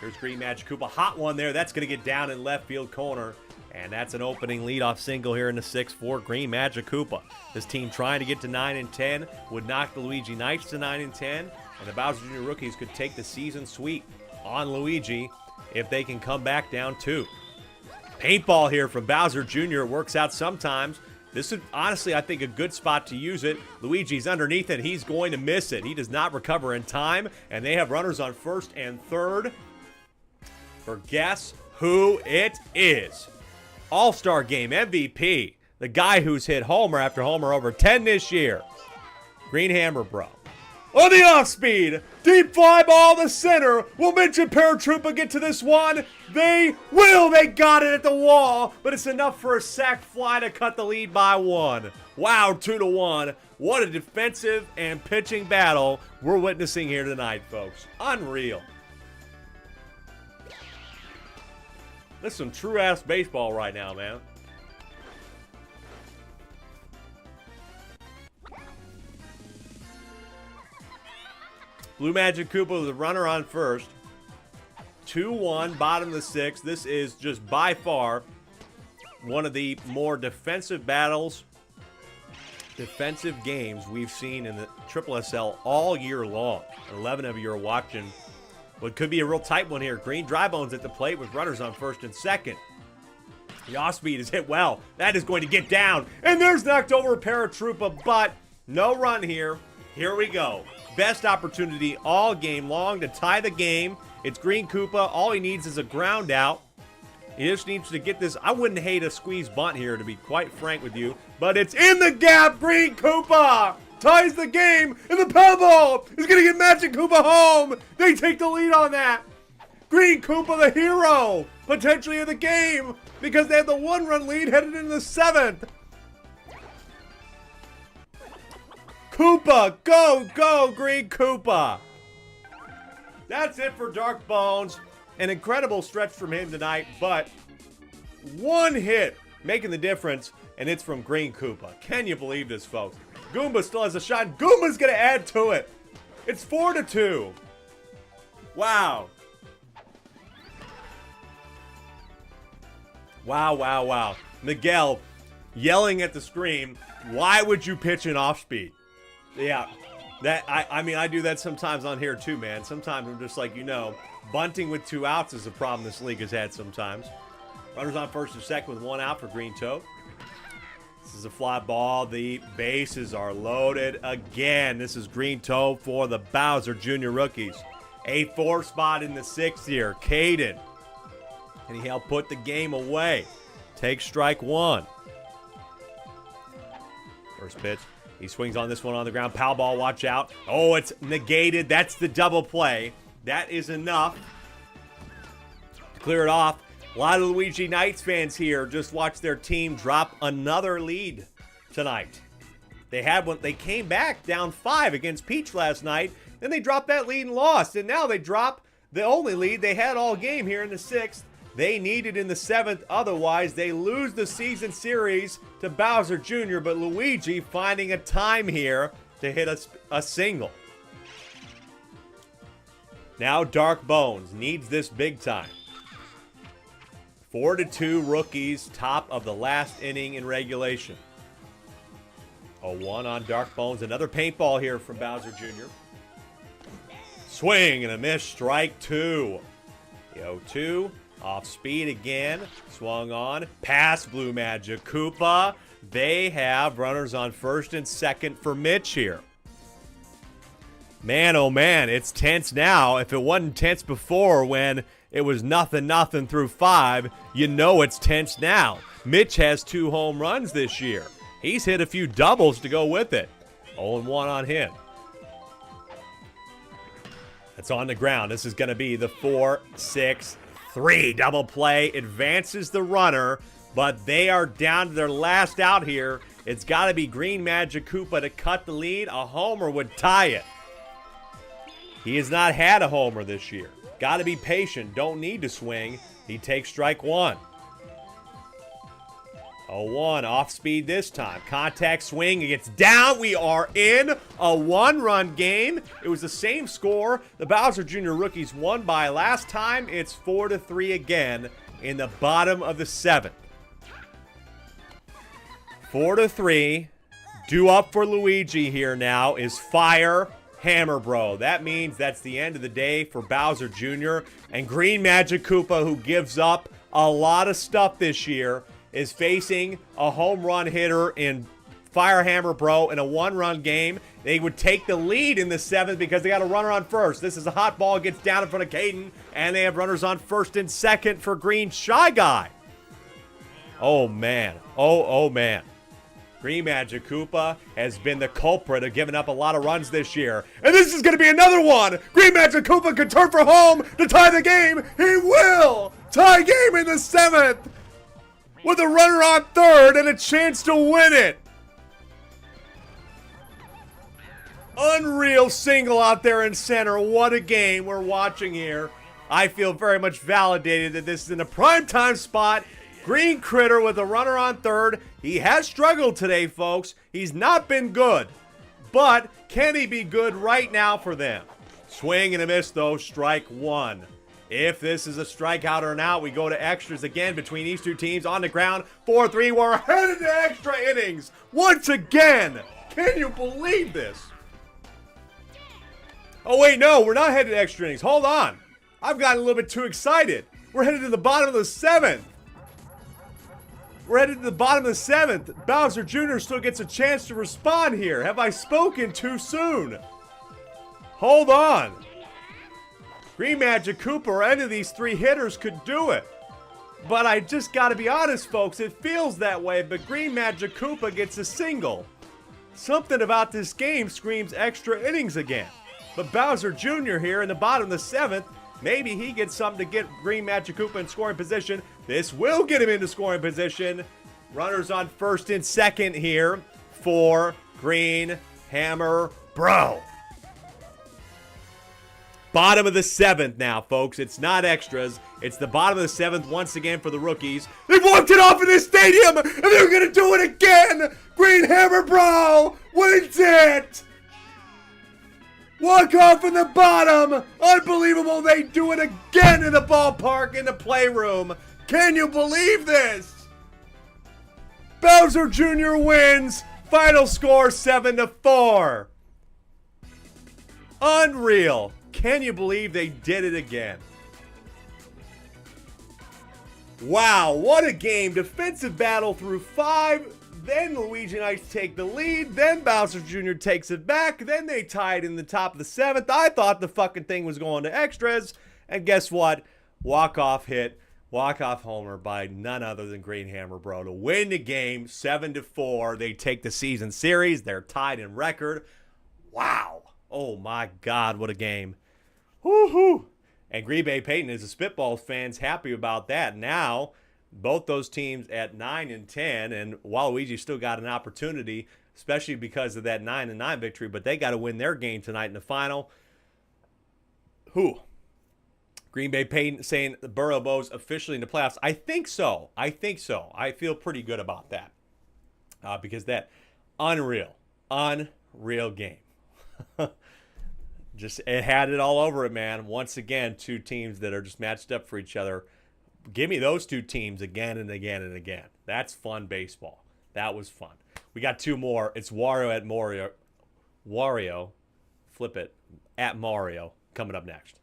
Here's Green Magic Koopa. Hot one there. That's going to get down in left field corner. And that's an opening leadoff single here in the 6th for Green Magic Koopa. This team trying to get to 9-10 would knock the Luigi Knights to 9-10. And the Bowser Jr. rookies could take the season sweep on Luigi if they can come back down 2. Paintball here from Bowser Jr. It works out sometimes. This is honestly, I think, a good spot to use it. Luigi's underneath it. He's going to miss it. He does not recover in time. And they have runners on 1st and 3rd. For guess who it is? All-Star Game MVP. The guy who's hit homer after homer over 10 this year. Green Hammer Bro. On the off-speed, deep fly ball to center. Will Mitch and Paratroopa get to this one? They will. They got it at the wall, but it's enough for a sac fly to cut the lead by 1. Wow, 2-1. What a defensive and pitching battle we're witnessing here tonight, folks. Unreal. This is some true-ass baseball right now, man. Blue Magic Koopa with a runner on 1st. 2-1, bottom of the 6th. This is just by far one of the more defensive battles, defensive games we've seen in the SSSL all year long. 11 of you are watching what could be a real tight one here. Green Dry Bones at the plate with runners on 1st and 2nd. The off-speed is hit well. That is going to get down. And there's knocked over Paratroopa, but no run here. Here we go. Best opportunity all game long to tie the game. It's Green Koopa. All he needs is a ground out. He just needs to get this. I wouldn't hate a squeeze bunt here, to be quite frank with you. But it's in the gap. Green Koopa ties the game. And the Powerball is going to get Magic Koopa home. They take the lead on that. Green Koopa, the hero, potentially of the game, because they had the 1-run lead headed into the 7th. Koopa, go, go, Green Koopa. That's it for Dark Bones. An incredible stretch from him tonight, but one hit making the difference, and it's from Green Koopa. Can you believe this, folks? Goomba still has a shot. Goomba's going to add to it. It's 4-2. Wow. Wow, wow, wow. Miguel yelling at the screen, why would you pitch an off-speed? Yeah, I mean, I do that sometimes on here too, man. Sometimes I'm just like, bunting with 2 outs is a problem this league has had sometimes. Runners on 1st and 2nd with 1 out for Green Toad. This is a fly ball. The bases are loaded again. This is Green Toad for the Bowser Jr. rookies. A 4 spot in the 6th here. Caden. And he helped put the game away. Takes strike 1. First pitch. He swings on this one on the ground. Pow ball, watch out. Oh, it's negated. That's the double play. That is enough to clear it off. A lot of Luigi Knights fans here just watched their team drop another lead tonight. They had one. They came back down 5 against Peach last night. Then they dropped that lead and lost. And now they drop the only lead they had all game here in the 6th. They need it in the 7th. Otherwise, they lose the season series to Bowser Jr. But Luigi finding a time here to hit a single. Now Dark Bones needs this big time. 4-2 rookies, top of the last inning in regulation. 0-1 on Dark Bones. Another paintball here from Bowser Jr. Swing and a miss. Strike 2. The 0-2. Off speed again. Swung on. Pass Blue Magic Koopa. They have runners on 1st and 2nd for Mitch here. Man, oh man, it's tense now. If it wasn't tense before when it was nothing through 5, it's tense now. Mitch has 2 home runs this year. He's hit a few doubles to go with it. 0-1 on him. That's on the ground. This is going to be the 4-6-3 double play. Advances the runner, but they are down to their last out here. It's got to be Green Magic Koopa to cut the lead. A homer would tie it. He has not had a homer this year. Got to be patient. Don't need to swing. He takes strike 1. 0-1, off speed this time. Contact swing, it gets down. We are in a one-run game. It was the same score the Bowser Jr. rookies won by last time. It's 4-3 again in the bottom of the 7th. 4-3. Due up for Luigi here now is Fire Hammer Bro. That means that's the end of the day for Bowser Jr. And Green Magic Koopa, who gives up a lot of stuff this year, is facing a home run hitter in Fire Hammer Bro in a one-run game. They would take the lead in the 7th because they got a runner on first. This is a hot ball, gets down in front of Caden, and they have runners on first and second for Green Shy Guy. Oh, man. Oh, man. Green Magic Koopa has been the culprit of giving up a lot of runs this year. And this is going to be another one. Green Magic Koopa could turn for home to tie the game. He will tie game in the 7th with a runner on third and a chance to win it. Unreal single out there in center. What a game we're watching here. I feel very much validated that this is in a primetime spot. Green Critter with a runner on third. He has struggled today, folks. He's not been good. But can he be good right now for them? Swing and a miss, though. Strike one. If this is a strikeout or an out, we go to extras again between these two teams on the ground. 4-3. We're headed to extra innings once again. Can you believe this? Oh, wait, no. We're not headed to extra innings. Hold on. I've gotten a little bit too excited. We're headed to the bottom of the 7th. We're headed to the bottom of the 7th. Bowser Jr. still gets a chance to respond here. Have I spoken too soon? Hold on. Green Magic Koopa or any of these three hitters could do it. But I just got to be honest, folks. It feels that way, but Green Magic Koopa gets a single. Something about this game screams extra innings again. But Bowser Jr. here in the bottom of the 7th, maybe he gets something to get Green Magic Koopa in scoring position. This will get him into scoring position. Runners on first and second here for Green Hammer Bro. Bottom of the 7th now, folks. It's not extras. It's the bottom of the 7th once again for the rookies. They've walked it off in this stadium, and they're going to do it again. Green Hammer Bro wins it. Walk off in the bottom. Unbelievable. They do it again in the ballpark, in the playroom. Can you believe this? Bowser Jr. wins. Final score 7-4. Unreal. Can you believe they did it again? Wow, what a game. Defensive battle through 5. Then Luigi Knights take the lead. Then Bowser Jr. takes it back. Then they tied in the top of the 7th. I thought the fucking thing was going to extras. And guess what? Walk-off hit. Walk-off homer by none other than Green Hammer Bro to win the game 7-4. They take the season series. They're tied in record. Wow. Oh, my God, what a game. Woo-hoo. And Green Bay Peyton, as a Spitballs fans, happy about that. Now, both those teams at 9-10, and Waluigi still got an opportunity, especially because of that 9-9 victory, but they got to win their game tonight in the final. Who? Green Bay Peyton saying the Burrow Bows officially in the playoffs. I think so. I feel pretty good about that because that unreal game. Just, it had it all over it, man. Once again, two teams that are just matched up for each other. Give me those two teams again and again and again. That's fun baseball. That was fun. We got two more. It's Wario at Mario. Wario, flip it, at Mario, coming up next.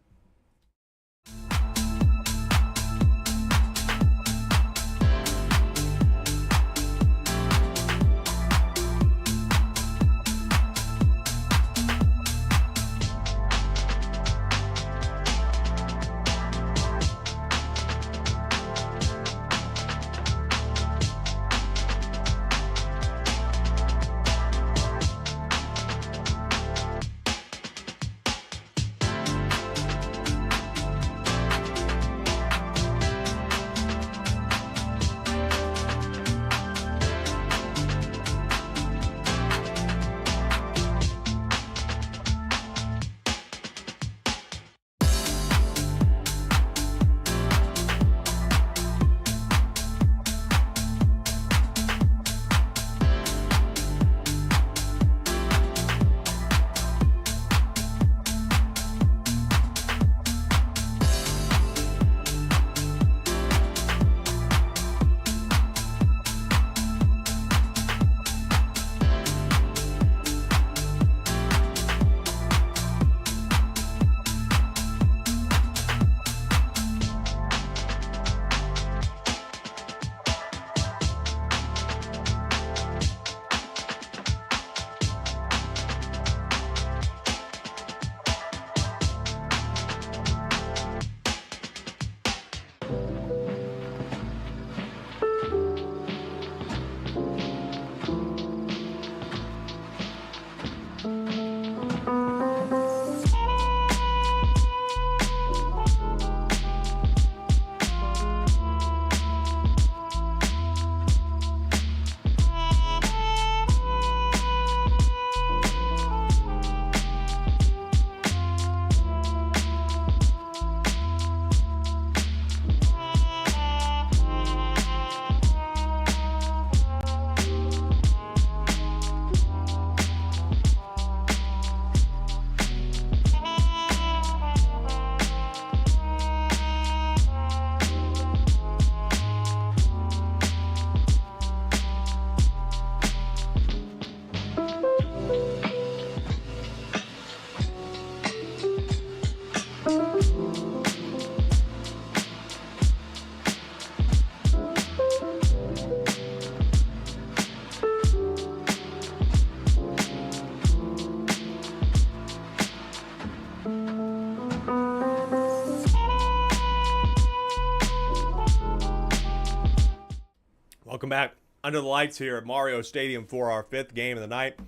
Welcome back under the lights here at Mario Stadium for our fifth game of the night.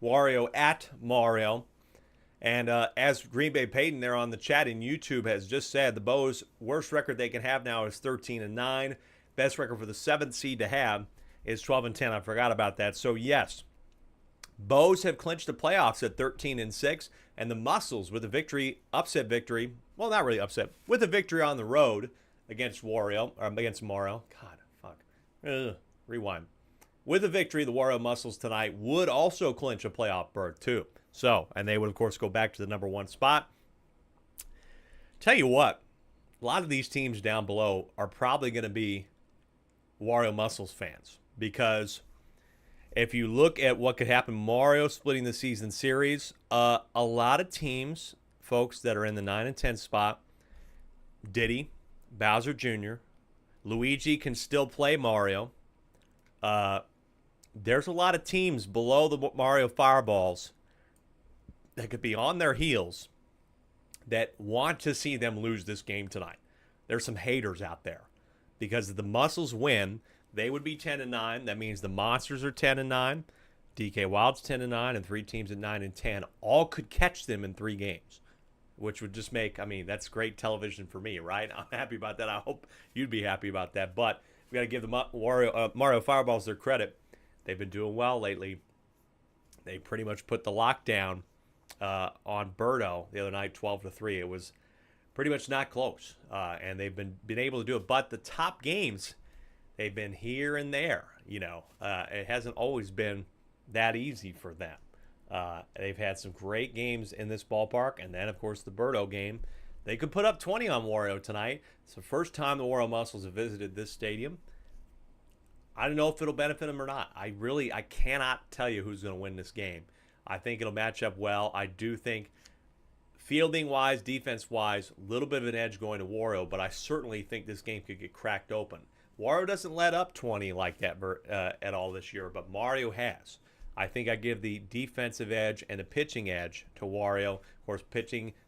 Wario at Mario. And as Green Bay Peyton there on the chat in YouTube has just said, the Bows' worst record they can have now is 13-9. Best record for the 7th seed to have is 12-10. I forgot about that. So, yes, Bows have clinched the playoffs at 13-6. And the Muscles with a victory, upset victory, well, not really upset, with a victory on the road against Mario. God, fuck. Rewind. With a victory, the Wario Muscles tonight would also clinch a playoff berth, too. So, and they would, of course, go back to the number 1 spot. Tell you what, a lot of these teams down below are probably going to be Wario Muscles fans. Because if you look at what could happen, Mario splitting the season series, a lot of teams, folks, that are in the 9 and 10 spot, Diddy, Bowser Jr., Luigi can still play Mario. There's a lot of teams below the Mario Fireballs that could be on their heels that want to see them lose this game tonight. There's some haters out there because if the Muscles win, they would be 10-9. That means the Monsters are 10-9, DK Wild's 10-9, and 3 teams at 9 and 10 all could catch them in 3 games, which would just make, I mean, that's great television for me, right? I'm happy about that. I hope you'd be happy about that. But we got to give the Mario Fireballs their credit. They've been doing well lately. They pretty much put the lockdown on Birdo the other night, 12-3. It was pretty much not close, and they've been able to do it. But the top games, they've been here and there. You know, it hasn't always been that easy for them. They've had some great games in this ballpark, and then, of course, the Birdo game. They could put up 20 on Wario tonight. It's the first time the Wario Muscles have visited this stadium. I don't know if it'll benefit them or not. I cannot tell you who's going to win this game. I think it'll match up well. I do think fielding-wise, defense-wise, a little bit of an edge going to Wario, but I certainly think this game could get cracked open. Wario doesn't let up 20 like that at all this year, but Mario has. I think I give the defensive edge and the pitching edge to Wario. Of course,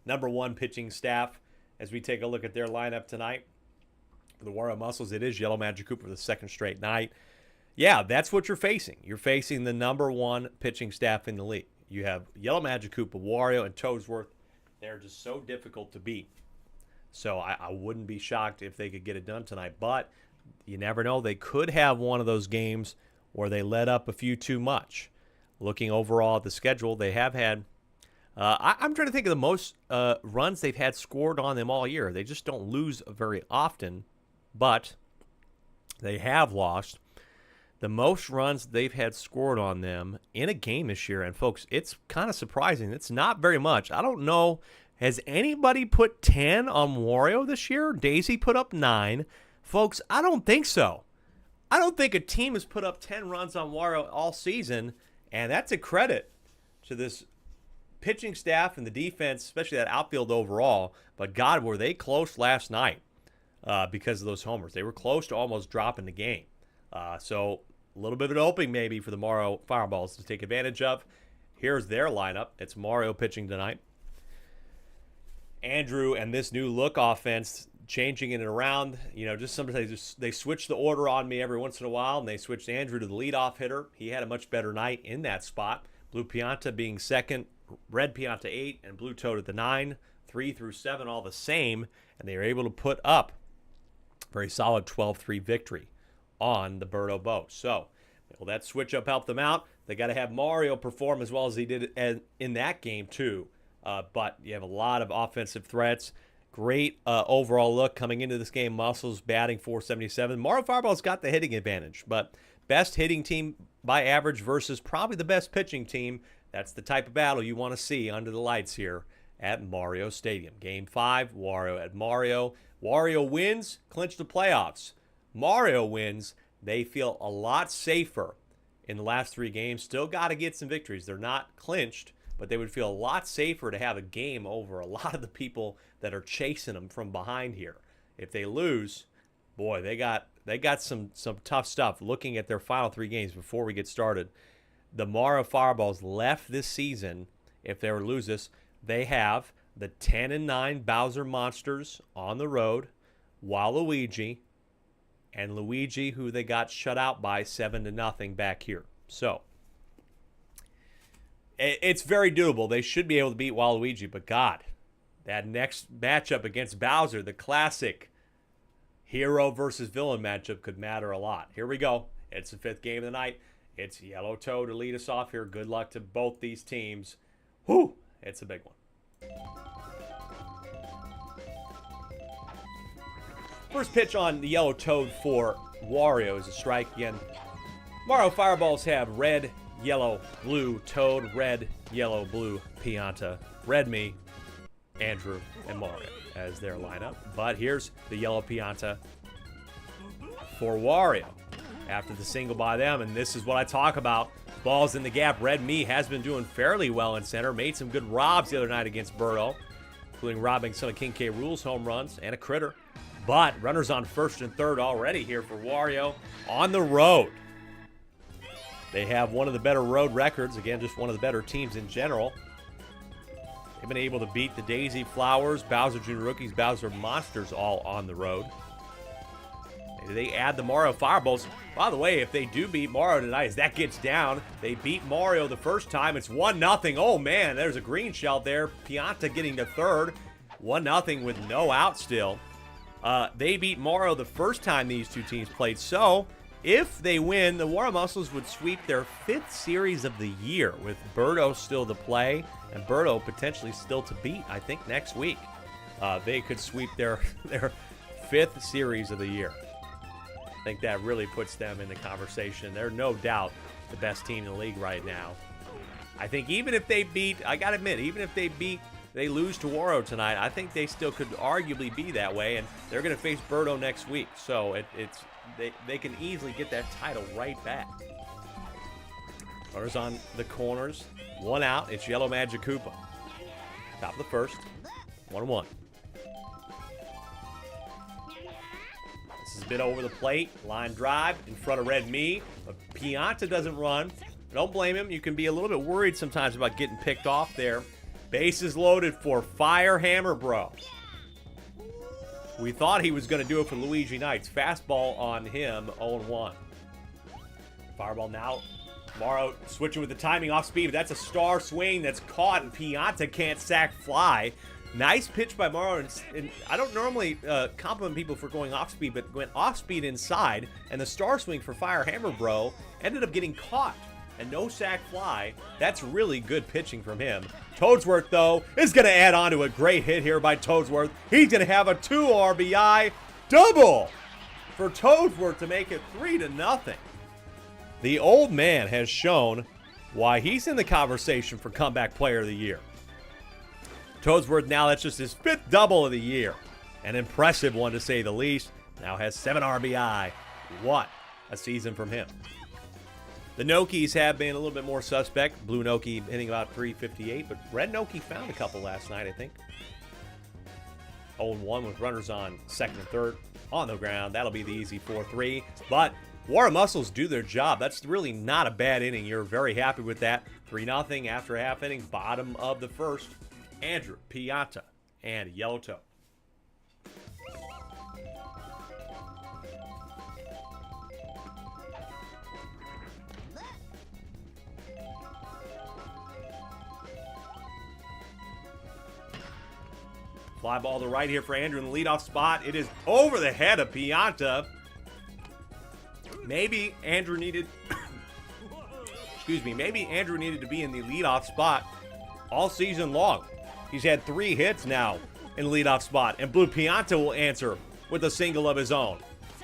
number 1 pitching staff, as we take a look at their lineup tonight. For the Wario Muscles, it is Yellow Magic Cooper for the 2nd straight night. Yeah, that's what you're facing. You're facing the number 1 pitching staff in the league. You have Yellow Magic Cooper, Wario, and Toadsworth. They're just so difficult to beat. So I wouldn't be shocked if they could get it done tonight. But you never know. They could have one of those games where they let up a few too much. Looking overall at the schedule, they have had I'm trying to think of the most runs they've had scored on them all year. They just don't lose very often, but they have lost. The most runs they've had scored on them in a game this year, and folks, it's kind of surprising. It's not very much. I don't know. Has anybody put 10 on Wario this year? Daisy put up 9. Folks, I don't think so. I don't think a team has put up 10 runs on Wario all season, and that's a credit to this pitching staff and the defense, especially that outfield overall. But, God, were they close last night because of those homers. They were close to almost dropping the game. So a little bit of an opening maybe for the Mario Fireballs to take advantage of. Here's their lineup. It's Mario pitching tonight. Andrew and this new look offense, changing it around. You know, just sometimes they switch the order on me every once in a while, and they switched Andrew to the leadoff hitter. He had a much better night in that spot. Blue Pianta being second, Red Pianta 8, and Blue Toad at the 9. 3 through 7 all the same, and they were able to put up a very solid 12-3 victory on the Birdo Bow. So, will that switch up help them out? They got to have Mario perform as well as he did in that game too. But you have a lot of offensive threats. Great overall look coming into this game. Muscles batting .477. Mario Fireball's got the hitting advantage, but best hitting team by average versus probably the best pitching team. That's the type of battle you want to see under the lights here at Mario Stadium. Game 5, Wario at Mario. Wario wins, clinch the playoffs. Mario wins, they feel a lot safer in the last 3 games. Still got to get some victories. They're not clinched, but they would feel a lot safer to have a game over a lot of the people that are chasing them from behind here. If they lose, boy, they got some tough stuff. Looking at their final 3 games before we get started, the Mario Fireballs left this season, if they were to lose this, they have the 10-9 Bowser Monsters on the road, Waluigi, and Luigi, who they got shut out by 7-0 back here. So it's very doable. They should be able to beat Waluigi, but God, that next matchup against Bowser, the classic hero versus villain matchup, could matter a lot. Here we go. It's the 5th game of the night. It's Yellow Toad to lead us off here. Good luck to both these teams. Whew, it's a big one. First pitch on the Yellow Toad for Wario is a strike again. Mario Fireballs have red, yellow, blue Toad, red, yellow, blue Pianta, red me, Andrew, and Mario as their lineup. But here's the yellow Pianta for Wario after the single by them. And this is what I talk about. Balls in the gap. Red me has been doing fairly well in center. Made some good robs the other night against Birdo, including robbing some of King K. Rool's home runs and a critter. But runners on first and third already here for Wario on the road. They have one of the better road records. Again, just one of the better teams in general. They've been able to beat the Daisy Flowers, Bowser Jr. Rookies, Bowser Monsters all on the road. Maybe they add the Mario Fireballs. By the way, if they do beat Mario tonight, as that gets down, they beat Mario the first time. It's 1-0. Oh, man, there's a green shell there. Pianta getting to third. 1-0 with no out still. They beat Mario the first time these two teams played. So, if they win, the Wario Muscles would sweep their 5th series of the year, with Birdo still to play and Birdo potentially still to beat, I think, next week. They could sweep their 5th series of the year. I think that really puts them in the conversation. They're no doubt the best team in the league right now. I think even if they beat, I got to admit, even if they lose to Wario tonight, I think they still could arguably be that way, and they're going to face Birdo next week. So they can easily get that title right back. Runners on the corners. One out. It's Yellow Magic Koopa. Top of the first. 1-1. This is a bit over the plate. Line drive in front of Red Me. But Pianta doesn't run. Don't blame him. You can be a little bit worried sometimes about getting picked off there. Bases loaded for Fire Hammer Bro. We thought he was going to do it for Luigi Knights. Fastball on him, 0-1. Fireball now. Mario switching with the timing off speed, but that's a star swing that's caught, and Pianta can't sack fly. Nice pitch by Mario, and I don't normally compliment people for going off speed, but went off speed inside, and the star swing for Fire Hammer Bro ended up getting caught. And no sack fly. That's really good pitching from him. Toadsworth, though, is going to add on to a great hit here by Toadsworth. He's going to have a 2 RBI double for Toadsworth to make it 3-0. The old man has shown why he's in the conversation for Comeback Player of the Year. Toadsworth now, that's just his 5th double of the year. An impressive one to say the least. Now has 7 RBI. What a season from him. The Nokis have been a little bit more suspect. Blue Noki hitting about 358, but Red Noki found a couple last night, I think. 0-1 with runners on second and third on the ground. That'll be the easy 4-3. But Wario Muscles do their job. That's really not a bad inning. You're very happy with that. 3-0 after a half inning. Bottom of the first. Andrew, Pianta, and Yellow Toad. Fly ball to right here for Andrew in the leadoff spot. It is over the head of Pianta. Maybe Andrew needed, maybe Andrew needed to be in the leadoff spot all season long. He's had 3 hits now in the leadoff spot, and Blue Pianta will answer with a single of his own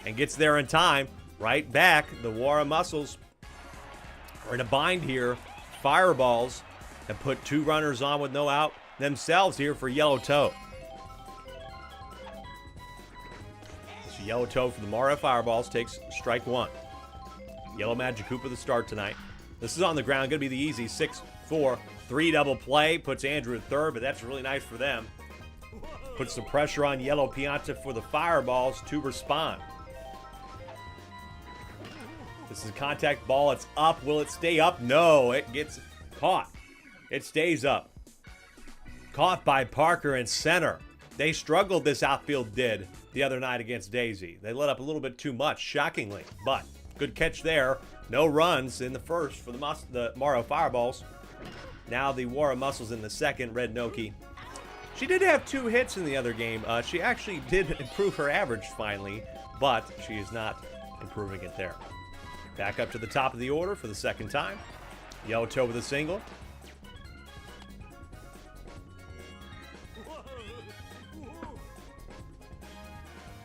and gets there in time. Right back, the Wario Muscles are in a bind here. Fireballs have put 2 runners on with no out themselves here for Yellow Toad. Yellow Toad for the Mario Fireballs takes strike 1. Yellow Magic Koopa the start tonight. This is on the ground. Going to be the easy 6-4. 3 double play. Puts Andrew at third, but that's really nice for them. Puts the pressure on Yellow Pianta for the Fireballs to respond. This is a contact ball. It's up. Will it stay up? No. It gets caught. It stays up. Caught by Parker in center. They struggled, this outfield did. the other night against Daisy. They let up a little bit too much, shockingly. But good catch there. No runs in the first for the Mario Fireballs. Now the Wara Muscles in the second. Red Noki. She did have 2 hits in the other game. She actually did improve her average finally, but she is not improving it there. Back up to the top of the order for the second time. Yellow Toe with a single.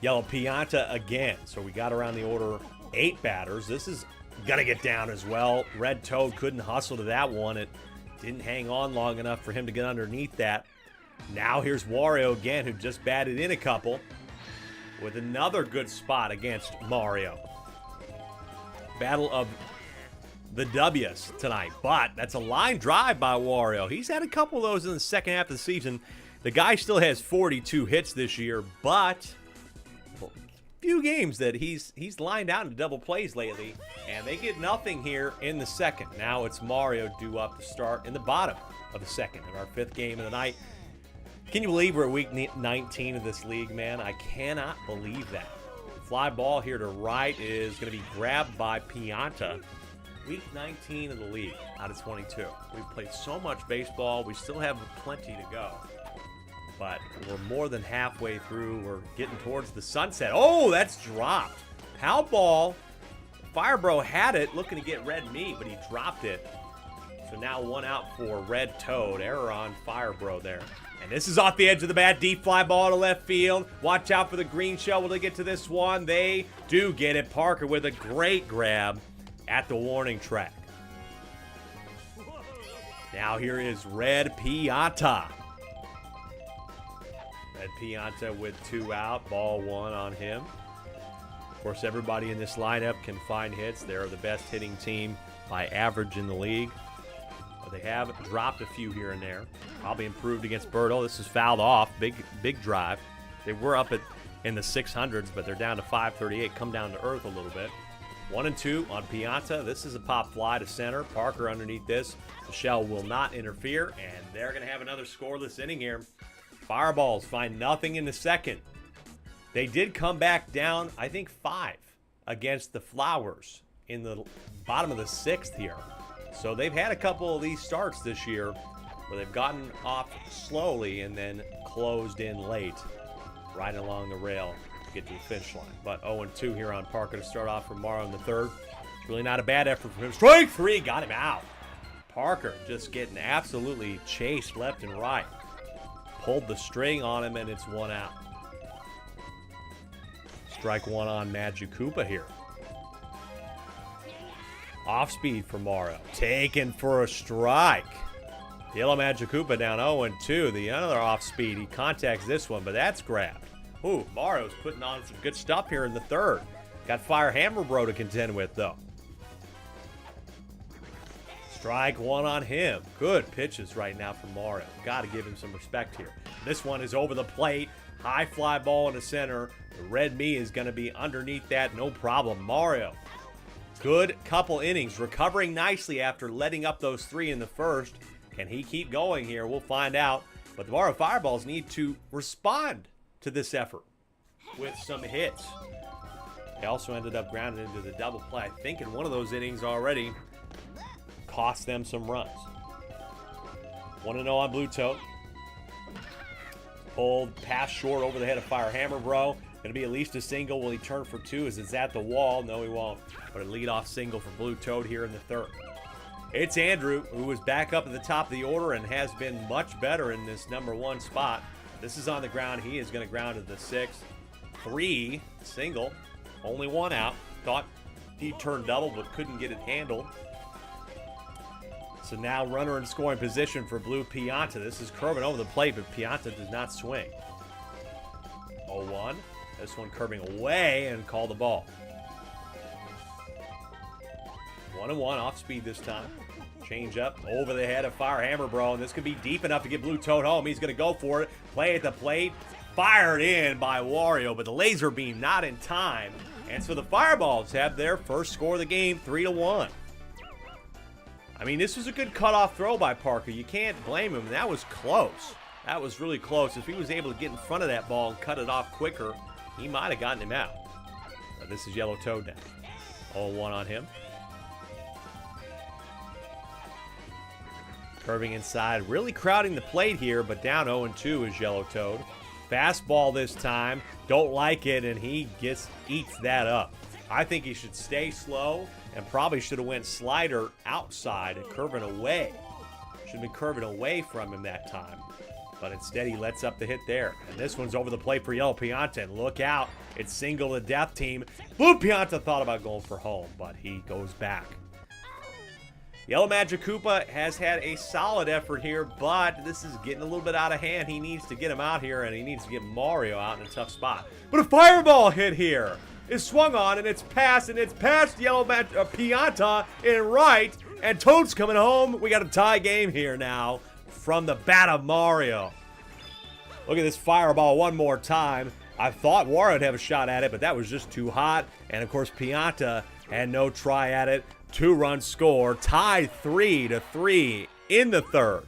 Yellow Pianta again. So we got around the order 8 batters. This is going to get down as well. Red Toad couldn't hustle to that one. It didn't hang on long enough for him to get underneath that. Now here's Wario again, who just batted in a couple with another good spot against Mario. Battle of the W's tonight, but that's a line drive by Wario. He's had a couple of those in the second half of the season. The guy still has 42 hits this year, but few games that he's lined out into double plays lately, and they get nothing here in the second. Now it's Mario due up to start in the bottom of the second in our 5th game of the night. Can you believe we're at week 19 of this league, man? I cannot believe that. Fly ball here to right is going to be grabbed by Pianta. Week 19 of the league out of 22. We've played so much baseball. We still have plenty to go. But we're more than halfway through. We're getting towards the sunset. Oh, that's dropped. Pow ball. Firebro had it, looking to get Red Meat, but he dropped it. So now 1 out for Red Toad. Error on Firebro there. And this is off the edge of the bat. Deep fly ball to left field. Watch out for the green shell. Will they get to this one? They do get it. Parker with a great grab at the warning track. Now here is Red Pianta. Red Pianta with 2 out. Ball 1 on him. Of course, everybody in this lineup can find hits. They're the best hitting team by average in the league. But they have dropped a few here and there. Probably improved against Birdo. This is fouled off. Big drive. They were up in the 600s, but they're down to 538. Come down to earth a little bit. 1 and 2 on Pianta. This is a pop fly to center. Parker underneath this. Michelle will not interfere, and they're going to have another scoreless inning here. Fireballs find nothing in the second. They did come back down, I think, 5 against the Flowers in the bottom of the 6th here. So they've had a couple of these starts this year where they've gotten off slowly and then closed in late, right along the rail to get to the finish line. But 0-2 here on Parker to start off for Morrow in the 3rd. It's really not a bad effort from him. Strike 3, got him out. Parker just getting absolutely chased left and right. Pulled the string on him, and it's 1 out. Strike 1 on Magic Koopa here. Off speed for Morrow. Taken for a strike. Yellow Magic Koopa down 0-2. The other off speed. He contacts this one, but that's grabbed. Ooh, Morrow's putting on some good stuff here in the 3rd. Got Fire Hammer Bro to contend with, though. Strike 1 on him. Good pitches right now from Mario. Got to give him some respect here. This one is over the plate. High fly ball in the center. The Red Me is going to be underneath that. No problem. Mario, good couple innings. Recovering nicely after letting up those 3 in the 1st. Can he keep going here? We'll find out. But the Mario Fireballs need to respond to this effort with some hits. They also ended up grounded into the double play. I think in one of those innings already. Cost them some runs. 1-0 on Blue Toad. Pulled pass short over the head of Fire Hammer Bro. Going to be at least a single. Will he turn for 2 as it's at the wall? No, he won't. But a leadoff single for Blue Toad here in the 3rd. It's Andrew, who is back up at the top of the order and has been much better in this number 1 spot. This is on the ground. He is going to ground to the 6th. 3, single. Only 1 out. Thought he turned double, but couldn't get it handled. So now runner in scoring position for Blue Pianta. This is curving over the plate, but Pianta does not swing. 0-1. This one curving away and call the ball. 1-1 off speed this time. Change up over the head of Fire Hammer Bro. And this could be deep enough to get Blue Toad home. He's going to go for it. Play at the plate. Fired in by Wario, but the laser beam not in time. And so the Fireballs have their first score of the game, 3-1. I mean, this was a good cutoff throw by Parker. You can't blame him. That was close. That was really close. If he was able to get in front of that ball and cut it off quicker, he might have gotten him out. But this is Yellow Toad now. 0-1 on him. Curving inside, really crowding the plate here, but down 0-2 is Yellow Toad. Fastball this time, don't like it, and he eats that up. I think he should stay slow and probably should have went slider outside and curving away. Should have been curving away from him that time. But instead he lets up the hit there. And this one's over the plate for Yellow Pianta. And look out, it's single to death team. Blue Pianta thought about going for home, but he goes back. Yellow Magic Koopa has had a solid effort here, but this is getting a little bit out of hand. He needs to get him out here, and he needs to get Mario out in a tough spot. But a fireball hit here is swung on, and it's past Yellow Pianta in right, and Toad's coming home. We got a tie game here now from the bat of Mario. Look at this fireball one more time. I thought Wario would have a shot at it, but that was just too hot, and of course Pianta had no try at it. 2-run score, tied 3-3 in the third.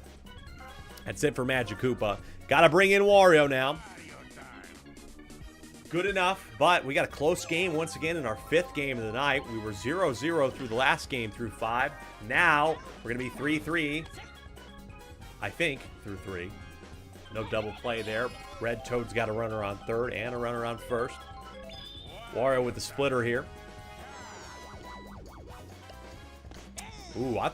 That's it for Magic Koopa. Got to bring in Wario now. Good enough, but we got a close game once again in our 5th game of the night. We were 0-0 through the last game through 5. Now we're going to be 3-3, I think, through 3. No double play there. Red Toad's got a runner on third and a runner on first. Wario with the splitter here. Ooh, I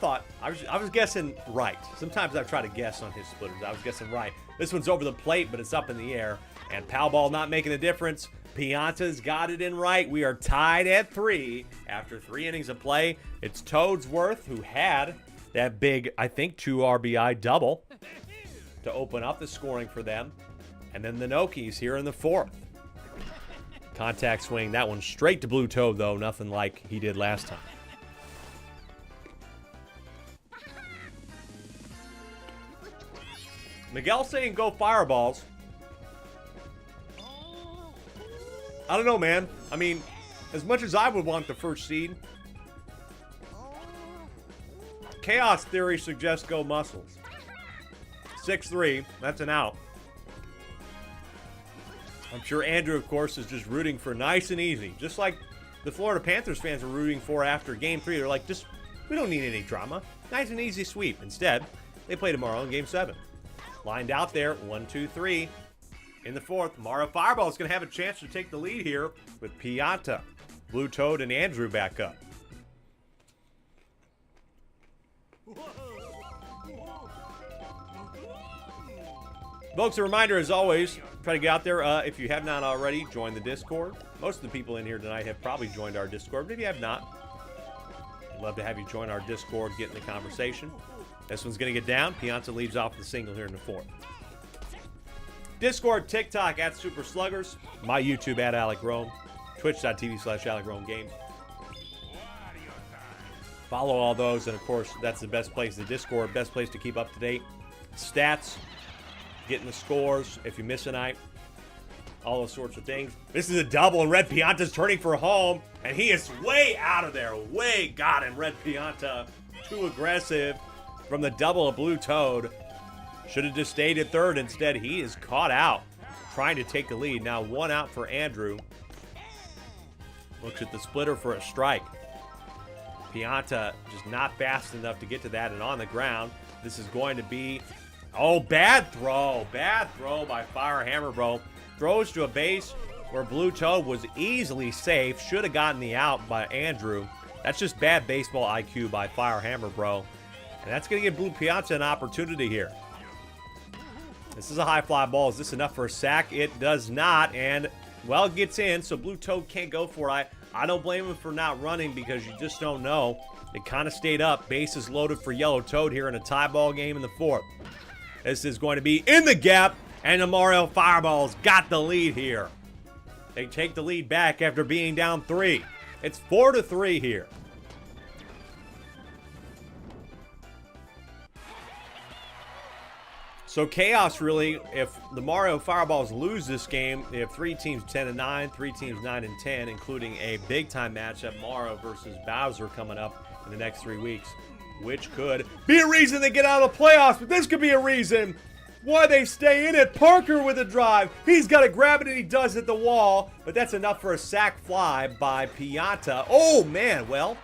was guessing right. Sometimes I try to guess on his splitters. I was guessing right. This one's over the plate, but it's up in the air. And Pal Ball not making a difference. Pianta's got it in right. We are tied at 3 after 3 innings of play. It's Toadsworth who had that big, I think, 2 RBI double to open up the scoring for them. And then the Nokis here in the 4th. Contact swing. That one straight to Blue Toad, though. Nothing like he did last time. Miguel saying go Fireballs. I don't know, man. I mean, as much as I would want the first seed, Chaos Theory suggests go Muscles. 6-3. That's an out. I'm sure Andrew, of course, is just rooting for nice and easy. Just like the Florida Panthers fans were rooting for after Game 3. They're like, we don't need any drama. Nice and easy sweep. Instead, they play tomorrow in Game 7. Lined out there, 1-2-3. In the 4th, Mario Fireball is going to have a chance to take the lead here with Pianta, Blue Toad, and Andrew back up. Folks, a reminder, as always, try to get out there. If you have not already, join the Discord. Most of the people in here tonight have probably joined our Discord, but if you have not, I'd love to have you join our Discord, get in the conversation. This one's going to get down. Pianta leaves off the single here in the 4th. Discord, TikTok, at Super Sluggers. My YouTube, at Alec Rome. Twitch.tv/Alec Rome Games. Follow all those, and of course, that's the best place, the Discord, best place to keep up to date. Stats, getting the scores, if you miss a night, all those sorts of things. This is a double, and Red Pianta's turning for home, and he is way out of there. Way got him, Red Pianta. Too aggressive from the double of Blue Toad. Should have just stayed at third. Instead, he is caught out, trying to take the lead. Now 1 out for Andrew. Looks at the splitter for a strike. Pianta just not fast enough to get to that, and on the ground. This is going to be, bad throw. Bad throw by Fire Hammer Bro. Throws to a base where Blue Toad was easily safe. Should have gotten the out by Andrew. That's just bad baseball IQ by Fire Hammer Bro. And that's going to give Blue Pianta an opportunity here. This is a high fly ball. Is this enough for a sack? It does not. And, well, it gets in, so Blue Toad can't go for it. I don't blame him for not running because you just don't know. It kind of stayed up. Bases loaded for Yellow Toad here in a tie ball game in the 4th. This is going to be in the gap, and the Mario Fireballs got the lead here. They take the lead back after being down 3. It's 4-3 here. So Chaos really, if the Mario Fireballs lose this game, they have 3 teams 10-9, 3 teams 9-10, including a big-time matchup, Mario versus Bowser, coming up in the next 3 weeks, which could be a reason they get out of the playoffs, but this could be a reason Why they stay in it? Parker with a drive. He's got to grab it, and he does at the wall. But that's enough for a sack fly by Pianta. Oh, man. Well,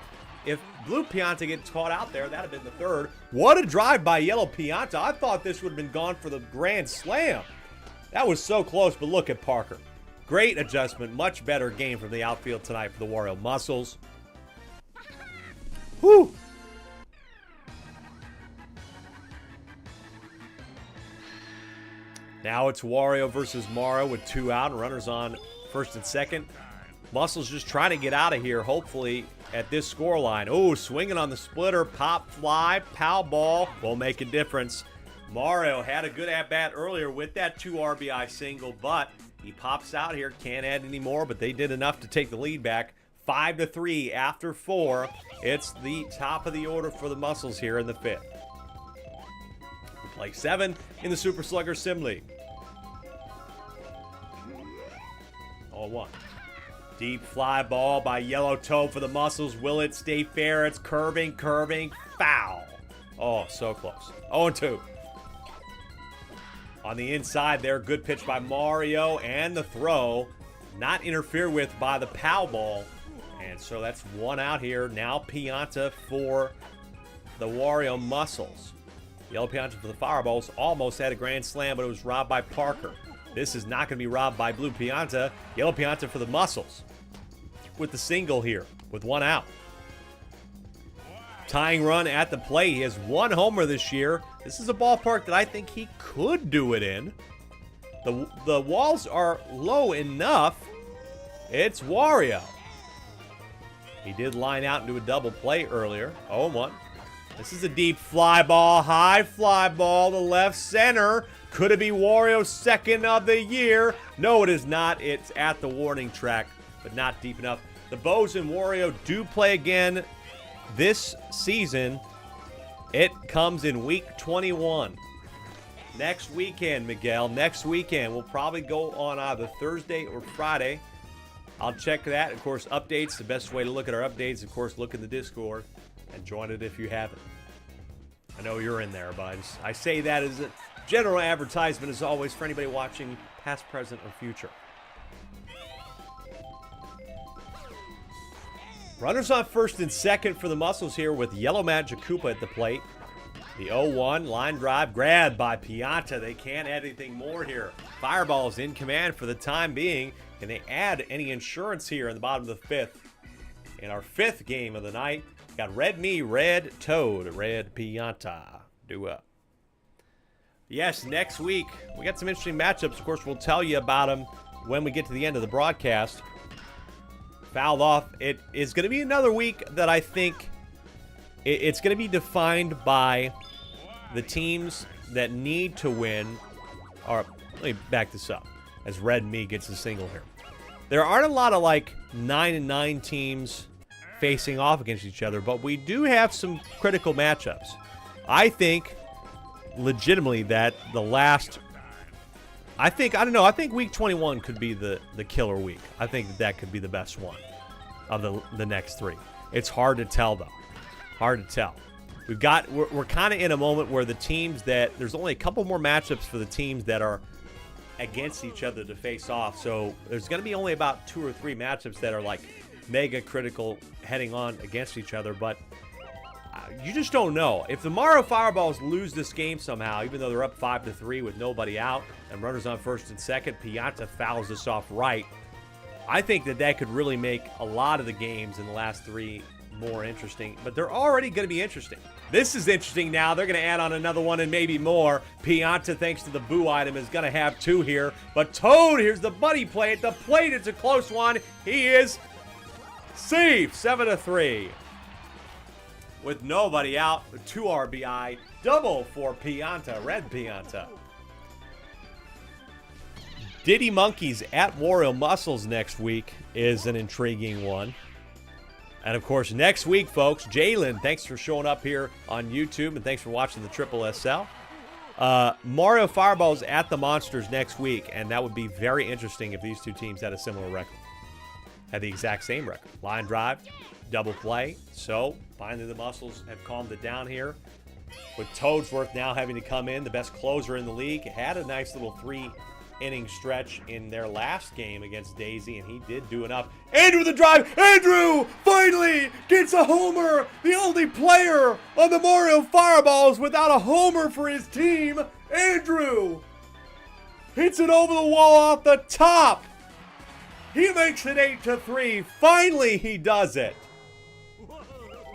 if blue Pianta gets caught out there, that would have been the third. What a drive by yellow Pianta. I thought this would have been gone for the grand slam. That was so close, but look at Parker. Great adjustment. Much better game from the outfield tonight for the Wario Muscles. Whew. Now it's Wario versus Mario with 2 out and runners on first and second. Muscles just trying to get out of here, hopefully, at this scoreline. Oh, swinging on the splitter. Pop fly. Pow ball. Won't make a difference. Mario had a good at-bat earlier with that 2 RBI single, but he pops out here. Can't add any more, but they did enough to take the lead back. 5-3 after 4. It's the top of the order for the Muscles here in the 5th. We play 7 in the Super Slugger Sim League. 0-1. Deep fly ball by Yellow Toe for the Muscles. Will it stay fair? It's curving, foul. Oh, so close. 0-2. On the inside there, good pitch by Mario, and the throw not interfered with by the pow ball. And so that's 1 out here. Now Pianta for the Wario Muscles. Yellow Pianta for the Fireballs almost had a grand slam, but it was robbed by Parker. This is not going to be robbed by blue Pianta. Yellow Pianta for the Muscles with the single here with 1 out. Tying run at the plate. He has 1 homer this year. This is a ballpark that I think he could do it in. The walls are low enough. It's Wario. He did line out into a double play earlier. 0-1. This is a deep fly ball. High fly ball to left center. Could it be Wario's second of the year? No, it is not. It's at the warning track, but not deep enough. The Bows and Wario do play again this season. It comes in week 21. Next weekend, Miguel. Next weekend. We'll probably go on either Thursday or Friday. I'll check that. Of course, updates. The best way to look at our updates, of course, look in the Discord and join it if you haven't. I know you're in there, but I say that as a general advertisement, as always, for anybody watching, past, present, or future. Runners on first and second for the Muscles here with Yellow Magic Koopa at the plate. The 0-1 line drive grabbed by Pianta. They can't add anything more here. Fireball's in command for the time being. Can they add any insurance here in the bottom of the 5th? In our 5th game of the night, got Red Me, Red Toad, Red Pianta. Do up. Yes, next week, we got some interesting matchups. Of course, we'll tell you about them when we get to the end of the broadcast. Fouled off. It is going to be another week that I think it's going to be defined by the teams that need to win. Or, let me back this up as Red Me gets a single here. There aren't a lot of, 9-9 teams facing off against each other, but we do have some critical matchups. I think, legitimately, that the last... I think week 21 could be the killer week. I think that could be the best one of the next 3. It's hard to tell, though. Hard to tell. We're kind of in a moment where the teams that... There's only a couple more matchups for the teams that are against each other to face off. So there's going to be only about 2 or 3 matchups that are, mega critical heading on against each other. But you just don't know. If the Mario Fireballs lose this game somehow, even though they're up 5-3 with nobody out and runners on first and second, Pianta fouls this off right. I think that could really make a lot of the games in the last 3 more interesting, but they're already going to be interesting. This is interesting now. They're going to add on another one and maybe more. Pianta, thanks to the boo item, is going to have 2 here. But Toad, here's the buddy play at the plate. It's a close one. He is safe. 7-3. With nobody out, 2 RBI, double for Pianta, Red Pianta. Diddy Monkeys at Wario Muscles next week is an intriguing one. And, of course, next week, folks, Jalen, thanks for showing up here on YouTube, and thanks for watching the Triple SL. Mario Fireballs at the Monsters next week, and that would be very interesting if these 2 teams had a similar record. Had the exact same record. Line drive, double play. So, finally the Muscles have calmed it down here. with Toadsworth now having to come in, the best closer in the league. Had a nice little 3-inning stretch in their last game against Daisy, and he did do enough. Andrew with the drive. Andrew finally gets a homer. The only player on the Mario Fireballs without a homer for his team. Andrew hits it over the wall off the top. He makes it 8-3. Finally, he does it.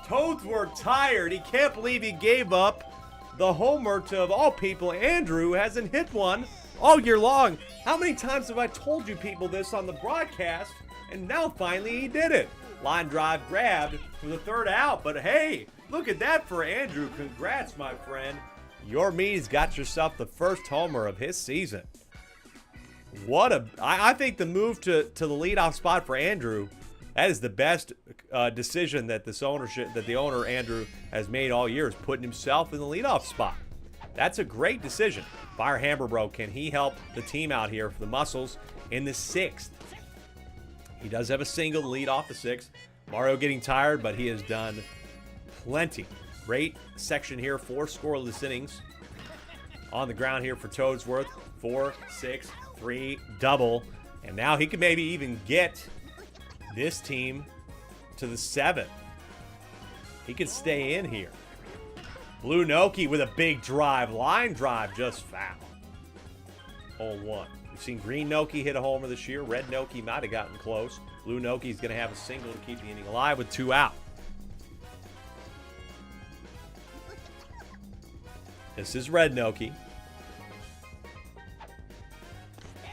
Toads were tired. He can't believe he gave up the homer to, of all people, Andrew hasn't hit one all year long. How many times have I told you people this on the broadcast? And now finally he did it. Line drive grabbed for the third out. But hey, look at that for Andrew. Congrats, my friend. Your me's got yourself the first homer of his season. I think the move to the leadoff spot for Andrew, that is the best decision that the owner Andrew has made all year, is putting himself in the leadoff spot. That's a great decision. Fire Hammer Bro, can he help the team out here for the Muscles in the 6th? He does have a single to lead off the 6th. Mario getting tired, but he has done plenty. Great section here, 4 scoreless innings on the ground here for Toadsworth. 4, 6, 3, double. And now he can maybe even get this team to the 7th. He could stay in here. Blue Noki with a big drive. Line drive, just foul. Hole 1. We've seen Green Noki hit a homer this year. Red Noki might have gotten close. Blue Noki's going to have a single to keep the inning alive with 2 out. This is Red Noki.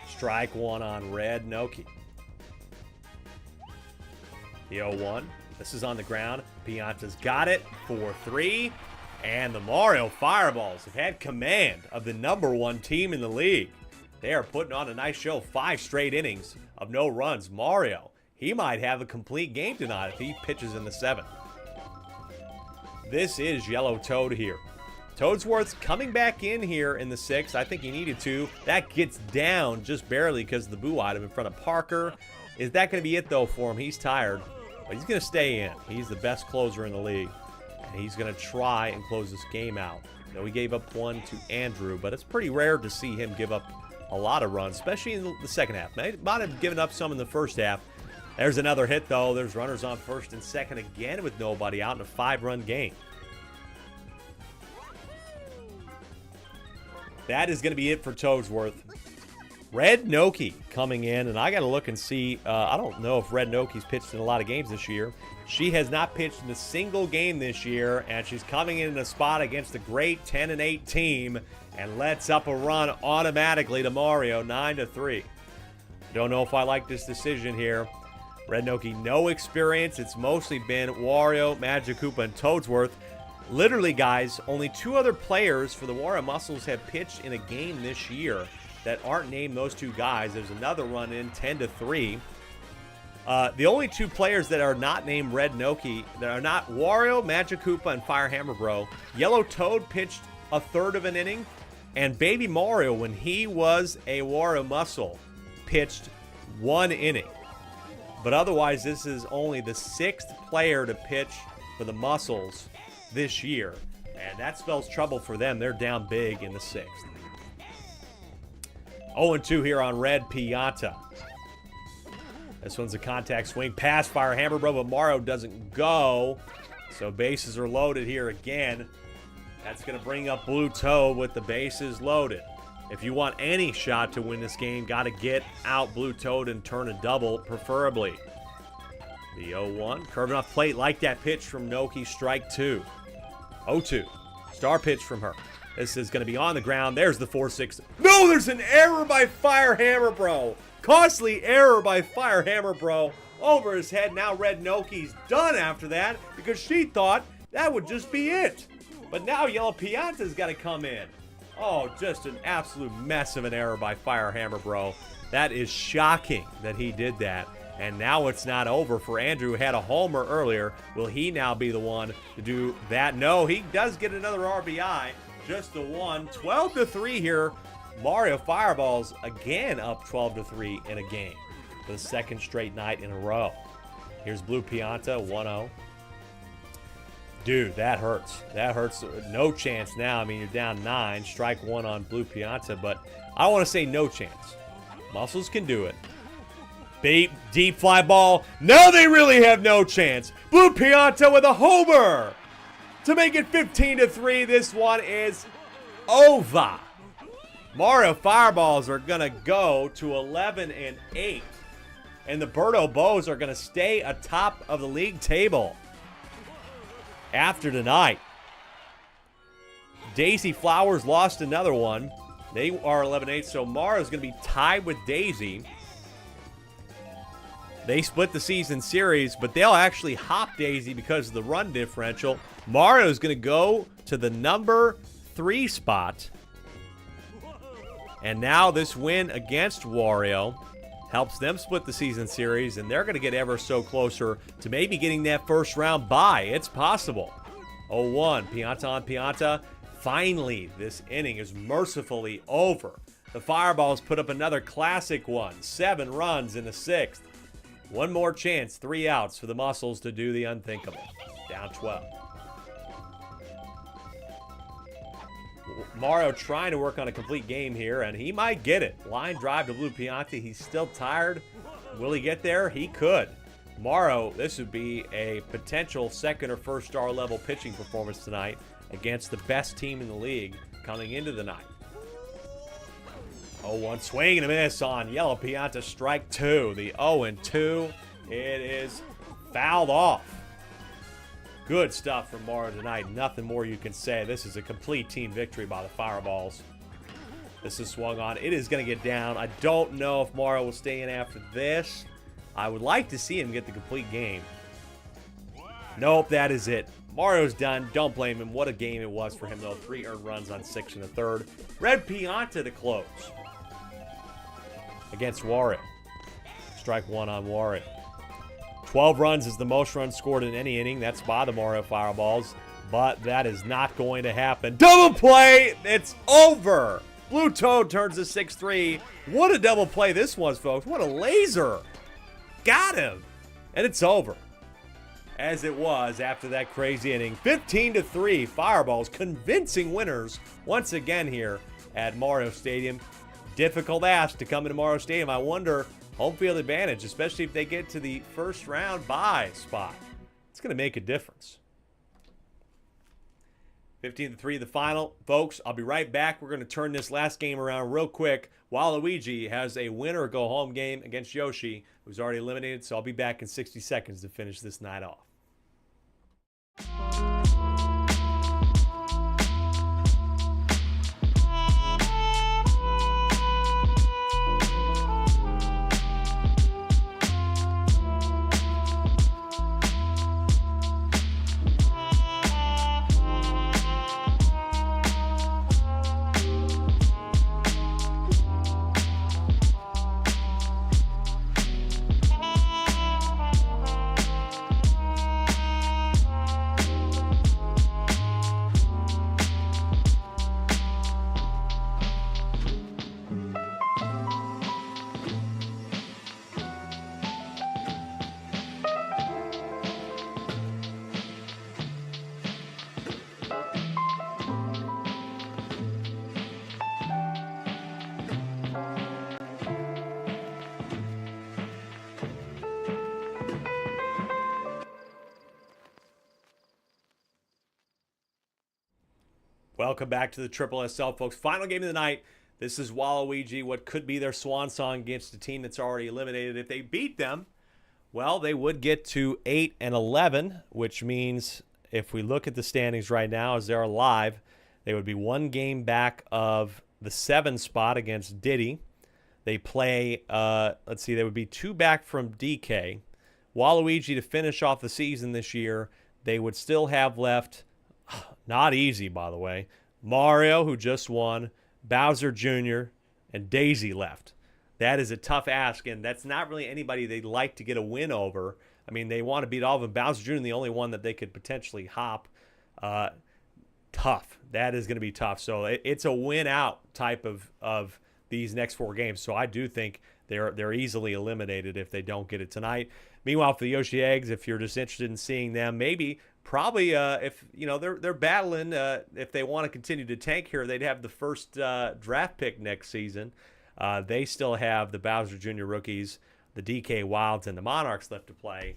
Strike 1 on Red Noki. The 0-1. This is on the ground. Pianta's got it. 4-3. And the Mario Fireballs have had command of the #1 team in the league. They are putting on a nice show. 5 straight innings of no runs. Mario, he might have a complete game tonight if he pitches in the 7th. This is Yellow Toad here. Toadsworth's coming back in here in the 6th. I think he needed to. That gets down just barely because of the boo item in front of Parker. Is that going to be it, though, for him? He's tired, but he's going to stay in. He's the best closer in the league, and he's going to try and close this game out. You know, he gave up 1 to Andrew, but it's pretty rare to see him give up a lot of runs, especially in the second half. Might have given up some in the first half. There's another hit, though. There's runners on first and second again with nobody out in a 5-run game. That is going to be it for Toadsworth. Red Noki coming in, and I got to look and see. I don't know if Red Noki's pitched in a lot of games this year. She has not pitched in a single game this year, and she's coming in a spot against a great 10-8 team and lets up a run automatically to Mario, 9-3. Don't know if I like this decision here. Red Noki, no experience. It's mostly been Wario, Magic Koopa, and Toadsworth. Literally, guys, only 2 other players for the Wario Muscles have pitched in a game this year that aren't named those 2 guys. There's another run in, 10-3. The only 2 players that are not named Red Noki, that are not Wario, Magic Koopa, and Fire Hammer Bro. Yellow Toad pitched a 1/3 of an inning, and Baby Mario, when he was a Wario Muscle, pitched 1 inning. But otherwise, this is only the 6th player to pitch for the Muscles this year, and that spells trouble for them. They're down big in the 6th. 0-2 here on Red Pianta. This one's a contact swing past Fire Hammer Bro, but Mario doesn't go, so bases are loaded here again. That's going to bring up Blue Toad with the bases loaded. If you want any shot to win this game, got to get out Blue Toad and turn a double, preferably. The 0-1, curving off plate, like that pitch from Noki, strike 2. 0-2, star pitch from her. This is going to be on the ground. There's the 4-6. No, there's an error by Fire Hammer Bro. Costly error by Fire Hammer Bro. Over his head. Now Red Noki's done after that because she thought that would just be it. But now Yellow Pianta's got to come in. Oh, just an absolute mess of an error by Fire Hammer Bro. That is shocking that he did that. And now it's not over for Andrew, who had a homer earlier. Will he now be the one to do that? No, he does get another RBI. Just the one. 12-3 here. Mario Fireballs again up 12-3 in a game for the 2nd straight night in a row. Here's Blue Pianta, 1-0. Dude, that hurts. That hurts. No chance now. I mean, you're down 9. Strike 1 on Blue Pianta, but I don't want to say no chance. Muscles can do it. Deep fly ball. No, they really have no chance. Blue Pianta with a homer to make it 15-3. This one is over. Mario Fireballs are going to go to 11-8. And the Birdo Bows are going to stay atop of the league table after tonight. Daisy Flowers lost another one. They are 11-8, so Mario's going to be tied with Daisy. They split the season series, but they'll actually hop Daisy because of the run differential. Mario's going to go to the number 3 spot. And now this win against Wario helps them split the season series, and they're going to get ever so closer to maybe getting that first round bye. It's possible. 0-1, Pianta on Pianta. Finally, this inning is mercifully over. The Fireballs put up another classic one. 7 runs in the 6th. One more chance, 3 outs for the Muscles to do the unthinkable. Down 12. Mario trying to work on a complete game here, and he might get it. Line drive to Blue Pianta. He's still tired. Will he get there? He could. Mario, this would be a potential second or first star level pitching performance tonight against the best team in the league coming into the night. 0-1 swing and a miss on Yellow Pianta, strike 2. The 0-2, it is fouled off. Good stuff from Mario tonight. Nothing more you can say. This is a complete team victory by the Fireballs. This is swung on. It is going to get down. I don't know if Mario will stay in after this. I would like to see him get the complete game. Nope, that is it. Mario's done. Don't blame him. What a game it was for him, though. 3 earned runs on 6 in the 3rd. Red Pianta to close against Wario. Strike 1 on Wario. 12 runs is the most runs scored in any inning. That's by the Mario Fireballs. But that is not going to happen. Double play! It's over! Blue Toad turns to 6-3. What a double play this was, folks. What a laser. Got him. And it's over. As it was after that crazy inning. 15-3. Fireballs convincing winners once again here at Mario Stadium. Difficult ask to come into Mario Stadium. I wonder, home field advantage, especially if they get to the first round bye spot. It's going to make a difference. 15-3 the final. Folks, I'll be right back. We're going to turn this last game around real quick. Waluigi has a winner-go-home game against Yoshi, who's already eliminated, so I'll be back in 60 seconds to finish this night off. Welcome back to the Triple SL, folks. Final game of the night. This is Waluigi, what could be their swan song against a team that's already eliminated. If they beat them, well, they would get to 8-11, which means if we look at the standings right now as they're live, they would be 1 game back of the 7 spot against Diddy. They play, let's see, they would be 2 back from DK. Waluigi to finish off the season this year, they would still have left, not easy, by the way, Mario, who just won, Bowser Jr., and Daisy left. That is a tough ask, and that's not really anybody they'd like to get a win over. I mean, they want to beat all of them. Bowser Jr., the only one that they could potentially hop. Tough. That is going to be tough. So it's a win-out type of these next 4 games. So I do think they're easily eliminated if they don't get it tonight. Meanwhile, for the Yoshi Eggs, if you're just interested in seeing them, maybe probably if they're battling if they want to continue to tank here, they'd have the first draft pick next season. They still have the Bowser Jr. rookies, the DK Wilds, and the Monarchs left to play.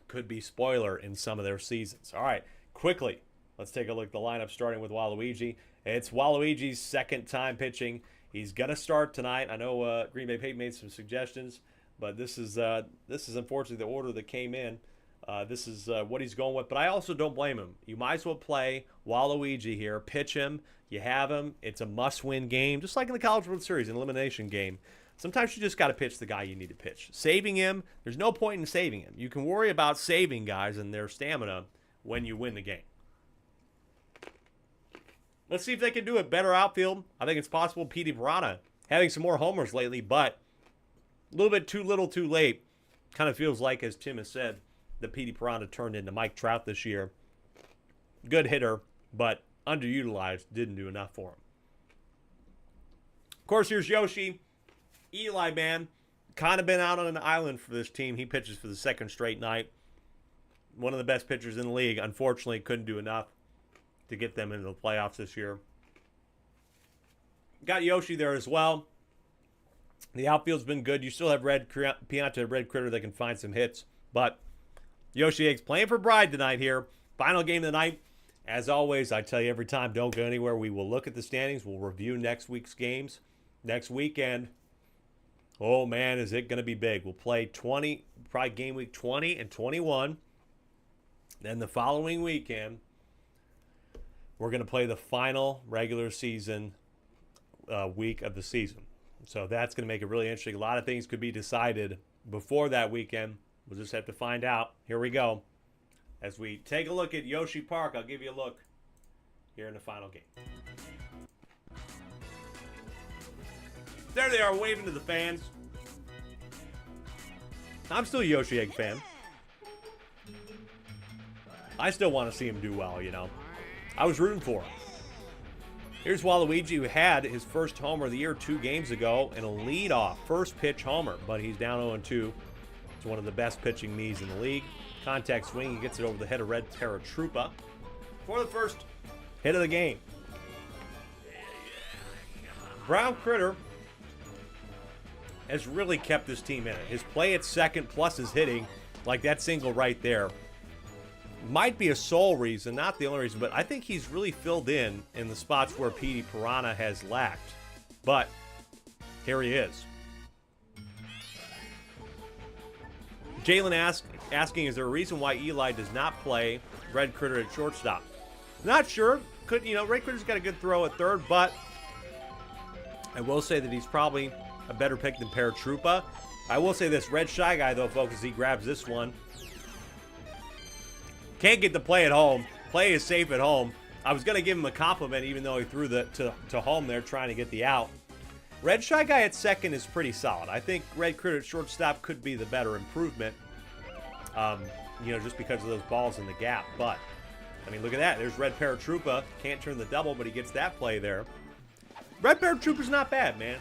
Could be spoiler in some of their seasons. All right, quickly, let's take a look at the lineup starting with Waluigi. It's Waluigi's second time pitching. He's gonna start tonight. I know Green Bay Peyton made some suggestions, but this is unfortunately the order that came in. This is what he's going with, but I also don't blame him. You might as well play Waluigi here, pitch him. You have him. It's a must-win game, just like in the College World Series, an elimination game. Sometimes you just got to pitch the guy you need to pitch. Saving him, there's no point in saving him. You can worry about saving guys and their stamina when you win the game. Let's see if they can do it. Better outfield. I think it's possible. Petey Piranha having some more homers lately, but a little bit too little too late. Kind of feels like, as Tim has said, the Petey Piranha turned into Mike Trout this year. Good hitter, but underutilized. Didn't do enough for him. Of course, here's Yoshi. Eli, man, kind of been out on an island for this team. He pitches for the second straight night. One of the best pitchers in the league. Unfortunately, couldn't do enough to get them into the playoffs this year. Got Yoshi there as well. The outfield's been good. You still have Pianta, Red Critter that can find some hits. But Yoshi Eggs playing for Bride tonight here. Final game of the night. As always, I tell you every time, don't go anywhere. We will look at the standings. We'll review next week's games. Next weekend, oh man, is it going to be big. We'll play probably game week 20 and 21. Then the following weekend, we're going to play the final regular season week of the season. So that's going to make it really interesting. A lot of things could be decided before that weekend. We'll just have to find out. Here we go. As we take a look at Yoshi Park, I'll give you a look here in the final game. There they are, waving to the fans. I'm still a Yoshi Egg fan. I still want to see him do well, you know. I was rooting for him. Here's Waluigi, who had his first homer of the year 2 games ago in a leadoff first pitch homer, but he's down 0-2. It's one of the best pitching knees in the league. Contact swing, he gets it over the head of Red Paratroopa for the first hit of the game. Brown Critter has really kept this team in it. His play at second plus his hitting, like that single right there, might be a sole reason, not the only reason, but I think he's really filled in the spots where Petey Piranha has lacked. But here he is. Jalen asking, is there a reason why Eli does not play Red Critter at shortstop? Not sure. Red Critter's got a good throw at third, but I will say that he's probably a better pick than Paratroopa. I will say this, Red Shy Guy, though, folks, as he grabs this one. Can't get the play at home. Play is safe at home. I was going to give him a compliment, even though he threw to home there trying to get the out. Red Shy Guy at second is pretty solid. I think Red Critter at shortstop could be the better improvement, just because of those balls in the gap. But, I mean, look at that. There's Red Paratroopa. Can't turn the double, but he gets that play there. Red Paratroopa's not bad, man.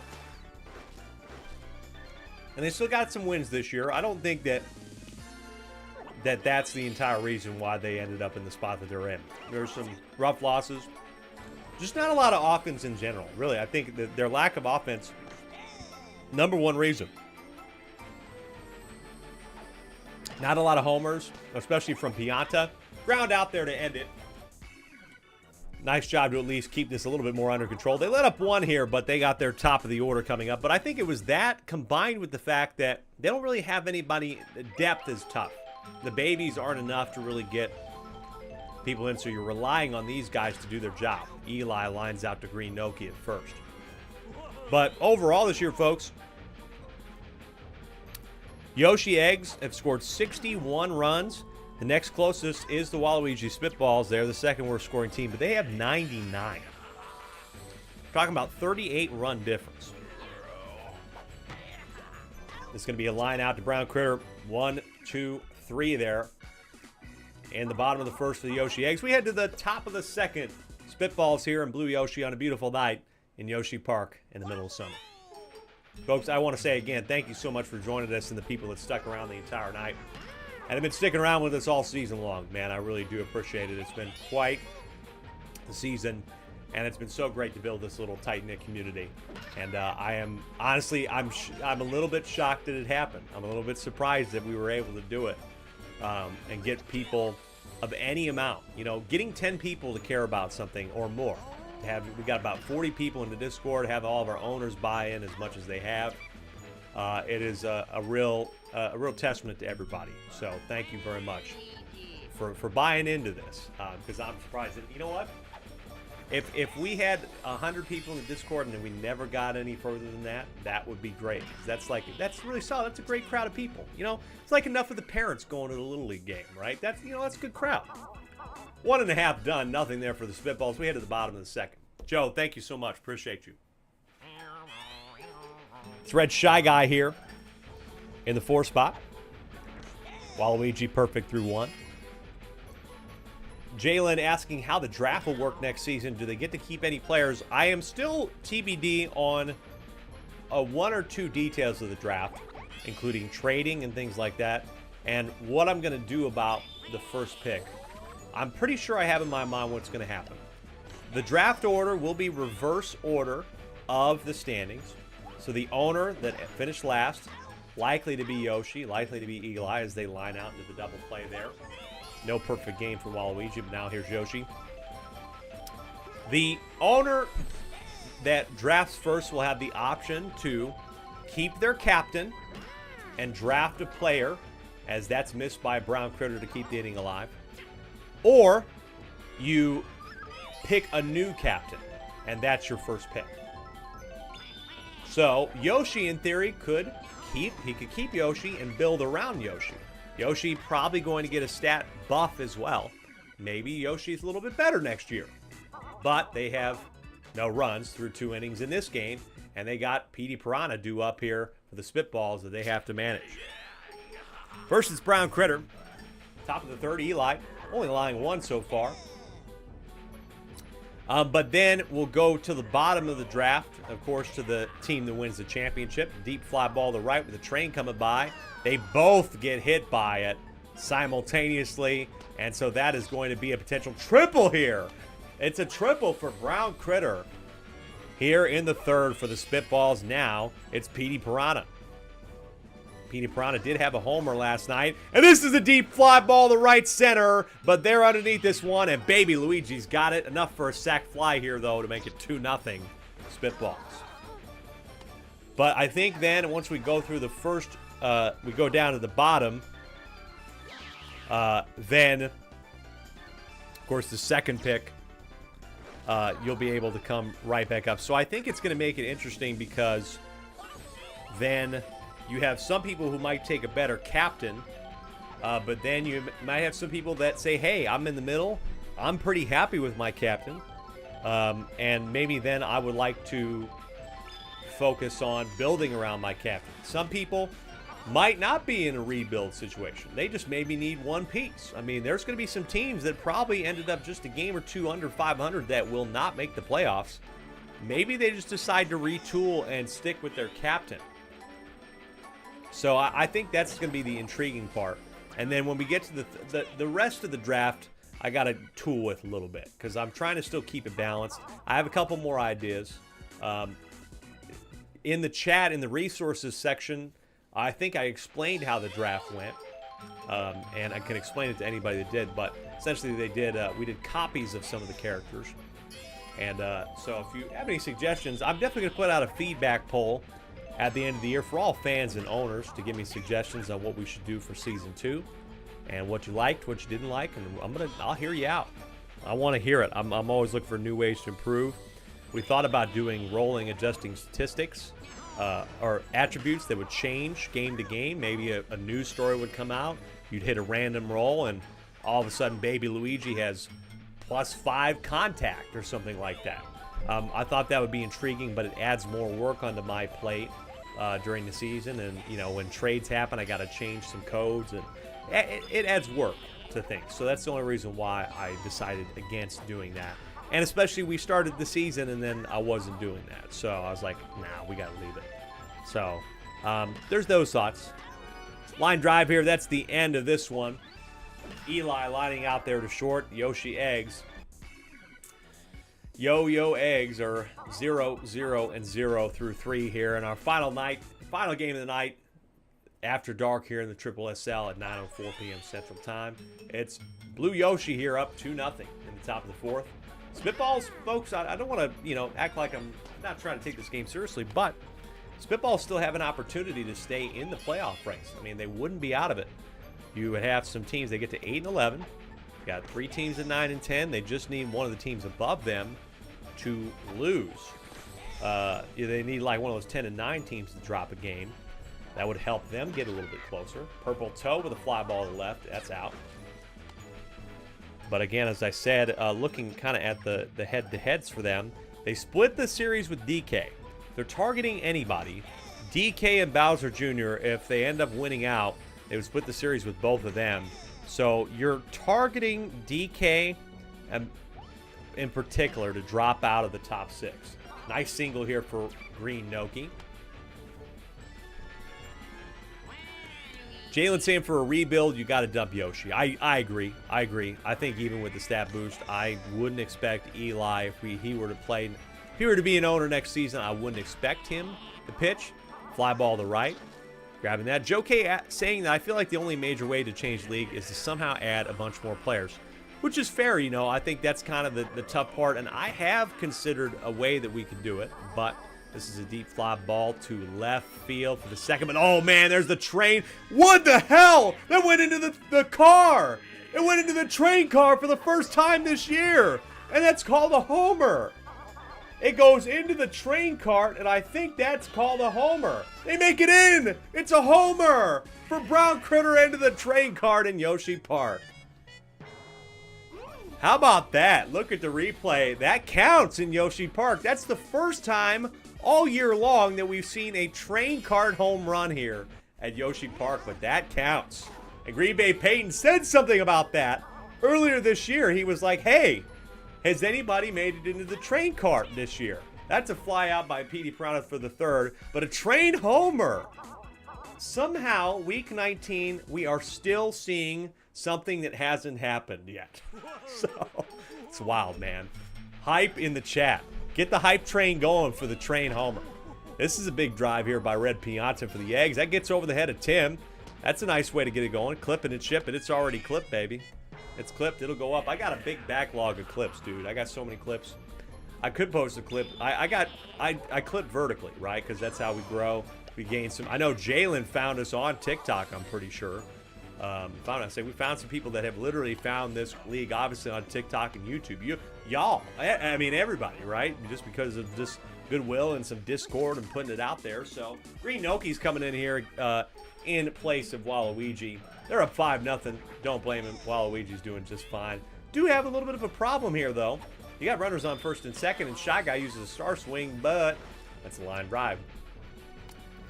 And they still got some wins this year. I don't think that's the entire reason why they ended up in the spot that they're in. There's some rough losses. Just not a lot of offense in general, really. I think that their lack of offense, number one reason. Not a lot of homers, especially from Pianta. Ground out there to end it. Nice job to at least keep this a little bit more under control. They let up one here, but they got their top of the order coming up. But I think it was that combined with the fact that they don't really have anybody. Depth is tough. The babies aren't enough to really get people in, so you're relying on these guys to do their job. Eli lines out to Green Noki at first. But overall this year, folks, Yoshi Eggs have scored 61 runs. The next closest is the Waluigi Spitballs. They're the second worst scoring team, but they have 99. Talking about 38 run difference. It's going to be a line out to Brown Critter. 1, 2, 3 there. And the bottom of the first for the Yoshi Eggs. We head to the top of the second. Spitballs here in Blue Yoshi on a beautiful night in Yoshi Park in the middle of summer. Folks, I want to say again, thank you so much for joining us and the people that stuck around the entire night. and have been sticking around with us all season long. Man, I really do appreciate it. It's been quite the season, and it's been so great to build this little tight-knit community. And I am, honestly, I'm a little bit shocked that it happened. I'm a little bit surprised that we were able to do it and get people of any amount. You know, getting 10 people to care about something or more. We got about 40 people in the Discord, have all of our owners buy in as much as they have. It is a real testament to everybody. So thank you very much for buying into this, because I'm surprised that, you know what? If we had 100 people in the Discord and then we never got any further than that, that would be great. That's really solid. That's a great crowd of people. You know, it's like enough of the parents going to the Little League game, right? That's a good crowd. 1.5 done, nothing there for the Spitballs. We head to the bottom of the second. Joe, thank you so much. Appreciate you. It's Red Shy Guy here in the 4 spot. Waluigi perfect through 1. Jalen asking how the draft will work next season. Do they get to keep any players? I am still TBD on 1 or 2 details of the draft, including trading and things like that, and what I'm going to do about the first pick. I'm pretty sure I have in my mind what's going to happen. The draft order will be reverse order of the standings. So the owner that finished last, likely to be Yoshi, likely to be Eli as they line out into the double play there. No perfect game for Waluigi, but now here's Yoshi. The owner that drafts first will have the option to keep their captain and draft a player, as that's missed by Brown Critter to keep the inning alive. Or you pick a new captain, and that's your first pick. So Yoshi, in theory, could keep Yoshi and build around Yoshi. Yoshi probably going to get a stat buff as well. Maybe Yoshi's a little bit better next year. But they have no runs through 2 innings in this game, and they got Petey Piranha due up here for the Spitballs that they have to manage. First is Brown Critter. Top of the 3rd, Eli. Only allowing 1 so far. But then we'll go to the bottom of the draft, of course, to the team that wins the championship. Deep fly ball to right with the train coming by. They both get hit by it simultaneously, and so that is going to be a potential triple here. It's a triple for Brown Critter here in the 3rd for the Spitballs. Now it's Petey Piranha. Petey Piranha did have a homer last night, and this is a deep fly ball to right center, but they're underneath this one, and Baby Luigi's got it. Enough for a sac fly here, though, to make it 2-0 Spitballs. But I think then once we go through the first, we go down to the bottom, then, of course, the second pick, you'll be able to come right back up. So I think it's going to make it interesting because then you have some people who might take a better captain, but then you might have some people that say, hey, I'm in the middle. I'm pretty happy with my captain. And maybe then I would like to focus on building around my captain. Some people might not be in a rebuild situation. They just maybe need 1 piece. I mean, there's going to be some teams that probably ended up just a game or 2 under 500 that will not make the playoffs. Maybe they just decide to retool and stick with their captain. So I think that's going to be the intriguing part. And then when we get to the rest of the draft, I got to tool with a little bit because I'm trying to still keep it balanced. I have a couple more ideas. In the chat, in the resources section, I think I explained how the draft went. And I can explain it to anybody that did. But essentially we did copies of some of the characters. And so if you have any suggestions, I'm definitely going to put out a feedback poll at the end of the year for all fans and owners to give me suggestions on what we should do for Season 2 and what you liked, what you didn't like, and I'll hear you out. I want to hear it. I'm always looking for new ways to improve. We thought about doing rolling adjusting statistics or attributes that would change game to game. Maybe a news story would come out. You'd hit a random roll, and all of a sudden Baby Luigi has +5 contact or something like that. I thought that would be intriguing, but it adds more work onto my plate during the season. And, you know, when trades happen, I got to change some codes, and it adds work to things. So that's the only reason why I decided against doing that. And especially we started the season, and then I wasn't doing that. So I was like, nah, we got to leave it. So there's those thoughts. Line drive here. That's the end of this one. Eli lining out there to short. Yoshi eggs. Yo-yo eggs are 0, 0, and 0 through 3 here. And our final game of the night, after dark here in the SSSL at 9:04 p.m. Central Time. It's Blue Yoshi here up 2-0 in the top of the fourth. Spitballs, folks, I don't want to, act like I'm not trying to take this game seriously, but Spitballs still have an opportunity to stay in the playoff race. I mean, they wouldn't be out of it. You would have some teams, they get to 8 and 11. Got 3 teams at 9 and 10. They just need one of the teams above them to lose. They need like one of those 10 and 9 teams to drop a game. That would help them get a little bit closer. Purple Toe with a fly ball to the left. That's out. But again, as I said, looking kind of at the head-to-heads for them, they split the series with DK. They're targeting anybody. DK and Bowser Jr., if they end up winning out, they would split the series with both of them. So you're targeting DK and in particular to drop out of the top 6. Nice single here for Green Noki. Jalen saying for a rebuild, you got to dump Yoshi. I agree. I think even with the stat boost, I wouldn't expect Eli if he were to play. If he were to be an owner next season, I wouldn't expect him to pitch. Fly ball to right. Grabbing that. Joe K saying that I feel like the only major way to change the league is to somehow add a bunch more players, which is fair. I think that's kind of the tough part, and I have considered a way that we could do it, but this is a deep fly ball to left field for the second. But, oh, man, there's the train. What the hell? That went into the car. It went into the train car for the first time this year, and that's called a homer. It goes into the train cart, and I think that's called a homer. They make it in. It's a homer for Brown Critter into the train cart in Yoshi Park. How about that? Look at the replay. That counts in Yoshi Park. That's the first time all year long that we've seen a train cart home run here at Yoshi Park, but that counts. And Green Bay Peyton said something about that earlier this year. He was like, hey, has anybody made it into the train cart this year? That's a fly out by Petey Perano for the third, but a train homer. Somehow, week 19, we are still seeing something that hasn't happened yet. So, it's wild, man. Hype in the chat. Get the hype train going for the train homer. This is a big drive here by Red Pianta for the Eggs. That gets over the head of Tim. That's a nice way to get it going. Clip it and ship it. It's already clipped, baby. It's clipped. It'll go up. I got a big backlog of clips, dude. I got so many clips. I could post a clip. I clip vertically, right? Because that's how we grow. We gain some. I know Jalen found us on TikTok, I'm pretty sure. We found some people that have literally found this league, obviously, on TikTok and YouTube. Y'all, I mean, everybody, right? Just because of just goodwill and some Discord and putting it out there. So, Green Noki's coming in here in place of Waluigi. They're up 5-0. Don't blame him. Waluigi's doing just fine. Do have a little bit of a problem here, though. You got runners on first and second, and Shy Guy uses a star swing, but that's a line drive.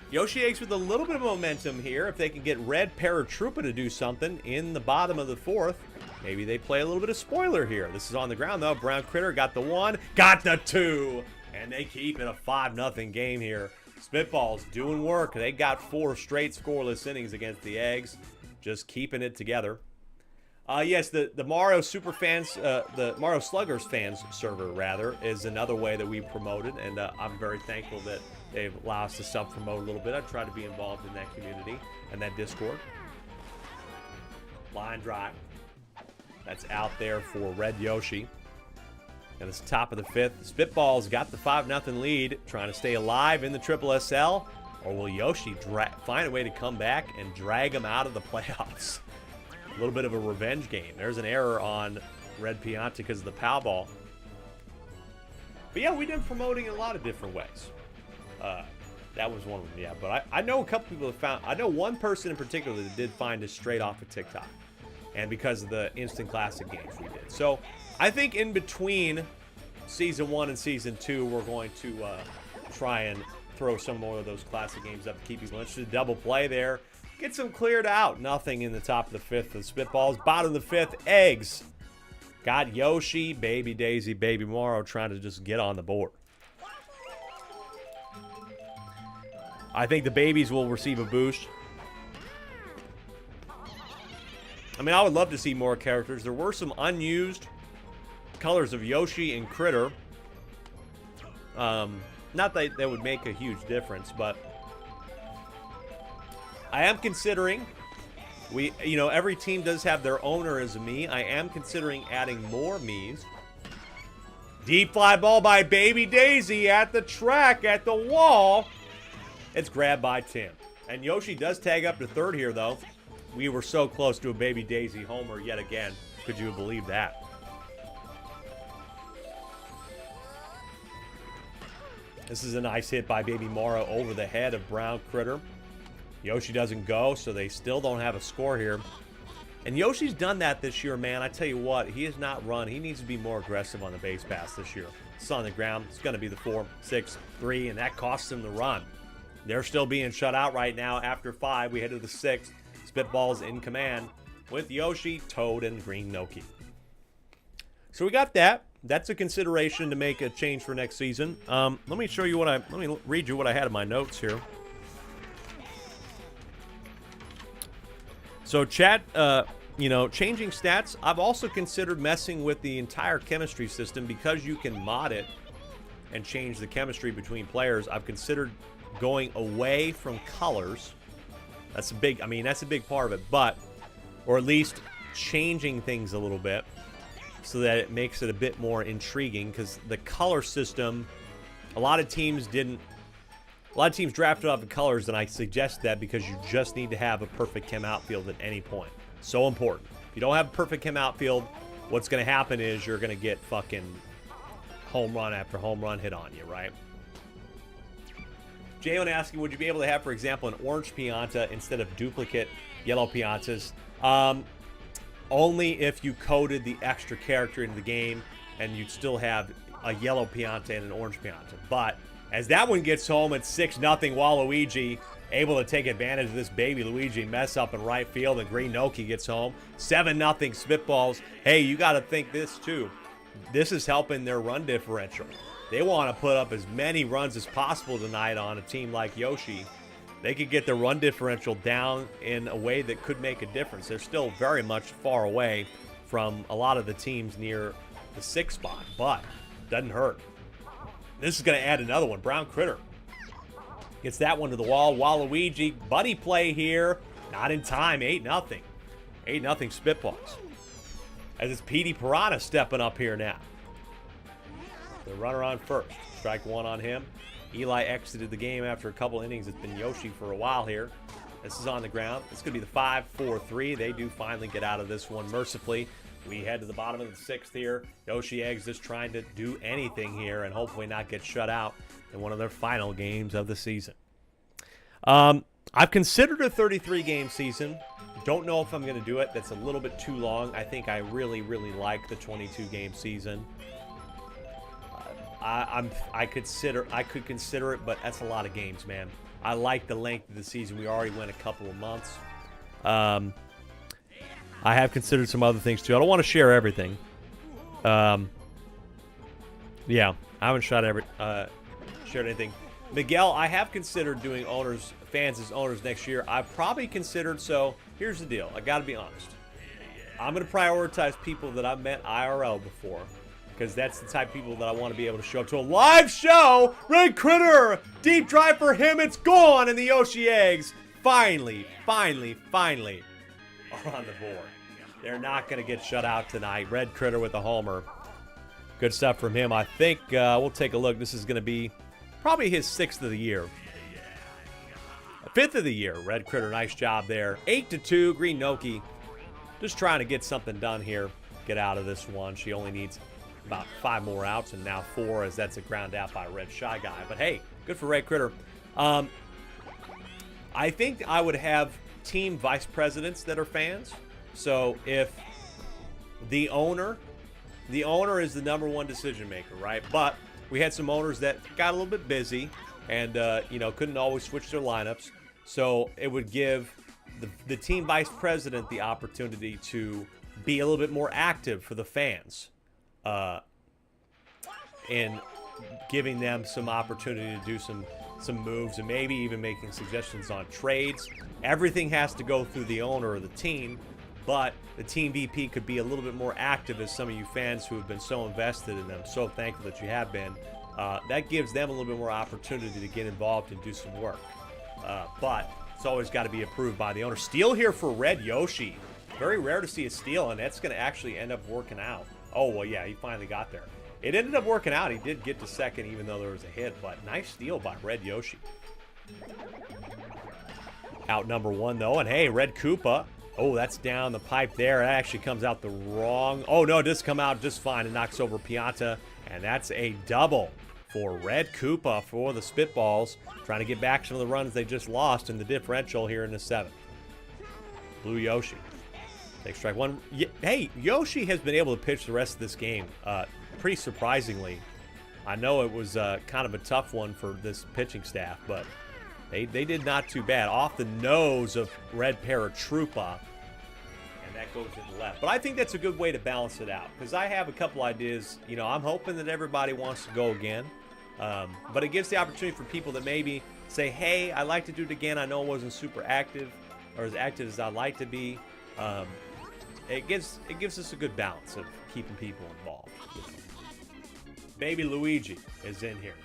Yoshi Eggs with a little bit of momentum here. If they can get Red Paratroopa to do something in the bottom of the fourth, maybe they play a little bit of spoiler here. This is on the ground, though. Brown Critter got the 1, got the 2, and they keep it a 5-0 game here. Spitballs doing work. They got 4 straight scoreless innings against the Eggs, just keeping it together. Yes, the Mario Super Fans, the Mario Sluggers fans server, rather, is another way that we promoted, and I'm very thankful that they've allowed us to self-promote a little bit. I try to be involved in that community and that Discord. Line drive. That's out there for Red Yoshi. And it's top of the fifth. Spitballs got the 5-0 lead, trying to stay alive in the SSSL. Or will Yoshi find a way to come back and drag them out of the playoffs? A little bit of a revenge game. There's an error on Red Pianta because of the POW ball. But yeah, we've been promoting in a lot of different ways. That was one of them, yeah. But I know a couple people have found, I know one person in particular that did find us straight off of TikTok. And because of the Instant Classic games we did. So I think in between Season 1 and Season 2, we're going to try and throw some more of those classic games up to keep people interested. Double play there. Get some cleared out. Nothing in the top of the fifth of Spitballs. Bottom of the fifth, Eggs. Got Yoshi, Baby Daisy, Baby Mario trying to just get on the board. I think the babies will receive a boost. I mean, I would love to see more characters. There were some unused colors of Yoshi and Critter. Not that they would make a huge difference, but I am considering, every team does have their owner as a Mii. I am considering adding more Miis. Deep fly ball by Baby Daisy at the track, at the wall. It's grabbed by Tim. And Yoshi does tag up to third here, though. We were so close to a Baby Daisy homer yet again. Could you believe that? This is a nice hit by Baby Mara over the head of Brown Critter. Yoshi doesn't go, so they still don't have a score here. And Yoshi's done that this year, man. I tell you what, he has not run. He needs to be more aggressive on the base pass this year. It's on the ground. It's going to be the 4, 6, 3, and that costs him the run. They're still being shut out right now after 5. We head to the 6th. Spitball's in command with Yoshi, Toad, and Green Noki. So we got that. That's a consideration to make a change for next season. Let me show you let me read you what I had in my notes here. So chat, changing stats. I've also considered messing with the entire chemistry system because you can mod it and change the chemistry between players. I've considered going away from colors. That's a big part of it, or at least changing things a little bit so that it makes it a bit more intriguing, because the color system, a lot of teams drafted off the colors, and I suggest that because you just need to have a perfect chem outfield at any point. So important. If you don't have a perfect chem outfield, what's going to happen is you're going to get fucking home run after home run hit on you, right? Jalen asking, would you be able to have, for example, an orange Pianta instead of duplicate yellow Piantas? Only if you coded the extra character into the game and you'd still have a yellow Pianta and an orange Pianta. But as that one gets home, it's 6-0 Waluigi, able to take advantage of this baby Luigi mess up in right field, and Green Noki gets home. 7-0 Spitballs. Hey, you got to think this too. This is helping their run differential. They want to put up as many runs as possible tonight on a team like Yoshi. They could get the run differential down in a way that could make a difference. They're still very much far away from a lot of the teams near the 6th spot, but doesn't hurt. This is going to add another one. Brown Critter gets that one to the wall. Waluigi, buddy play here. Not in time. 8-0. 8-0 Spitballs. As it's Petey Piranha stepping up here now. The runner on first. Strike one on him. Eli exited the game after a couple innings. It's been Yoshi for a while here. This is on the ground. This could be the 5-4-3. They do finally get out of this one mercifully. We head to the bottom of the 6th here. Yoshi Eggs just trying to do anything here and hopefully not get shut out in one of their final games of the season. I've considered a 33-game season. Don't know if I'm going to do it. That's a little bit too long. I think I really, really like the 22-game season. I could consider it, but that's a lot of games, man. I like the length of the season. We already went a couple of months. I have considered some other things too. I don't want to share everything. Yeah, I haven't shared anything. Miguel, I have considered doing fans as owners next year. I've probably considered. So here's the deal. I got to be honest. I'm going to prioritize people that I've met IRL before, because that's the type of people that I want to be able to show up to a live show. Red Critter, deep drive for him. It's gone, and the Yoshi Eggs finally are on the board. They're not going to get shut out tonight. Red Critter with a homer. Good stuff from him. I think we'll take a look. This is going to be probably his 6th of the year. 5th of the year. Red Critter, nice job there. 8-2. Green Noki just trying to get something done here. Get out of this one. She only needs about 5 more outs, and now 4, as that's a ground out by Red Shy Guy. But hey, good for Red Critter. I think I would have team vice presidents that are fans. So if the owner is the #1 decision maker, right? But we had some owners that got a little bit busy and couldn't always switch their lineups. So it would give the team vice president the opportunity to be a little bit more active for the fans. And giving them some opportunity to do some moves and maybe even making suggestions on trades. Everything has to go through the owner of the team. but the Team VP could be a little bit more active, as some of you fans who have been so invested in them, so thankful that you have been. That gives them a little bit more opportunity to get involved and do some work. But it's always got to be approved by the owner. Steal here for Red Yoshi. Very rare to see a steal, and that's going to actually end up working out. Oh, well, yeah, he finally got there. It ended up working out. He did get to second, even though there was a hit, but nice steal by Red Yoshi. Out number one, though, and hey, Red Koopa. Oh, that's down the pipe there. That actually comes out the wrong. Oh, no, it does come out just fine. It knocks over Pianta, and that's a double for Red Koopa for the Spitballs, trying to get back some of the runs they just lost in the differential here in the 7th. Blue Yoshi. Takes strike one. Hey, Yoshi has been able to pitch the rest of this game pretty surprisingly. I know it was kind of a tough one for this pitching staff, but they did not too bad. Off the nose of Red Paratroopa, and that goes in the left. But I think that's a good way to balance it out, because I have a couple ideas. You know, I'm hoping that everybody wants to go again, but it gives the opportunity for people that maybe say, hey, I'd like to do it again. I know it wasn't super active or as active as I'd like to be. It gives us a good balance of keeping people involved. Baby Luigi is in here.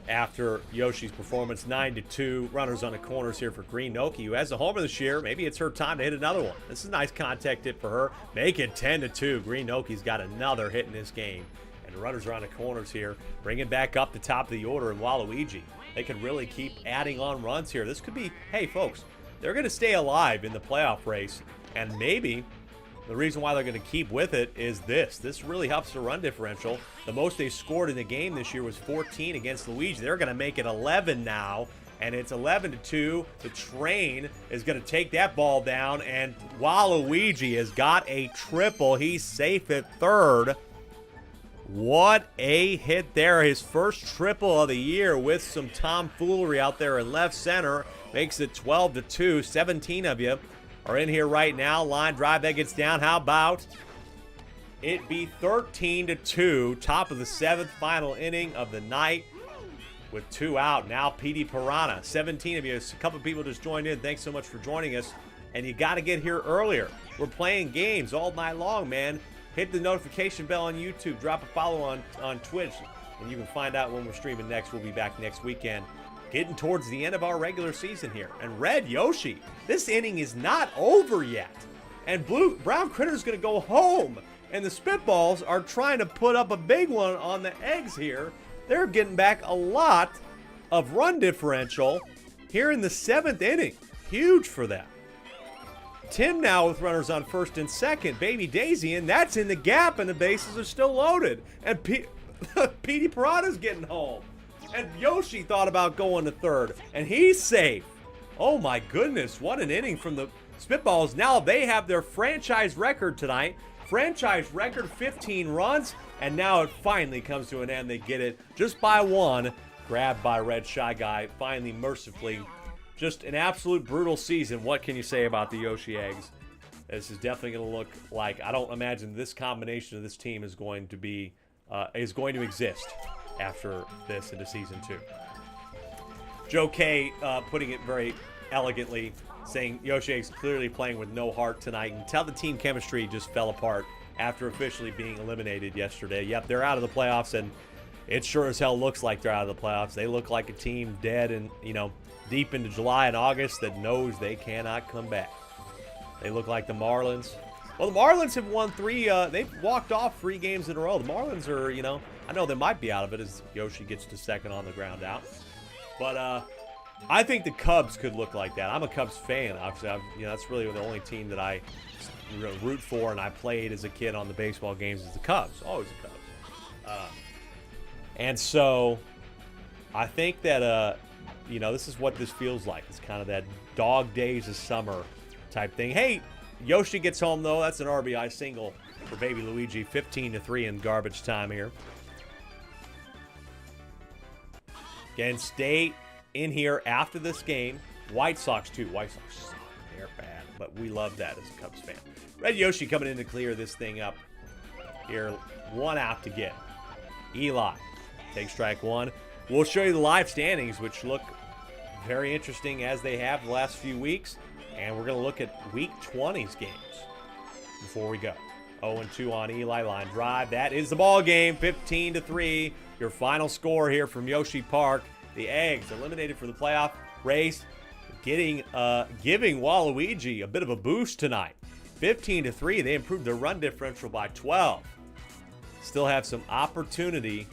After Yoshi's performance, 9-2. Runners on the corners here for Green Noki, who has a homer this year. Maybe it's her time to hit another one. This is a nice contact hit for her. Make it 10-2. Green Noki's got another hit in this game. And the runners are on the corners here, bringing back up the top of the order. And Waluigi, they could really keep adding on runs here. This could be, hey, folks, they're going to stay alive in the playoff race, and maybe the reason why they're going to keep with it is this. This really helps the run differential. The most they scored in the game this year was 14 against Luigi. They're going to make it 11 now, and it's 11-2. The train is going to take that ball down, and Waluigi has got a triple. He's safe at third. What a hit there. His first triple of the year with some tomfoolery out there in left center. Makes it 12-2. 17 of you are in here right now. Line drive, that gets down. How about it be 13-2? Top of the 7th, final inning of the night with 2 out. Now PD Piranha. 17 of you. A couple of people just joined in. Thanks so much for joining us. And you got to get here earlier. We're playing games all night long, man. Hit the notification bell on YouTube. Drop a follow on Twitch, and you can find out when we're streaming next. We'll be back next weekend. Getting towards the end of our regular season here. And Red Yoshi, this inning is not over yet. And Brown Critter's going to go home. And the Spitballs are trying to put up a big one on the eggs here. They're getting back a lot of run differential here in the 7th inning. Huge for them. Tim now with runners on first and second. Baby Daisy, and that's in the gap, and the bases are still loaded. And Petey Piranha's getting home. And Yoshi thought about going to third, and he's safe. Oh my goodness, what an inning from the Spitballs. Now they have their franchise record tonight. Franchise record, 15 runs, and now it finally comes to an end. They get it just by one. Grabbed by Red Shy Guy, finally, mercifully. Just an absolute brutal season. What can you say about the Yoshi Eggs? This is definitely going to look like, I don't imagine this combination of this team is going to exist after this into season 2. Joe K putting it very elegantly, saying Yoshi Eggs clearly playing with no heart tonight. And tell the team chemistry just fell apart after officially being eliminated yesterday. Yep, they're out of the playoffs, and it sure as hell looks like they're out of the playoffs. They look like a team dead and, deep into July and August that knows they cannot come back. They look like the Marlins. Well, the Marlins have won 3. They've walked off 3 games in a row. The Marlins are, I know they might be out of it as Yoshi gets to second on the ground out. But I think the Cubs could look like that. I'm a Cubs fan. Obviously, that's really the only team that I root for, and I played as a kid on the baseball games is the Cubs. Always the Cubs. And so I think that, this is what this feels like. It's kind of that dog days of summer type thing. Hey, Yoshi gets home, though. That's an RBI single for Baby Luigi. 15-3 in garbage time here. Again, stay in here after this game. White Sox, too. White Sox suck. They're bad, but we love that as a Cubs fan. Red Yoshi coming in to clear this thing up here. 1 out to get. Eli takes strike 1. We'll show you the live standings, which look very interesting as they have the last few weeks. And we're going to look at Week 20's games before we go. 0-2 on Eli, line drive. That is the ball game, 15-3. Your final score here from Yoshi Park. The Eggs eliminated from the playoff race, giving Waluigi a bit of a boost tonight. 15-3. They improved their run differential by 12. Still have some opportunity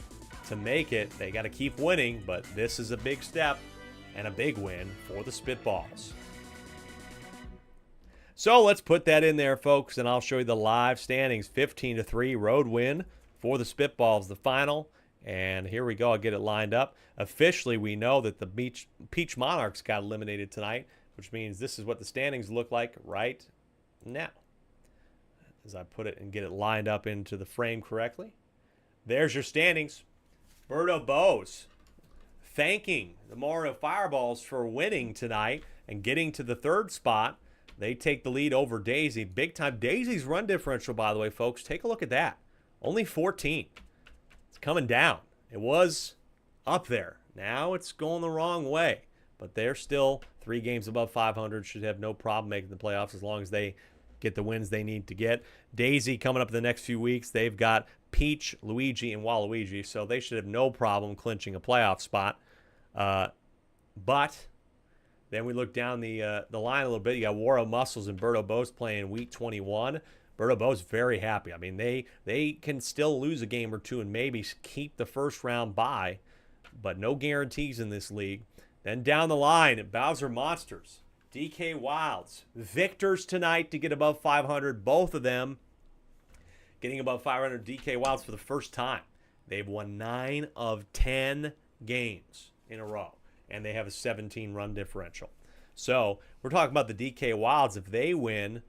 to make it. They got to keep winning, but this is a big step and a big win for the Spitballs. So let's put that in there, folks, and I'll show you the live standings. 15-3 road win for the Spitballs, the final. And here we go. I'll get it lined up. Officially, we know that the Peach Monarchs got eliminated tonight, which means this is what the standings look like right now. As I put it and get it lined up into the frame correctly. There's your standings. Birdo Bows thanking the Mario Fireballs for winning tonight and getting to the third spot. They take the lead over Daisy. Big time. Daisy's run differential, by the way, folks. Take a look at that. Only 14. It's coming down. It was up there. Now it's going the wrong way. But they're still 3 games above 500. Should have no problem making the playoffs as long as they get the wins they need to get. Daisy coming up in the next few weeks. They've got Peach, Luigi, and Waluigi. So they should have no problem clinching a playoff spot. But then we look down the line a little bit. You got Wario Muscles and Birdo Bows playing Week 21. Birdo Bows very happy. I mean, they can still lose a game or two and maybe keep the first round bye, but no guarantees in this league. Then down the line, Bowser Monsters, DK Wilds, victors tonight to get above 500. Both of them getting above 500. DK Wilds for the first time. They've won 9 of 10 games in a row, and they have a 17 run differential. So we're talking about the DK Wilds. If they win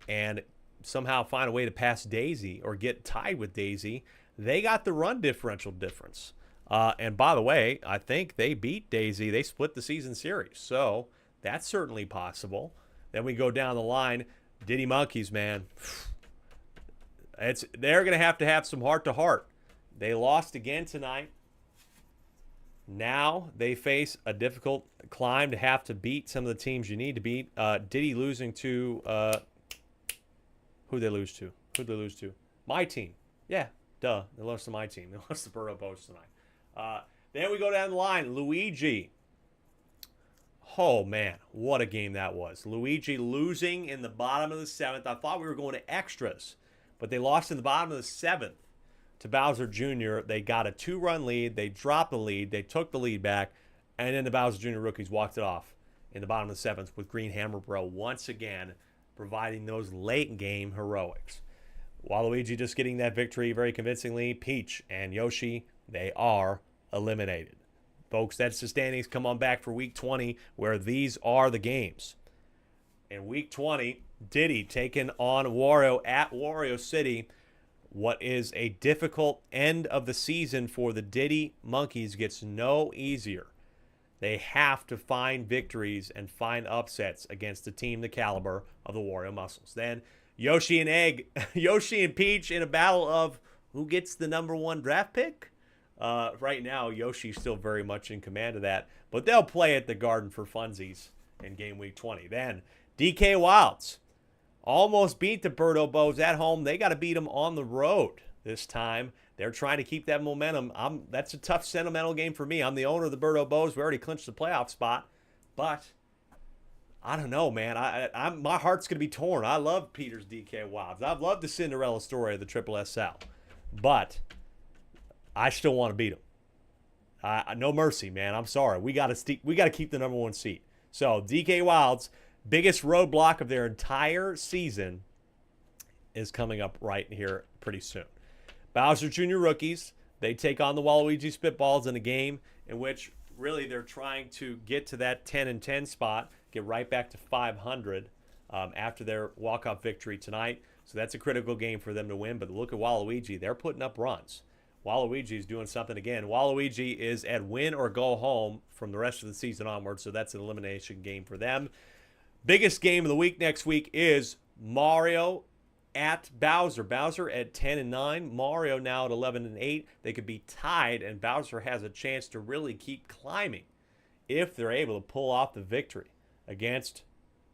and somehow find a way to pass Daisy or get tied with Daisy, they got the run differential difference. And by the way, I think they beat Daisy. They split the season series. So that's certainly possible. Then we go down the line. Diddy Monkeys, man. They're going to have some heart-to-heart. They lost again tonight. Now they face a difficult climb to have to beat some of the teams you need to beat. Diddy losing to who'd they lose to? My team. Yeah, duh. They lost to my team. They lost to Birdo Bows tonight. Then we go down the line. Luigi. Oh, man. What a game that was. Luigi losing in the bottom of the 7th. I thought we were going to extras, but they lost in the bottom of the 7th to Bowser Jr. They got a 2-run lead. They dropped the lead. They took the lead back, and then the Bowser Jr. rookies walked it off in the bottom of the 7th with Green Hammer Bro once again providing those late game heroics. Waluigi just getting that victory very convincingly. Peach and Yoshi, they are eliminated. Folks, that's the standings. Come on back for Week 20, where these are the games. In Week 20, Diddy taking on Wario at Wario City. What is a difficult end of the season for the Diddy Monkeys gets no easier. They have to find victories and find upsets against a team the caliber of the Wario Muscles. Then Yoshi and Peach in a battle of who gets the #1 draft pick. Right now, Yoshi's still very much in command of that, but they'll play at the Garden for funsies in game week 20. Then DK Wilds almost beat the Birdo Bows at home. They got to beat them on the road this time. They're trying to keep that momentum. That's a tough sentimental game for me. I'm the owner of the Birdo Bows. We already clinched the playoff spot, but I don't know, man. My heart's going to be torn. I love Peter's DK Wilds. I've loved the Cinderella story of the SSSL, but I still want to beat them. No mercy, man. I'm sorry. We got to keep the #1 seat. So DK Wilds, biggest roadblock of their entire season, is coming up right here pretty soon. Bowser Jr. rookies, they take on the Waluigi Spitballs in a game in which really they're trying to get to that 10-10 spot, get right back to 500 after their walk-off victory tonight. So that's a critical game for them to win. But look at Waluigi. They're putting up runs. Waluigi's doing something again. Waluigi is at win or go home from the rest of the season onward, so that's an elimination game for them. Biggest game of the week next week is Mario at Bowser. Bowser at 10-9. Mario now at 11-8. They could be tied, and Bowser has a chance to really keep climbing if they're able to pull off the victory against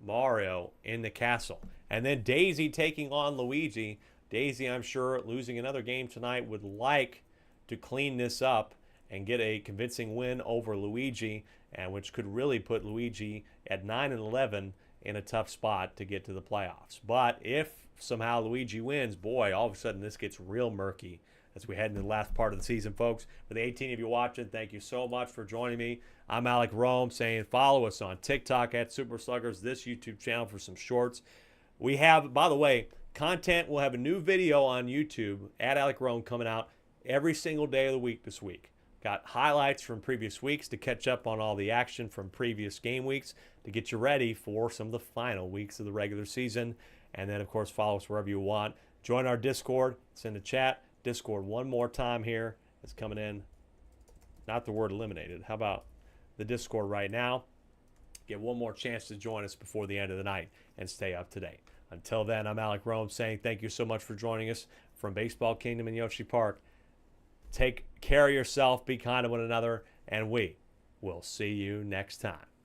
Mario in the castle. And then Daisy taking on Luigi. Daisy, I'm sure, losing another game tonight, would like to clean this up and get a convincing win over Luigi, and which could really put Luigi at 9-11 in a tough spot to get to the playoffs. But if somehow Luigi wins, boy, all of a sudden this gets real murky as we head into the last part of the season, folks. For the 18 of you watching, thank you so much for joining me. I'm Alec Rome saying follow us on TikTok at Super Sluggers, this YouTube channel for some shorts. We have, by the way, content. We'll have a new video on YouTube at Alec Rome coming out every single day of the week this week. Got highlights from previous weeks to catch up on all the action from previous game weeks to get you ready for some of the final weeks of the regular season. And then, of course, follow us wherever you want. Join our Discord. It's in the chat. Discord one more time here. It's coming in. Not the word eliminated. How about the Discord right now? Get one more chance to join us before the end of the night and stay up to date. Until then, I'm Alec Rome saying thank you so much for joining us from Baseball Kingdom in Yoshi Park. Take care of yourself, be kind to one another, and we will see you next time.